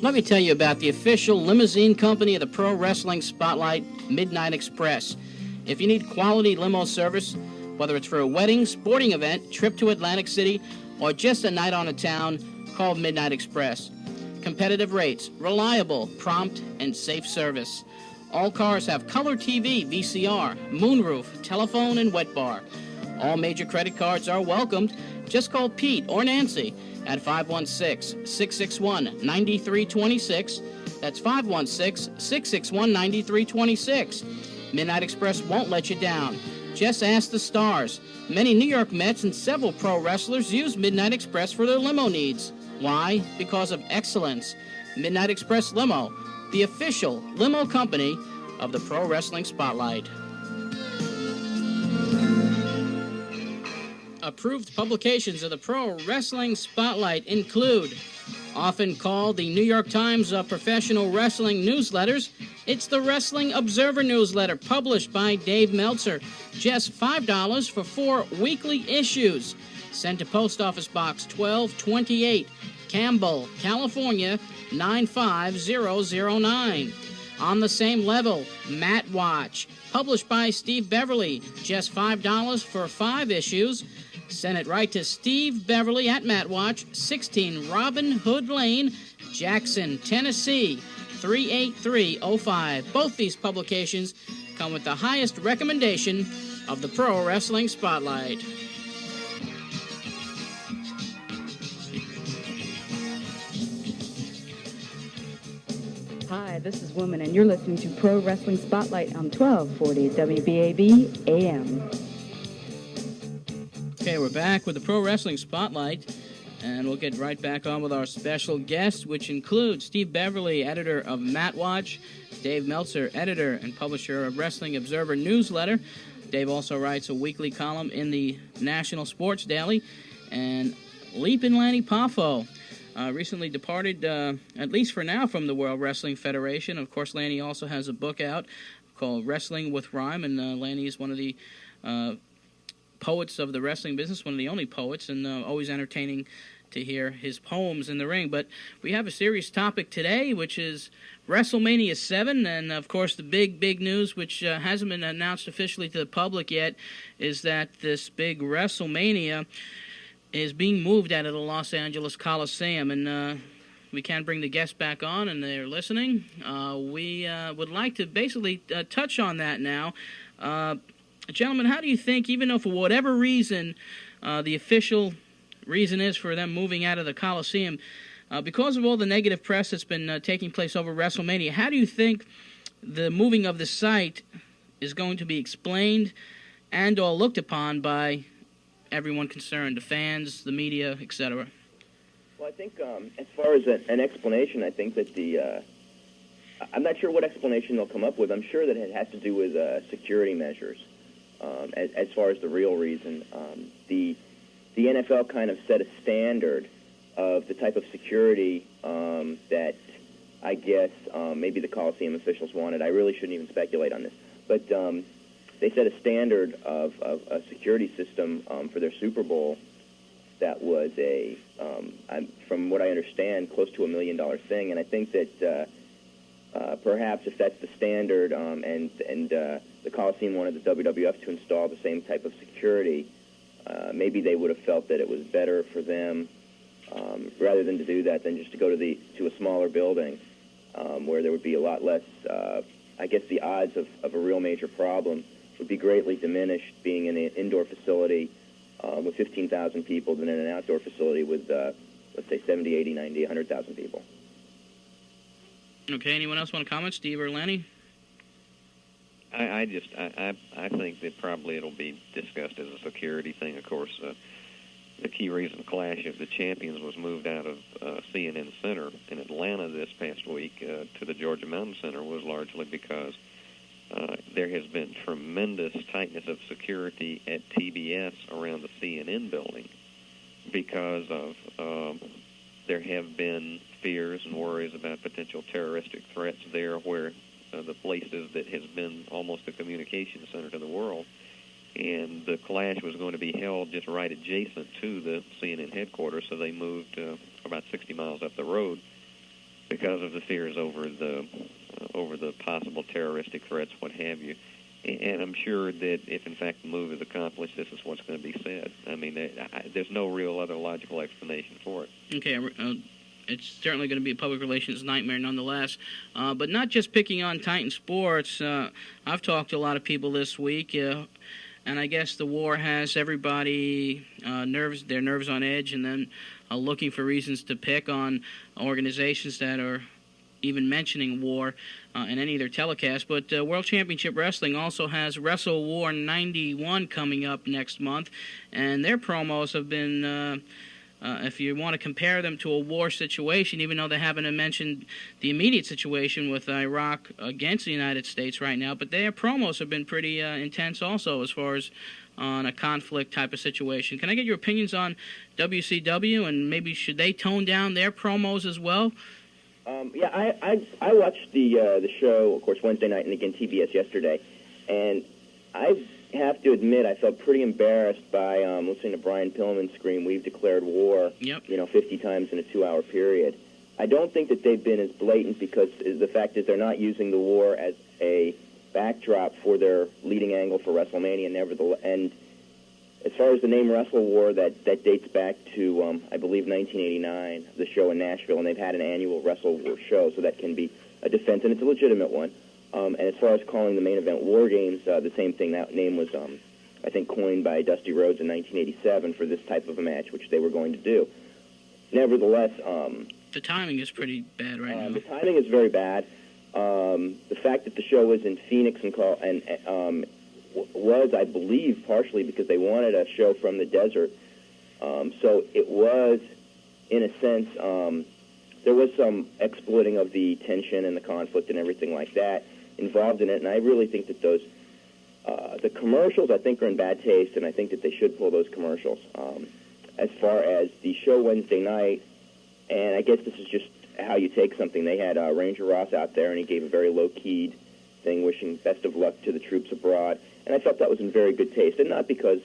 S16: Let me tell you about the official limousine company of the Pro Wrestling Spotlight, Midnight Express. If you need quality limo service, whether it's for a wedding, sporting event, trip to Atlantic City, or just a night on a town, call Midnight Express. Competitive rates, reliable, prompt, and safe service. All cars have color TV, VCR, moonroof, telephone, and wet bar. All major credit cards are welcomed. Just call Pete or Nancy at 516-661-9326. That's 516-661-9326. Midnight Express won't let you down. Just ask the stars. Many New York Mets and several pro wrestlers use Midnight Express for their limo needs. Why? Because of excellence. Midnight Express Limo, the official limo company of the Pro Wrestling Spotlight. Approved publications of the Pro Wrestling Spotlight include, often called the New York Times of professional wrestling newsletters, it's the Wrestling Observer newsletter published by Dave Meltzer. Just $5 for 4 weekly issues. Sent to Post Office Box 1228, Campbell, California, 95009. On the same level, Matt Watch, published by Steve Beverly. Just $5 for 5 issues. Send it right to Steve Beverly at Matt Watch, 16 Robin Hood Lane, Jackson, Tennessee, 38305. Both these publications come with the highest recommendation of the Pro Wrestling Spotlight.
S17: Hi, this is Woman, and you're listening to Pro Wrestling Spotlight on 1240 WBAB AM.
S16: Okay, we're back with the Pro Wrestling Spotlight, and we'll get right back on with our special guest, which includes Steve Beverly, editor of Matt Watch, Dave Meltzer, editor and publisher of Wrestling Observer newsletter. Dave also writes a weekly column in the National Sports Daily, and Leapin' Lanny Poffo recently departed, at least for now, from the World Wrestling Federation. Of course, Lanny also has a book out called Wrestling with Rhyme, and Lanny is one of the poets of the wrestling business, one of the only poets, and always entertaining to hear his poems in the ring. But we have a serious topic today, which is WrestleMania 7, and of course the big news, which hasn't been announced officially to the public yet, is that this big WrestleMania is being moved out of the Los Angeles Coliseum, and we can't bring the guests back on, and they're listening. We would like to basically touch on that now. Gentlemen, how do you think, even though for whatever reason the official reason is for them moving out of the Coliseum, because of all the negative press that's been taking place over WrestleMania, how do you think the moving of the site is going to be explained and or looked upon by everyone concerned, the fans, the media, etc.?
S13: Well, I think as far as an explanation, I think that I'm not sure what explanation they'll come up with. I'm sure that it has to do with security measures. As far as the real reason, the NFL kind of set a standard of the type of security that I guess maybe the Coliseum officials wanted. I really shouldn't even speculate on this, but they set a standard of a security system for their Super Bowl that was from what I understand, close to $1 million thing. And I think that perhaps if that's the standard, and the Coliseum wanted the WWF to install the same type of security, maybe they would have felt that it was better for them, rather than to do that, than just to go to a smaller building where there would be a lot less. I guess the odds of a real major problem would be greatly diminished being in an indoor facility with 15,000 people than in an outdoor facility with, let's say, 70, 80, 90, 100,000 people.
S16: Okay, anyone else want to comment, Steve or Lanny?
S14: I think that probably it'll be discussed as a security thing. Of course, the key reason Clash of the Champions was moved out of CNN Center in Atlanta this past week to the Georgia Mountain Center was largely because there has been tremendous tightness of security at TBS around the CNN building because of there have been fears and worries about potential terroristic threats there where the places that has been almost a communication center to the world. And the Clash was going to be held just right adjacent to the CNN headquarters, so they moved about 60 miles up the road because of the fears over the possible terroristic threats, what have you. And I'm sure that if, in fact, the move is accomplished, this is what's going to be said. I mean, there's no real other logical explanation for it.
S16: Okay, it's certainly going to be a public relations nightmare nonetheless. But not just picking on Titan Sports. I've talked to a lot of people this week, and I guess the war has everybody their nerves on edge, and then looking for reasons to pick on organizations that are even mentioning war in any of their telecasts. But World Championship Wrestling also has Wrestle War 91 coming up next month, and their promos have been, if you want to compare them to a war situation, even though they haven't mentioned the immediate situation with Iraq against the United States right now, but their promos have been pretty intense also as far as on a conflict type of situation. Can I get your opinions on WCW, and maybe should they tone down their promos as well?
S13: Yeah, I watched the show, of course, Wednesday night, and again TBS yesterday, and I have to admit I felt pretty embarrassed by listening to Brian Pillman scream, "We've declared war," 50 times in a 2-hour period. I don't think that they've been as blatant because the fact is they're not using the war as a backdrop for their leading angle for WrestleMania. Nevertheless, and as far as the name Wrestle War, that dates back to, I believe, 1989, the show in Nashville, and they've had an annual Wrestle War show, so that can be a defense, and it's a legitimate one. And as far as calling the main event War Games, the same thing. That name was, I think, coined by Dusty Rhodes in 1987 for this type of a match, which they were going to do. Nevertheless,
S16: the timing is pretty bad right now.
S13: The timing is very bad. The fact that the show was in Phoenix was, I believe, partially because they wanted a show from the desert. So it was, in a sense, there was some exploiting of the tension and the conflict and everything like that involved in it. And I really think that those, the commercials, I think, are in bad taste, and I think that they should pull those commercials. As far as the show Wednesday night, and I guess this is just how you take something. They had Ranger Ross out there, and he gave a very low-keyed thing, wishing best of luck to the troops abroad. And I felt that was in very good taste, and not because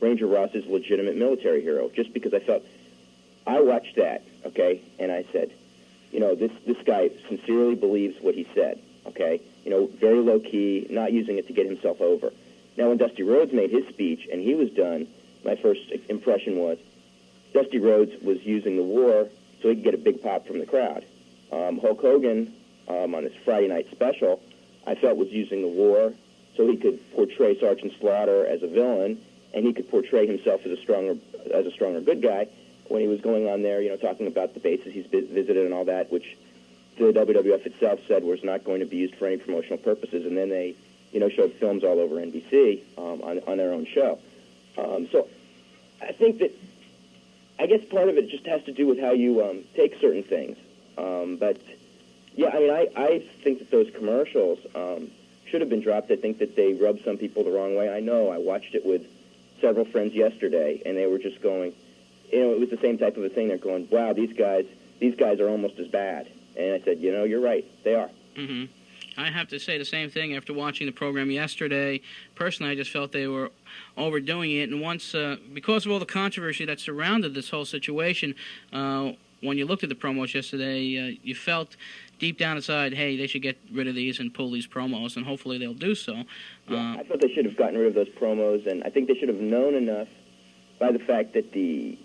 S13: Ranger Ross is a legitimate military hero, just because I felt, I watched that, okay, and I said, this guy sincerely believes what he said, okay? Very low-key, not using it to get himself over. Now, when Dusty Rhodes made his speech and he was done, my first impression was Dusty Rhodes was using the war so he could get a big pop from the crowd. Hulk Hogan, on his Friday night special, I felt was using the war so he could portray Sergeant Slaughter as a villain, and he could portray himself as a stronger good guy when he was going on there, talking about the bases he's visited and all that, which the WWF itself said was not going to be used for any promotional purposes. And then they, showed films all over NBC on their own show. So I think that, I guess part of it just has to do with how you take certain things. But yeah, I mean, I think that those commercials should have been dropped. I think that they rubbed some people the wrong way. I know. I watched it with several friends yesterday, and they were just going, it was the same type of a thing. They're going, wow, these guys are almost as bad. And I said, you're right. They are.
S16: Mm-hmm. I have to say the same thing after watching the program yesterday. Personally, I just felt they were overdoing it. And once, because of all the controversy that surrounded this whole situation, when you looked at the promos yesterday, you felt deep down inside, hey, they should get rid of these and pull these promos, and hopefully they'll do so.
S13: Yeah, I thought they should have gotten rid of those promos, and I think they should have known enough by the fact that the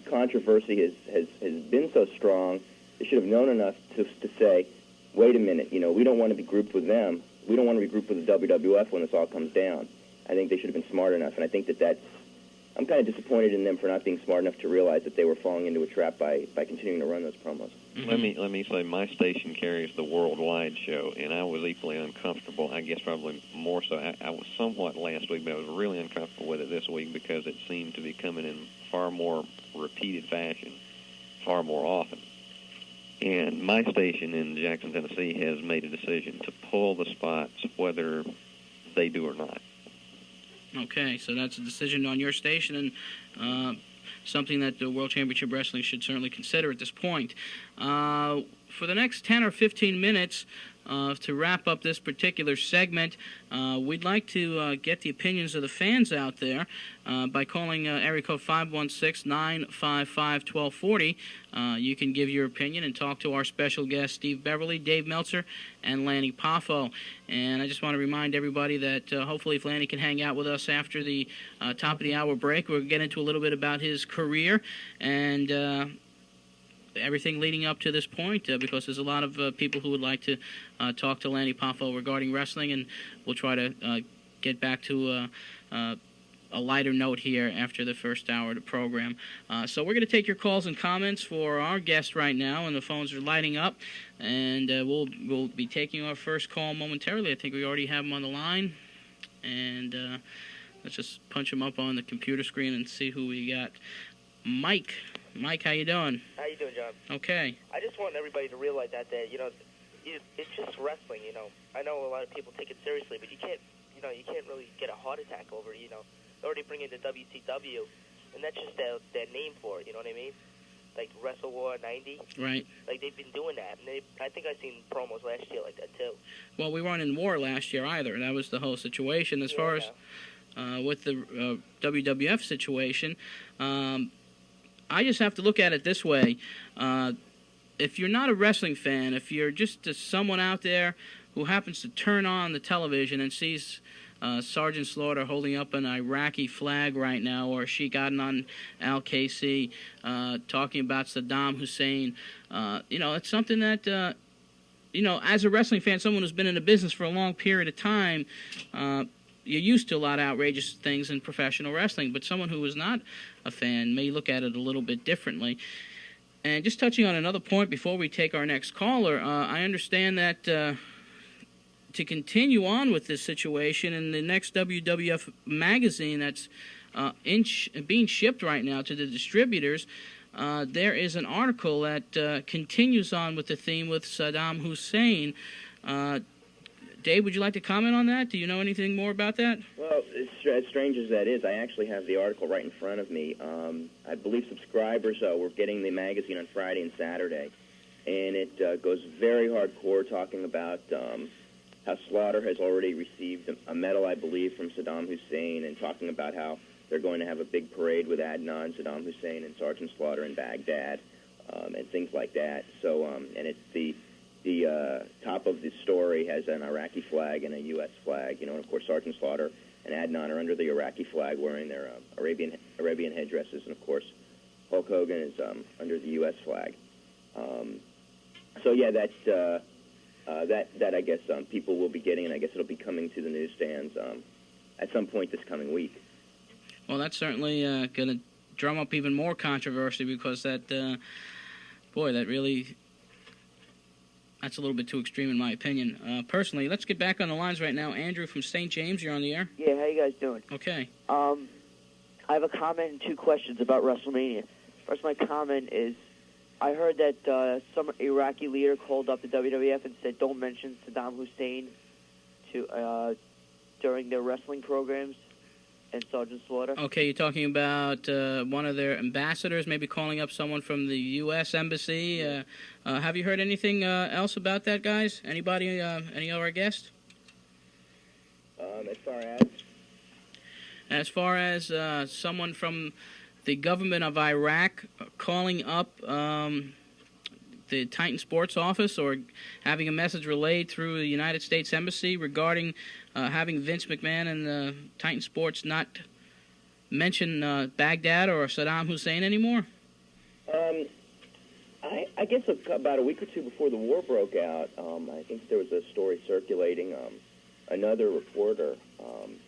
S13: controversy has been so strong, they should have known enough to say, wait a minute, we don't want to be grouped with them. We don't want to be grouped with the WWF when this all comes down. I think they should have been smart enough, and I think I'm kind of disappointed in them for not being smart enough to realize that they were falling into a trap by continuing to run those promos.
S14: Mm-hmm. Let me say, my station carries the worldwide show, and I was equally uncomfortable. I guess probably more so. I was somewhat last week, but I was really uncomfortable with it this week because it seemed to be coming in far more repeated fashion, far more often. And my station in Jackson, Tennessee, has made a decision to pull the spots whether they do or not.
S16: Okay, so that's a decision on your station, and something that the World Championship Wrestling should certainly consider at this point. For the next 10 or 15 minutes, to wrap up this particular segment, we'd like to get the opinions of the fans out there by calling area code 516-955-1240. You can give your opinion and talk to our special guests, Steve Beverly, Dave Meltzer, and Lanny Poffo. And I just want to remind everybody that hopefully if Lanny can hang out with us after the top of the hour break, we'll get into a little bit about his career and everything leading up to this point, because there's a lot of people who would like to talk to Lanny Poffo regarding wrestling, and we'll try to get back to a lighter note here after the first hour of the program. So we're going to take your calls and comments for our guest right now, and the phones are lighting up, and we'll be taking our first call momentarily. I think we already have him on the line, and let's just punch him up on the computer screen and see who we got. Mike, how you doing?
S18: How you doing, John?
S16: Okay.
S18: I just want everybody to realize that it's just wrestling. I know a lot of people take it seriously, but you can't really get a heart attack over it. They already bring in the WCW, and that's just their name for it. You know what I mean? Like Wrestle War 90.
S16: Right.
S18: Like they've been doing that, and I think I've seen promos last year like that too.
S16: Well, we weren't in war last year either. That was the whole situation. As far as with the WWF situation. I just have to look at it this way. If you're not a wrestling fan, if you're just someone out there who happens to turn on the television and sees Sergeant Slaughter holding up an Iraqi flag right now, or Sheik Adnan al-Kaisi talking about Saddam Hussein, it's something that, as a wrestling fan, someone who's been in the business for a long period of time, you're used to a lot of outrageous things in professional wrestling, but someone who is not a fan may look at it a little bit differently. And just touching on another point before we take our next caller, I understand that to continue on with this situation, in the next WWF magazine that's being shipped right now to the distributors, there is an article that continues on with the theme with Saddam Hussein. Dave, would you like to comment on that? Do you know anything more about that?
S13: Well, as strange as that is, I actually have the article right in front of me. I believe subscribers were getting the magazine on Friday and Saturday, and it goes very hardcore, talking about how Slaughter has already received a medal, I believe, from Saddam Hussein, and talking about how they're going to have a big parade with Adnan, Saddam Hussein, and Sergeant Slaughter in Baghdad, and things like that. So, and it's the top of the story has an Iraqi flag and a U.S. flag, and of course Sergeant Slaughter and Adnan are under the Iraqi flag wearing their Arabian headdresses, and of course Hulk Hogan is under the U.S. flag. So yeah, that I guess people will be getting, and I guess it'll be coming to the newsstands at some point this coming week.
S16: Well, that's certainly going to drum up even more controversy, because that really... That's a little bit too extreme in my opinion. Personally, let's get back on the lines right now. Andrew from St. James, you're on the air.
S19: Yeah, how you guys doing?
S16: Okay.
S19: I have a comment and two questions about WrestleMania. First, my comment is, I heard that some Iraqi leader called up the WWF and said don't mention Saddam Hussein during their wrestling programs and Sergeant Slaughter.
S16: Okay, you're talking about one of their ambassadors maybe calling up someone from the U.S. Embassy. Have you heard anything else about that, guys? Anybody, any of our guests? As far as someone from the government of Iraq calling up the Titan Sports office or having a message relayed through the United States Embassy regarding having Vince McMahon and Titan Sports not mention Baghdad or Saddam Hussein anymore?
S13: I guess about a week or two before the war broke out, I think there was a story circulating. Another reporter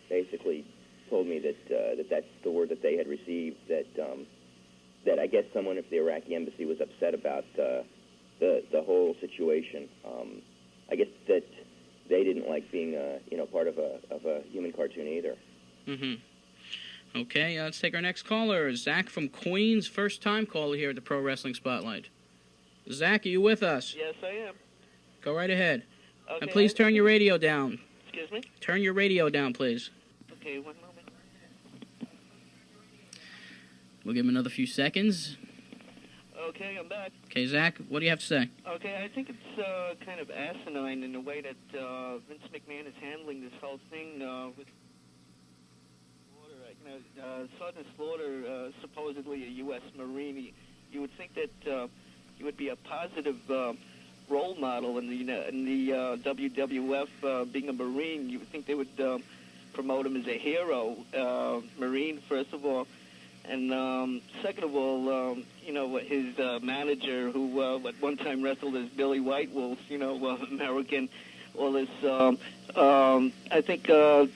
S13: basically told me that that's the word that they had received, that I guess someone at the Iraqi embassy was upset about the whole situation. I guess that they didn't like being part of a human cartoon either.
S16: Mm-hmm. Okay, let's take our next caller. Zach from Queens, first-time caller here at the Pro Wrestling Spotlight. Zach, are you with us?
S20: Yes, I am.
S16: Go right ahead.
S20: Okay,
S16: And please turn your radio down.
S20: Excuse me?
S16: Turn your radio down, please.
S20: Okay, 1 moment.
S16: We'll give him another few seconds.
S20: Okay, I'm back.
S16: Okay, Zach, what do you have to say?
S20: Okay, I think it's kind of asinine in the way that Vince McMahon is handling this whole thing with Slaughter. Sergeant Slaughter, supposedly a U.S. Marine. You would think that he would be a positive role model in the WWF, being a Marine. You would think they would promote him as a hero, Marine, first of all. And second of all, his manager, who at one time wrestled as Billy White Wolf, American, all this. I think the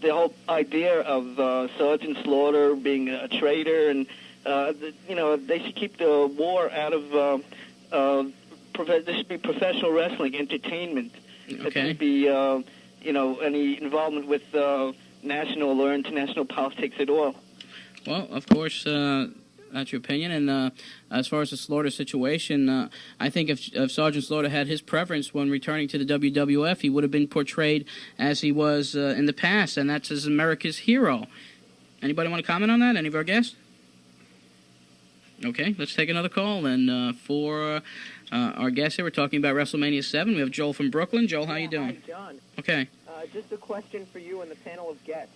S20: whole idea of Sergeant Slaughter being a traitor, and they should keep the war out of. There should be professional wrestling, entertainment.
S16: Okay.
S20: There shouldn't be, any involvement with national or international politics at all.
S16: Well, of course, that's your opinion. And as far as the Slaughter situation, I think if Sergeant Slaughter had his preference when returning to the WWF, he would have been portrayed as he was in the past, and that's as America's hero. Anybody want to comment on that? Any of our guests? Okay, let's take another call. And for our guests here, we're talking about WrestleMania 7. We have Joel from Brooklyn. Joel, how you doing?
S21: Hi, John.
S16: Okay.
S21: Just a question for you and the panel of guests.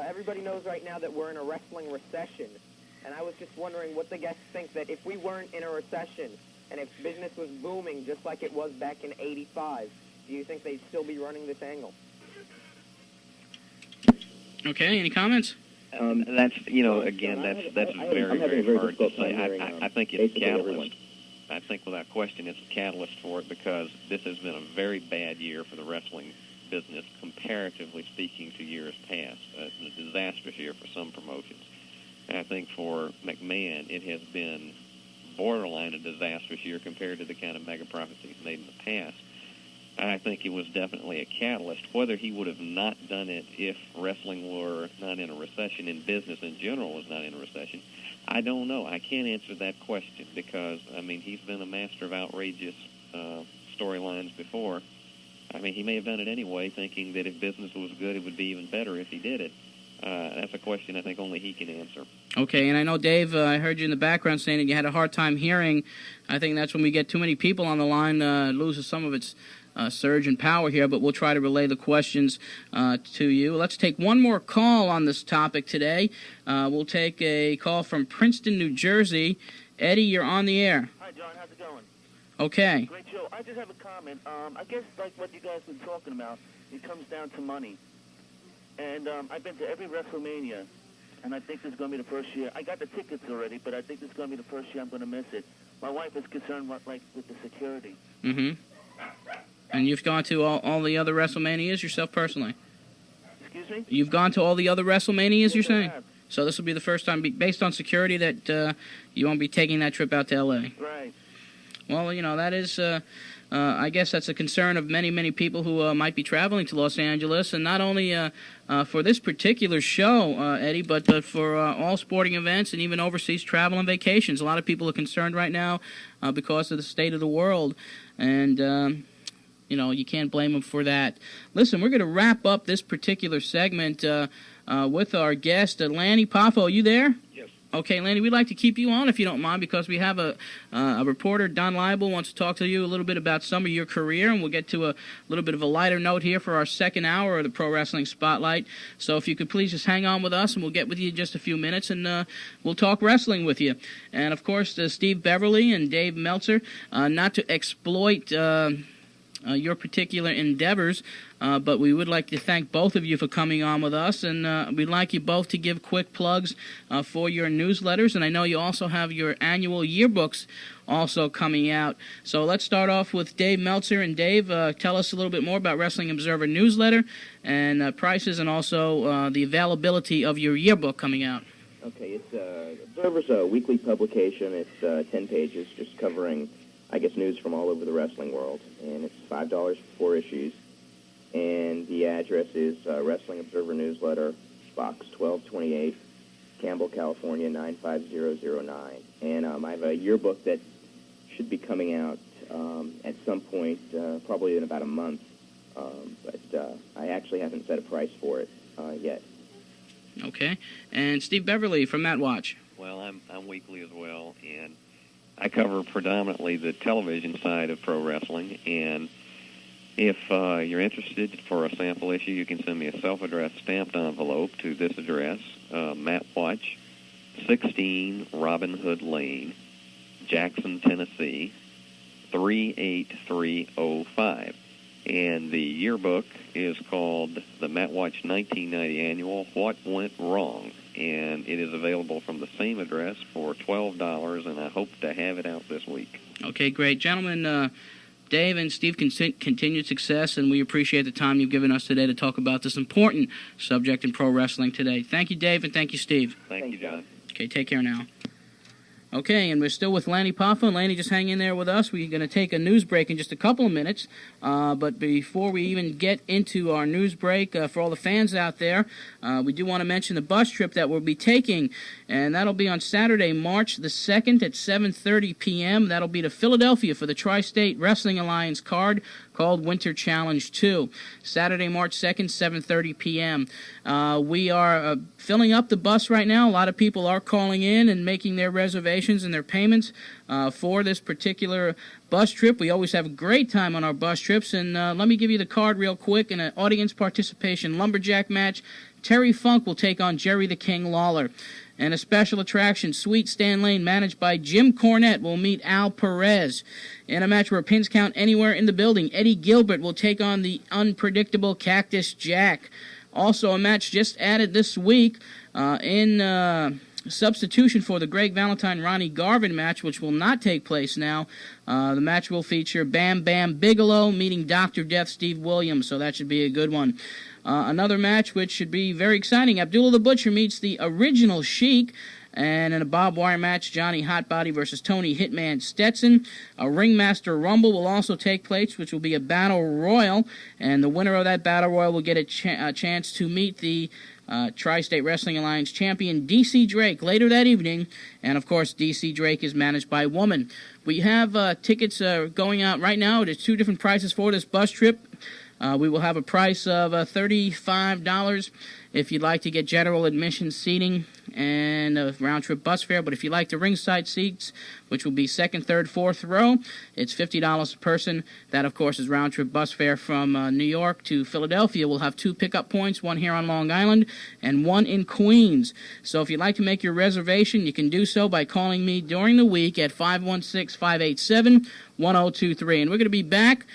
S21: Everybody knows right now that we're in a wrestling recession, and I was just wondering what the guests think that if we weren't in a recession and if business was booming just like it was back in '85, do you think they'd still be running this angle?
S16: Okay, any comments?
S14: That's again, that's very, very hard to say. I think it's a catalyst. I think without question it's a catalyst for it, because this has been a very bad year for the wrestling business, comparatively speaking, to years past. It's a disastrous year for some promotions. And I think for McMahon, it has been borderline a disastrous year compared to the kind of mega profits he's made in the past. And I think it was definitely a catalyst. Whether he would have not done it if wrestling were not in a recession, and business in general was not in a recession, I don't know. I can't answer that question because, he's been a master of outrageous storylines before. He may have done it anyway, thinking that if business was good, it would be even better if he did it. That's a question I think only he can answer.
S16: Okay, and I know, Dave, I heard you in the background saying that you had a hard time hearing. I think that's when we get too many people on the line, it loses some of its surge in power here, but we'll try to relay the questions to you. Let's take one more call on this topic today. We'll take a call from Princeton, New Jersey. Eddie, you're on the air.
S22: Hi, John. How's it going?
S16: Okay.
S22: Great show. I just have a comment. I guess like what you guys been talking about, it comes down to money. And I've been to every WrestleMania, and I think this is going to be the first year. I got the tickets already, but I think this is going to be the first year I'm going to miss it. My wife is concerned with the security.
S16: Mm-hmm. And you've gone to all the other WrestleManias yourself personally?
S22: Excuse me?
S16: You've gone to all the other WrestleManias,
S22: Yes,
S16: you're saying?
S22: I have.
S16: So this will be the first time, based on security, that you won't be taking that trip out to L.A.?
S22: Right.
S16: Well, that is, I guess that's a concern of many, many people who might be traveling to Los Angeles, and not only for this particular show, Eddie, but for all sporting events and even overseas travel and vacations. A lot of people are concerned right now because of the state of the world, and you can't blame them for that. Listen, we're going to wrap up this particular segment with our guest, Lanny Poffo. Are you there?
S22: Yes.
S16: Okay, Lanny, we'd like to keep you on if you don't mind, because we have a reporter, Don Leibel, wants to talk to you a little bit about some of your career, and we'll get to a little bit of a lighter note here for our second hour of the Pro Wrestling Spotlight. So if you could please just hang on with us, and we'll get with you in just a few minutes, and we'll talk wrestling with you. And, of course, Steve Beverly and Dave Meltzer, not to exploit your particular endeavors, but we would like to thank both of you for coming on with us, and we'd like you both to give quick plugs for your newsletters, and I know you also have your annual yearbooks also coming out. So let's start off with Dave Meltzer. And Dave, tell us a little bit more about Wrestling Observer newsletter and prices, and also the availability of your yearbook coming out.
S13: Okay, it's Observer's a weekly publication. It's 10 pages, just covering, I guess, news from all over the wrestling world, and it's $5 for 4 issues. And the address is Wrestling Observer Newsletter, Box 1228, Campbell, California 95009. And I have a yearbook that should be coming out at some point, probably in about a month. But I actually haven't set a price for it yet.
S16: Okay. And Steve Beverly from Matt Watch.
S14: Well, I'm weekly as well, and I cover predominantly the television side of pro wrestling, and if you're interested for a sample issue, you can send me a self-addressed stamped envelope to this address, Matt Watch, 16 Robin Hood Lane, Jackson, Tennessee, 38305. And the yearbook is called the Matt Watch 1990 Annual, What Went Wrong? And it is available from the same address for $12, and I hope to have it out this week.
S16: Okay, great. Gentlemen, Dave and Steve, continued success, and we appreciate the time you've given us today to talk about this important subject in pro wrestling today. Thank you, Dave, and thank you, Steve.
S14: Thank you, John.
S16: Okay, take care now. Okay, and we're still with Lanny Poffo. Lanny, just hang in there with us. We're going to take a news break in just a couple of minutes. But before we even get into our news break, for all the fans out there, we do want to mention the bus trip that we'll be taking, and that'll be on Saturday, March the 2nd at 7:30 p.m. That'll be to Philadelphia for the Tri-State Wrestling Alliance card called Winter Challenge 2. Saturday, March 2nd, 7:30 p.m. We are filling up the bus right now. A lot of people are calling in and making their reservations and their payments for this particular bus trip. We always have a great time on our bus trips, and let me give you the card real quick. In an audience participation lumberjack match, Terry Funk will take on Jerry the King Lawler. And a special attraction, Sweet Stan Lane, managed by Jim Cornette, will meet Al Perez. In a match where pins count anywhere in the building, Eddie Gilbert will take on the unpredictable Cactus Jack. Also, a match just added this week in substitution for the Greg Valentine-Ronnie Garvin match, which will not take place now. The match will feature Bam Bam Bigelow meeting Dr. Death Steve Williams, so that should be a good one. Another match which should be very exciting, Abdullah the Butcher meets the original Sheik. And in a barbed wire match, Johnny Hotbody versus Tony Hitman Stetson. A Ringmaster Rumble will also take place, which will be a Battle Royal. And the winner of that Battle Royal will get a chance to meet the Tri-State Wrestling Alliance champion DC Drake later that evening. And, of course, DC Drake is managed by Woman. We have tickets going out right now. There's 2 different prices for this bus trip. We will have a price of $35 if you'd like to get general admission seating and a round-trip bus fare. But if you like the ringside seats, which will be 2nd, 3rd, 4th row, it's $50 a person. That, of course, is round-trip bus fare from New York to Philadelphia. We'll have 2 pickup points, one here on Long Island and one in Queens. So if you'd like to make your reservation, you can do so by calling me during the week at 516-587-1023. And we're going to be back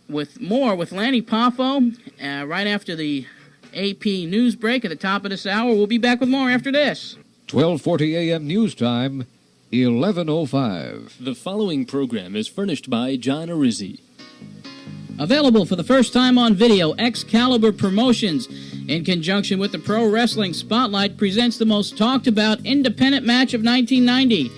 S16: with more with Lanny Poffo right after the AP news break at the top of this hour. We'll be back with more after this.
S4: 12:40 a.m. news time, 11:05.
S6: The following program is furnished by John Arizzi.
S16: Available for the first time on video, Excalibur Promotions, in conjunction with the Pro Wrestling Spotlight, presents the most talked about independent match of 1990.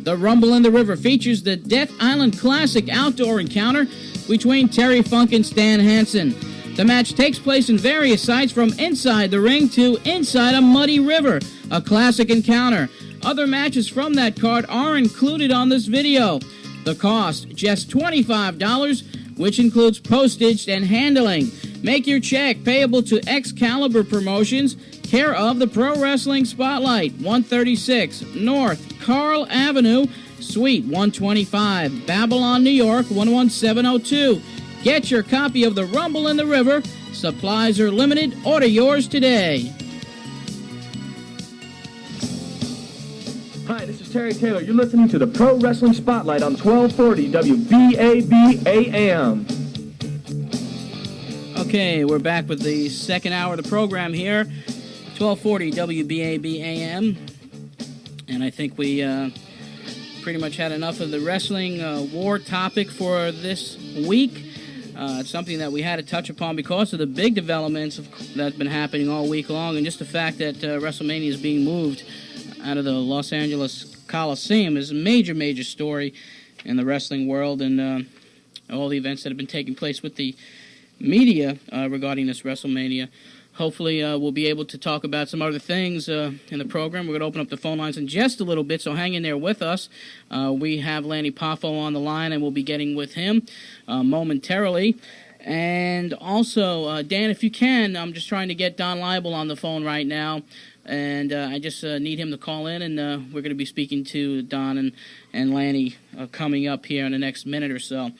S16: The Rumble in the River features the Death Island Classic outdoor encounter between Terry Funk and Stan Hansen. The match takes place in various sites from inside the ring to inside a muddy river, a classic encounter. Other matches from that card are included on this video. The cost, just $25, which includes postage and handling. Make your check payable to Excalibur Promotions, care of the Pro Wrestling Spotlight, 136 North Carl Avenue, Suite 125, Babylon, New York, 11702. Get your copy of The Rumble in the River. Supplies are limited. Order yours today.
S23: Hi, this is Terry Taylor. You're listening to the Pro Wrestling Spotlight on 1240 WBAB AM.
S16: Okay, we're back with the second hour of the program here, 1240 WBAB AM. And I think we pretty much had enough of the wrestling war topic for this week. It's something that we had to touch upon because of the big developments that's been happening all week long, and just the fact that WrestleMania is being moved out of the Los Angeles Coliseum is a major, major story in the wrestling world, and all the events that have been taking place with the media regarding this WrestleMania. Hopefully we'll be able to talk about some other things in the program. We're going to open up the phone lines in just a little bit, so hang in there with us. We have Lanny Poffo on the line, and we'll be getting with him momentarily. And also, Dan, if you can, I'm just trying to get Don Leibel on the phone right now, and I just need him to call in, and we're going to be speaking to Don and Lanny coming up here in the next minute or so.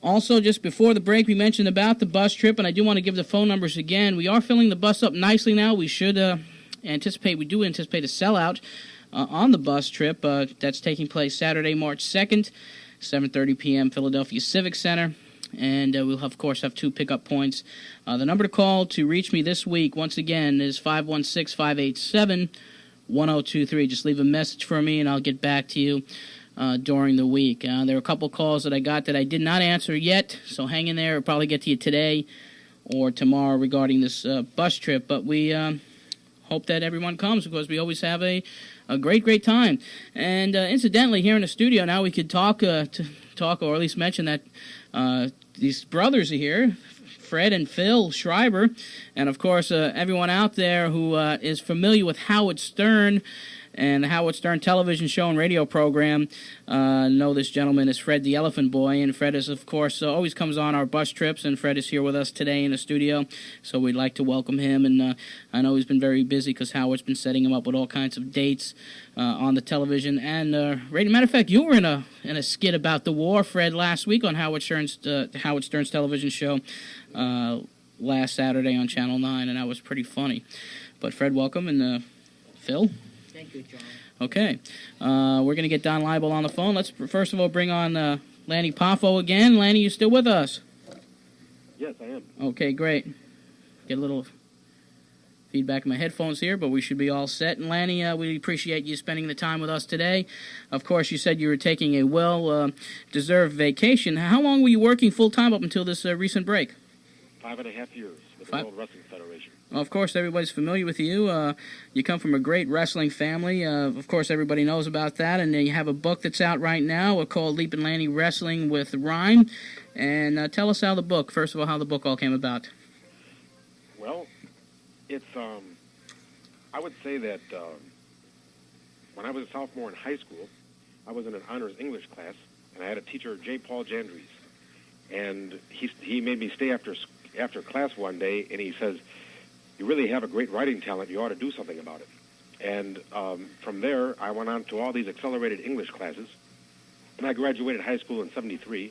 S16: Also, just before the break, we mentioned about the bus trip, and I do want to give the phone numbers again. We are filling the bus up nicely now. We should anticipate a sellout on the bus trip. That's taking place Saturday, March 2nd, 7:30 p.m., Philadelphia Civic Center. And we'll, of course, have 2 pickup points. The number to call to reach me this week, once again, is 516-587-1023. Just leave a message for me, and I'll get back to you during the week. There are a couple calls that I got that I did not answer yet, so hang in there. I'll probably get to you today or tomorrow regarding this bus trip. But we hope that everyone comes, because we always have a great, great time. And incidentally, here in the studio now, we could talk, or at least mention that these brothers are here, Fred and Phil Schreiber, and of course everyone out there who is familiar with Howard Stern and the Howard Stern television show and radio program know this gentleman is Fred the Elephant Boy, and Fred is, of course, always comes on our bus trips, and Fred is here with us today in the studio, so we'd like to welcome him, and I know he's been very busy because Howard's been setting him up with all kinds of dates on the television and radio. Matter of fact, you were in a skit about the war, Fred, last week on Howard Stern's television show last Saturday on Channel 9, and that was pretty funny. But Fred, welcome, and Phil?
S3: Thank you, John.
S16: Okay. We're going to get Don Leibel on the phone. Let's first of all bring on Lanny Poffo again. Lanny, you still with us?
S12: Yes, I am.
S16: Okay, great. Get a little feedback in my headphones here, but we should be all set. And Lanny, we appreciate you spending the time with us today. Of course, you said you were taking a well-deserved vacation. How long were you working full-time up until this recent break?
S12: 5.5 years with the World Wrestling Federation.
S16: Well, of course, everybody's familiar with you. You come from a great wrestling family. Of course, everybody knows about that. And you have a book that's out right now called Leap and Lanny Wrestling with Rhyme. And tell us how the book all came about.
S12: Well, it's, I would say that when I was a sophomore in high school, I was in an honors English class, and I had a teacher, J. Paul Jandries. And he made me stay after class one day, and he says, "You really have a great writing talent. You ought to do something about it." And from there, I went on to all these accelerated English classes, and I graduated high school in '73,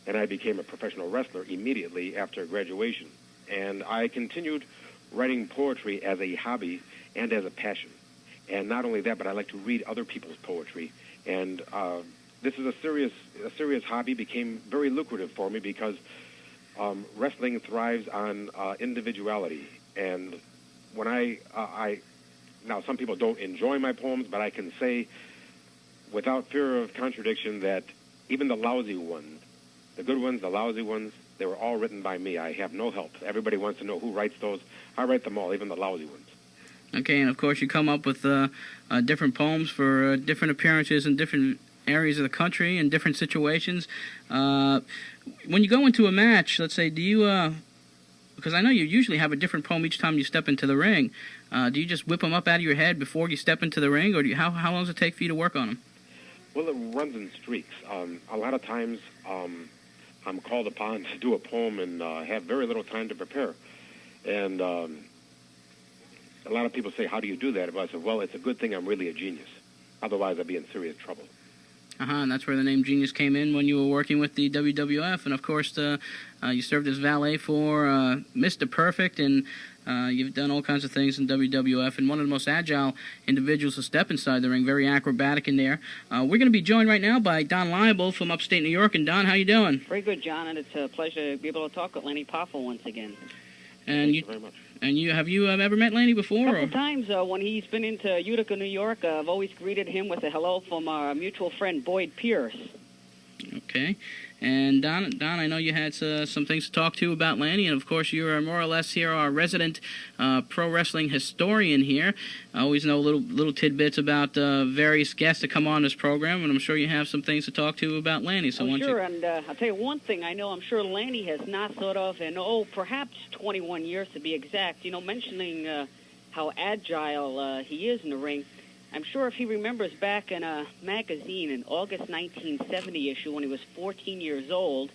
S12: and I became a professional wrestler immediately after graduation. And I continued writing poetry as a hobby and as a passion. And not only that, but I like to read other people's poetry. And this is a serious hobby. Became very lucrative for me because wrestling thrives on individuality. And when now some people don't enjoy my poems, but I can say without fear of contradiction that even the lousy ones, the good ones, the lousy ones, they were all written by me. I have no help. Everybody wants to know who writes those. I write them all, even the lousy ones.
S16: Okay, and of course you come up with different poems for different appearances in different areas of the country and different situations. When you go into a match, let's say, do you, because I know you usually have a different poem each time you step into the ring, do you just whip them up out of your head before you step into the ring, or how long does it take for you to work on them?
S12: Well, it runs in streaks. A lot of times I'm called upon to do a poem and have very little time to prepare. And a lot of people say, "How do you do that?" But I said, well, it's a good thing I'm really a genius. Otherwise, I'd be in serious trouble.
S16: And that's where the name Genius came in when you were working with the WWF. And, of course, you served as valet for Mr. Perfect, and you've done all kinds of things in WWF, and one of the most agile individuals to step inside the ring, very acrobatic in there. We're going to be joined right now by Don Liable from upstate New York. And, Don, how you doing?
S3: Very good, John, and it's a pleasure to be able to talk with Lanny Poffo once again.
S16: And
S3: Thank you very much.
S16: And have you ever met Lanny before?
S3: A couple times when he's been into Utica, New York, I've always greeted him with a hello from our mutual friend Boyd Pierce.
S16: Okay. And Don, I know you had some things to talk to about Lanny, and of course you are more or less here our resident pro wrestling historian here. I always know little tidbits about various guests that come on this program, and I'm sure you have some things to talk to about Lanny. So
S3: sure, and I'll tell you one thing I know I'm sure Lanny has not thought of in, perhaps 21 years to be exact, mentioning how agile he is in the ring. I'm sure if he remembers back in a magazine in August 1970 issue when he was 14 years old,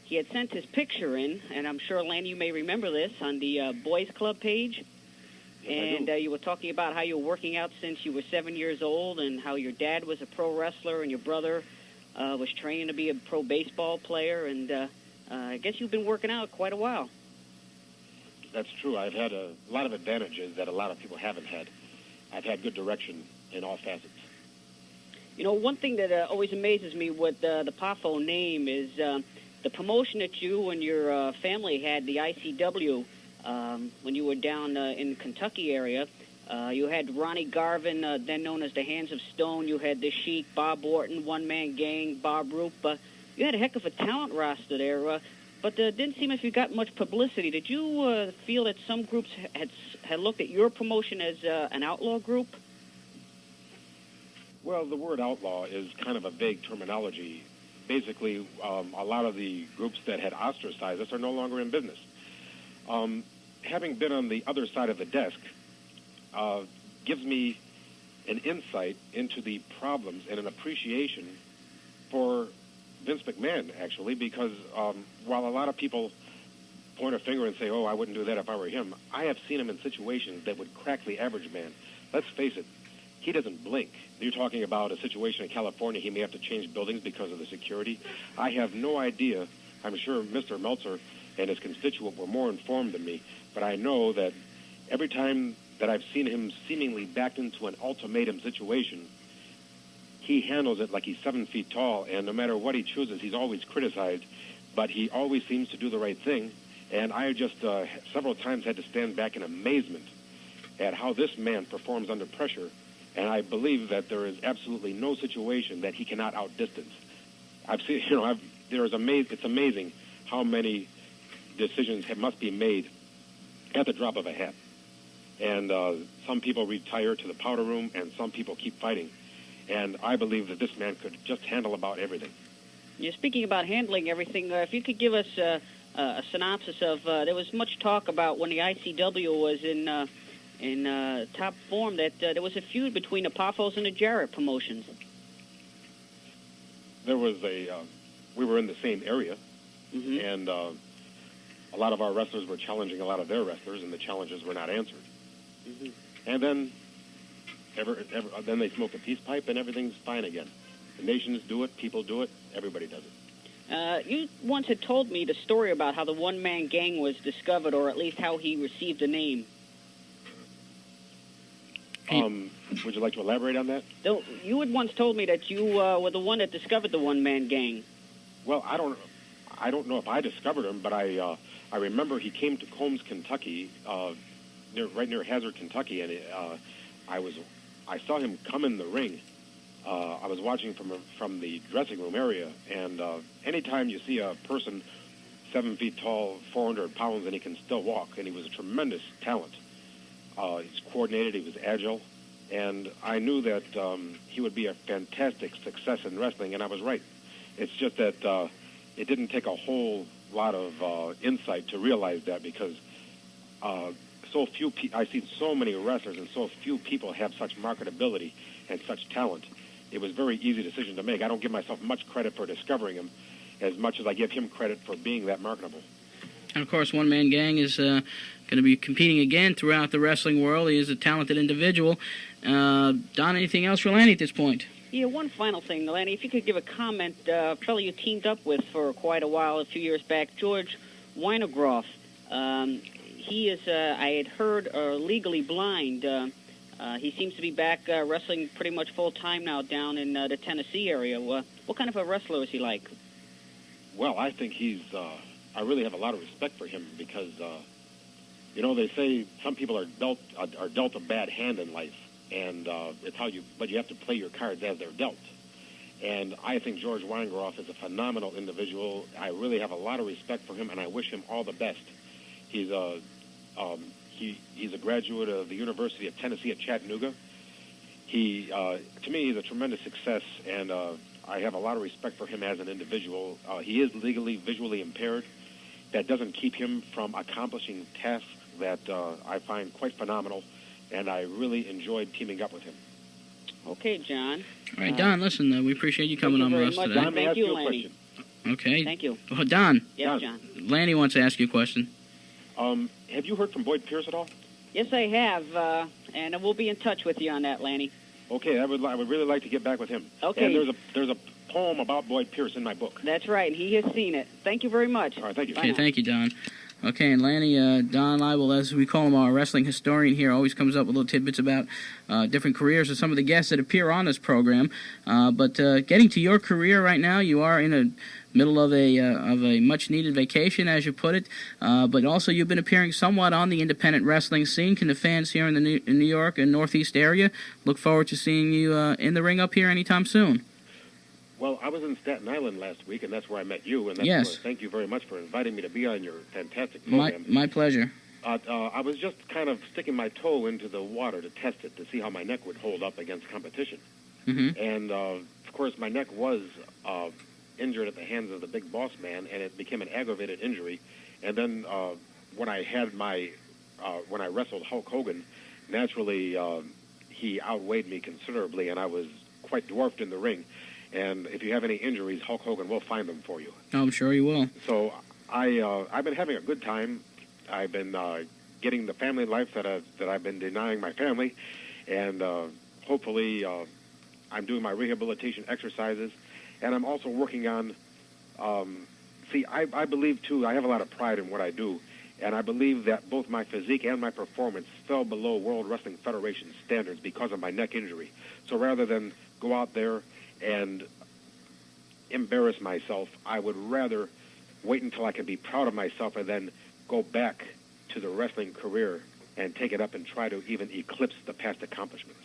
S3: he had sent his picture in, and I'm sure, Lanny, you may remember this, on the Boys Club page.
S12: Yes,
S3: and you were talking about how you were working out since you were 7 years old and how your dad was a pro wrestler and your brother was training to be a pro baseball player. And I guess you've been working out quite a while.
S12: That's true. I've had a lot of advantages that a lot of people haven't had. I've had good direction in all facets.
S3: One thing that always amazes me with the Poffo name is the promotion that you and your family had, the ICW, when you were down in the Kentucky area. You had Ronnie Garvin, then known as the Hands of Stone. You had the Sheik, Bob Orton, One Man Gang, Bob Roop. You had a heck of a talent roster there, but it didn't seem as if you got much publicity. Did you feel that some groups had looked at your promotion as an outlaw group?
S12: Well, the word outlaw is kind of a vague terminology. Basically, a lot of the groups that had ostracized us are no longer in business. Having been on the other side of the desk gives me an insight into the problems and an appreciation for Vince McMahon, actually, because while a lot of people point a finger and say, I wouldn't do that if I were him, I have seen him in situations that would crack the average man. Let's face it, he doesn't blink. You're talking about a situation in California. He may have to change buildings because of the security. I have no idea. I'm sure Mr. Meltzer and his constituent were more informed than me, but I know that every time that I've seen him seemingly backed into an ultimatum situation, he handles it like he's 7 feet tall, and no matter what he chooses, he's always criticized, but he always seems to do the right thing. And I just several times had to stand back in amazement at how this man performs under pressure. And I believe that there is absolutely no situation that he cannot outdistance. I've seen, it's amazing how many decisions must be made at the drop of a hat. And some people retire to the powder room, and some people keep fighting. And I believe that this man could just handle about everything.
S3: You're speaking about handling everything. If you could give us a synopsis of, there was much talk about when the ICW was in top form that there was a feud between the Poffos and the Jarrett promotions.
S12: There was we were in the same area, and a lot of our wrestlers were challenging a lot of their wrestlers, and the challenges were not answered. And then then they smoke a peace pipe, and everything's fine again. The nations do it, people do it, everybody does it.
S3: You once had told me the story about how the One Man Gang was discovered, or at least how he received the name.
S12: Would you like to elaborate on that?
S3: You had once told me that you were the one that discovered the One Man Gang.
S12: Well, I don't know if I discovered him, but I remember he came to Combs, Kentucky, right near Hazard, Kentucky, and I saw him come in the ring. I was watching from the dressing room area, and anytime you see a person 7 feet tall, 400 pounds, and he can still walk, and he was a tremendous talent. He's coordinated, he was agile, and I knew that he would be a fantastic success in wrestling, and I was right. It's just that it didn't take a whole lot of insight to realize that, because so few I've seen so many wrestlers, and so few people have such marketability and such talent. It was a very easy decision to make. I don't give myself much credit for discovering him as much as I give him credit for being that marketable.
S16: And, of course, One Man Gang is going to be competing again throughout the wrestling world. He is a talented individual. Don, anything else for Lanny at this point?
S3: Yeah, one final thing, Lanny. If you could give a comment, a fellow you teamed up with for quite a while, a few years back, George Weinegroff. He is, I had heard, legally blind. He seems to be back wrestling pretty much full-time now down in the Tennessee area. What kind of a wrestler is he like?
S12: Well, I think he's, I really have a lot of respect for him because, you know, they say some people are dealt a bad hand in life, and it's how but you have to play your cards as they're dealt. And I think George Weingroff is a phenomenal individual. I really have a lot of respect for him, and I wish him all the best. He's a graduate of the University of Tennessee at Chattanooga. To me, he's a tremendous success, and I have a lot of respect for him as an individual. He is legally visually impaired. That doesn't keep him from accomplishing tasks that I find quite phenomenal, and I really enjoyed teaming up with him.
S3: Okay, John.
S16: All right, Don, listen, we appreciate you coming on with us today.
S12: Don, may I ask you a question?
S16: Okay.
S3: Thank you.
S16: Oh, Don.
S3: Yes, John.
S16: Lanny wants to ask you a question.
S12: Have you heard from Boyd Pierce at all?
S3: Yes, I have, and we'll be in touch with you on that, Lanny.
S12: Okay, I would really like to get back with him.
S3: Okay.
S12: And there's a poem about Boyd Pierce in my book.
S3: That's right, and he has seen it. Thank you very much.
S12: All right, thank you.
S16: Okay, thank you, Don. Okay, and Lanny, Don Leibel, as we call him, our wrestling historian here, always comes up with little tidbits about different careers of some of the guests that appear on this program. But getting to your career right now, you are in the middle of a much-needed vacation, as you put it. But also, you've been appearing somewhat on the independent wrestling scene. Can the fans here in the New York and Northeast area look forward to seeing you in the ring up here anytime soon?
S12: Well, I was in Staten Island last week, and that's where I met you. And that's
S16: Yes.
S12: thank you very much for inviting me to be on your fantastic program.
S16: My pleasure.
S12: I was just kind of sticking my toe into the water to test it, to see how my neck would hold up against competition.
S16: Mm-hmm.
S12: And, of course, my neck was injured at the hands of the big boss man, and it became an aggravated injury. And then when I had when I wrestled Hulk Hogan, naturally he outweighed me considerably, and I was quite dwarfed in the ring. And if you have any injuries, Hulk Hogan will find them for you.
S16: Oh, I'm sure you will.
S12: So I've been having a good time. I've been getting the family life that I've been denying my family, and hopefully I'm doing my rehabilitation exercises, and I'm also working on. I believe too. I have a lot of pride in what I do, and I believe that both my physique and my performance fell below World Wrestling Federation standards because of my neck injury. So rather than go out there and embarrass myself, I would rather wait until I can be proud of myself and then go back to the wrestling career and take it up and try to even eclipse the past accomplishments.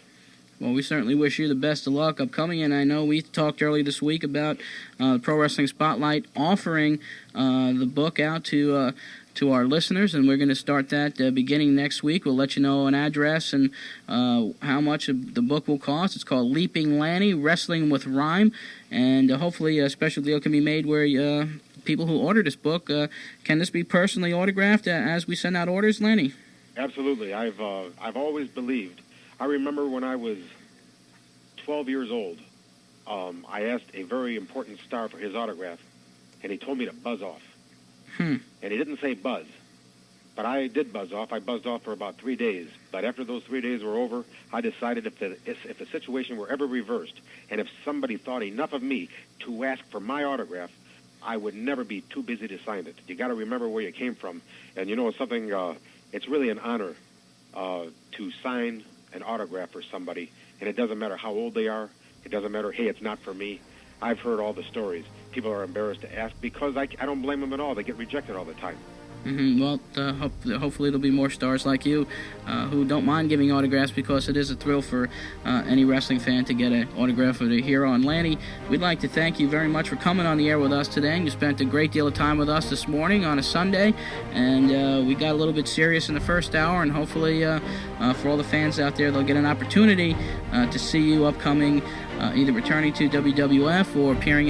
S16: Well, we certainly wish you the best of luck upcoming, and I know we talked earlier this week about Pro Wrestling Spotlight offering the book out to our listeners, and we're going to start that beginning next week. We'll let you know an address and how much the book will cost. It's called Leaping Lanny, Wrestling with Rhyme, and hopefully a special deal can be made where people who order this book, can this be personally autographed as we send out orders, Lanny?
S12: Absolutely. I've always believed. I remember when I was 12 years old, I asked a very important star for his autograph, and he told me to buzz off. And he didn't say buzz, but I did buzz off. I buzzed off for about 3 days. But after those 3 days were over, I decided if the situation were ever reversed, and if somebody thought enough of me to ask for my autograph, I would never be too busy to sign it. You got to remember where you came from. And you know something, it's really an honor to sign an autograph for somebody, and it doesn't matter how old they are. It doesn't matter, hey, it's not for me. I've heard all the stories. People are embarrassed to ask because I don't blame them at all. They get rejected all the time.
S16: Mm-hmm. Well, hopefully there'll be more stars like you who don't mind giving autographs, because it is a thrill for any wrestling fan to get an autograph of the hero. And Lanny, we'd like to thank you very much for coming on the air with us today. And you spent a great deal of time with us this morning on a Sunday, and we got a little bit serious in the first hour, and hopefully for all the fans out there, they'll get an opportunity to see you upcoming, either returning to WWF or appearing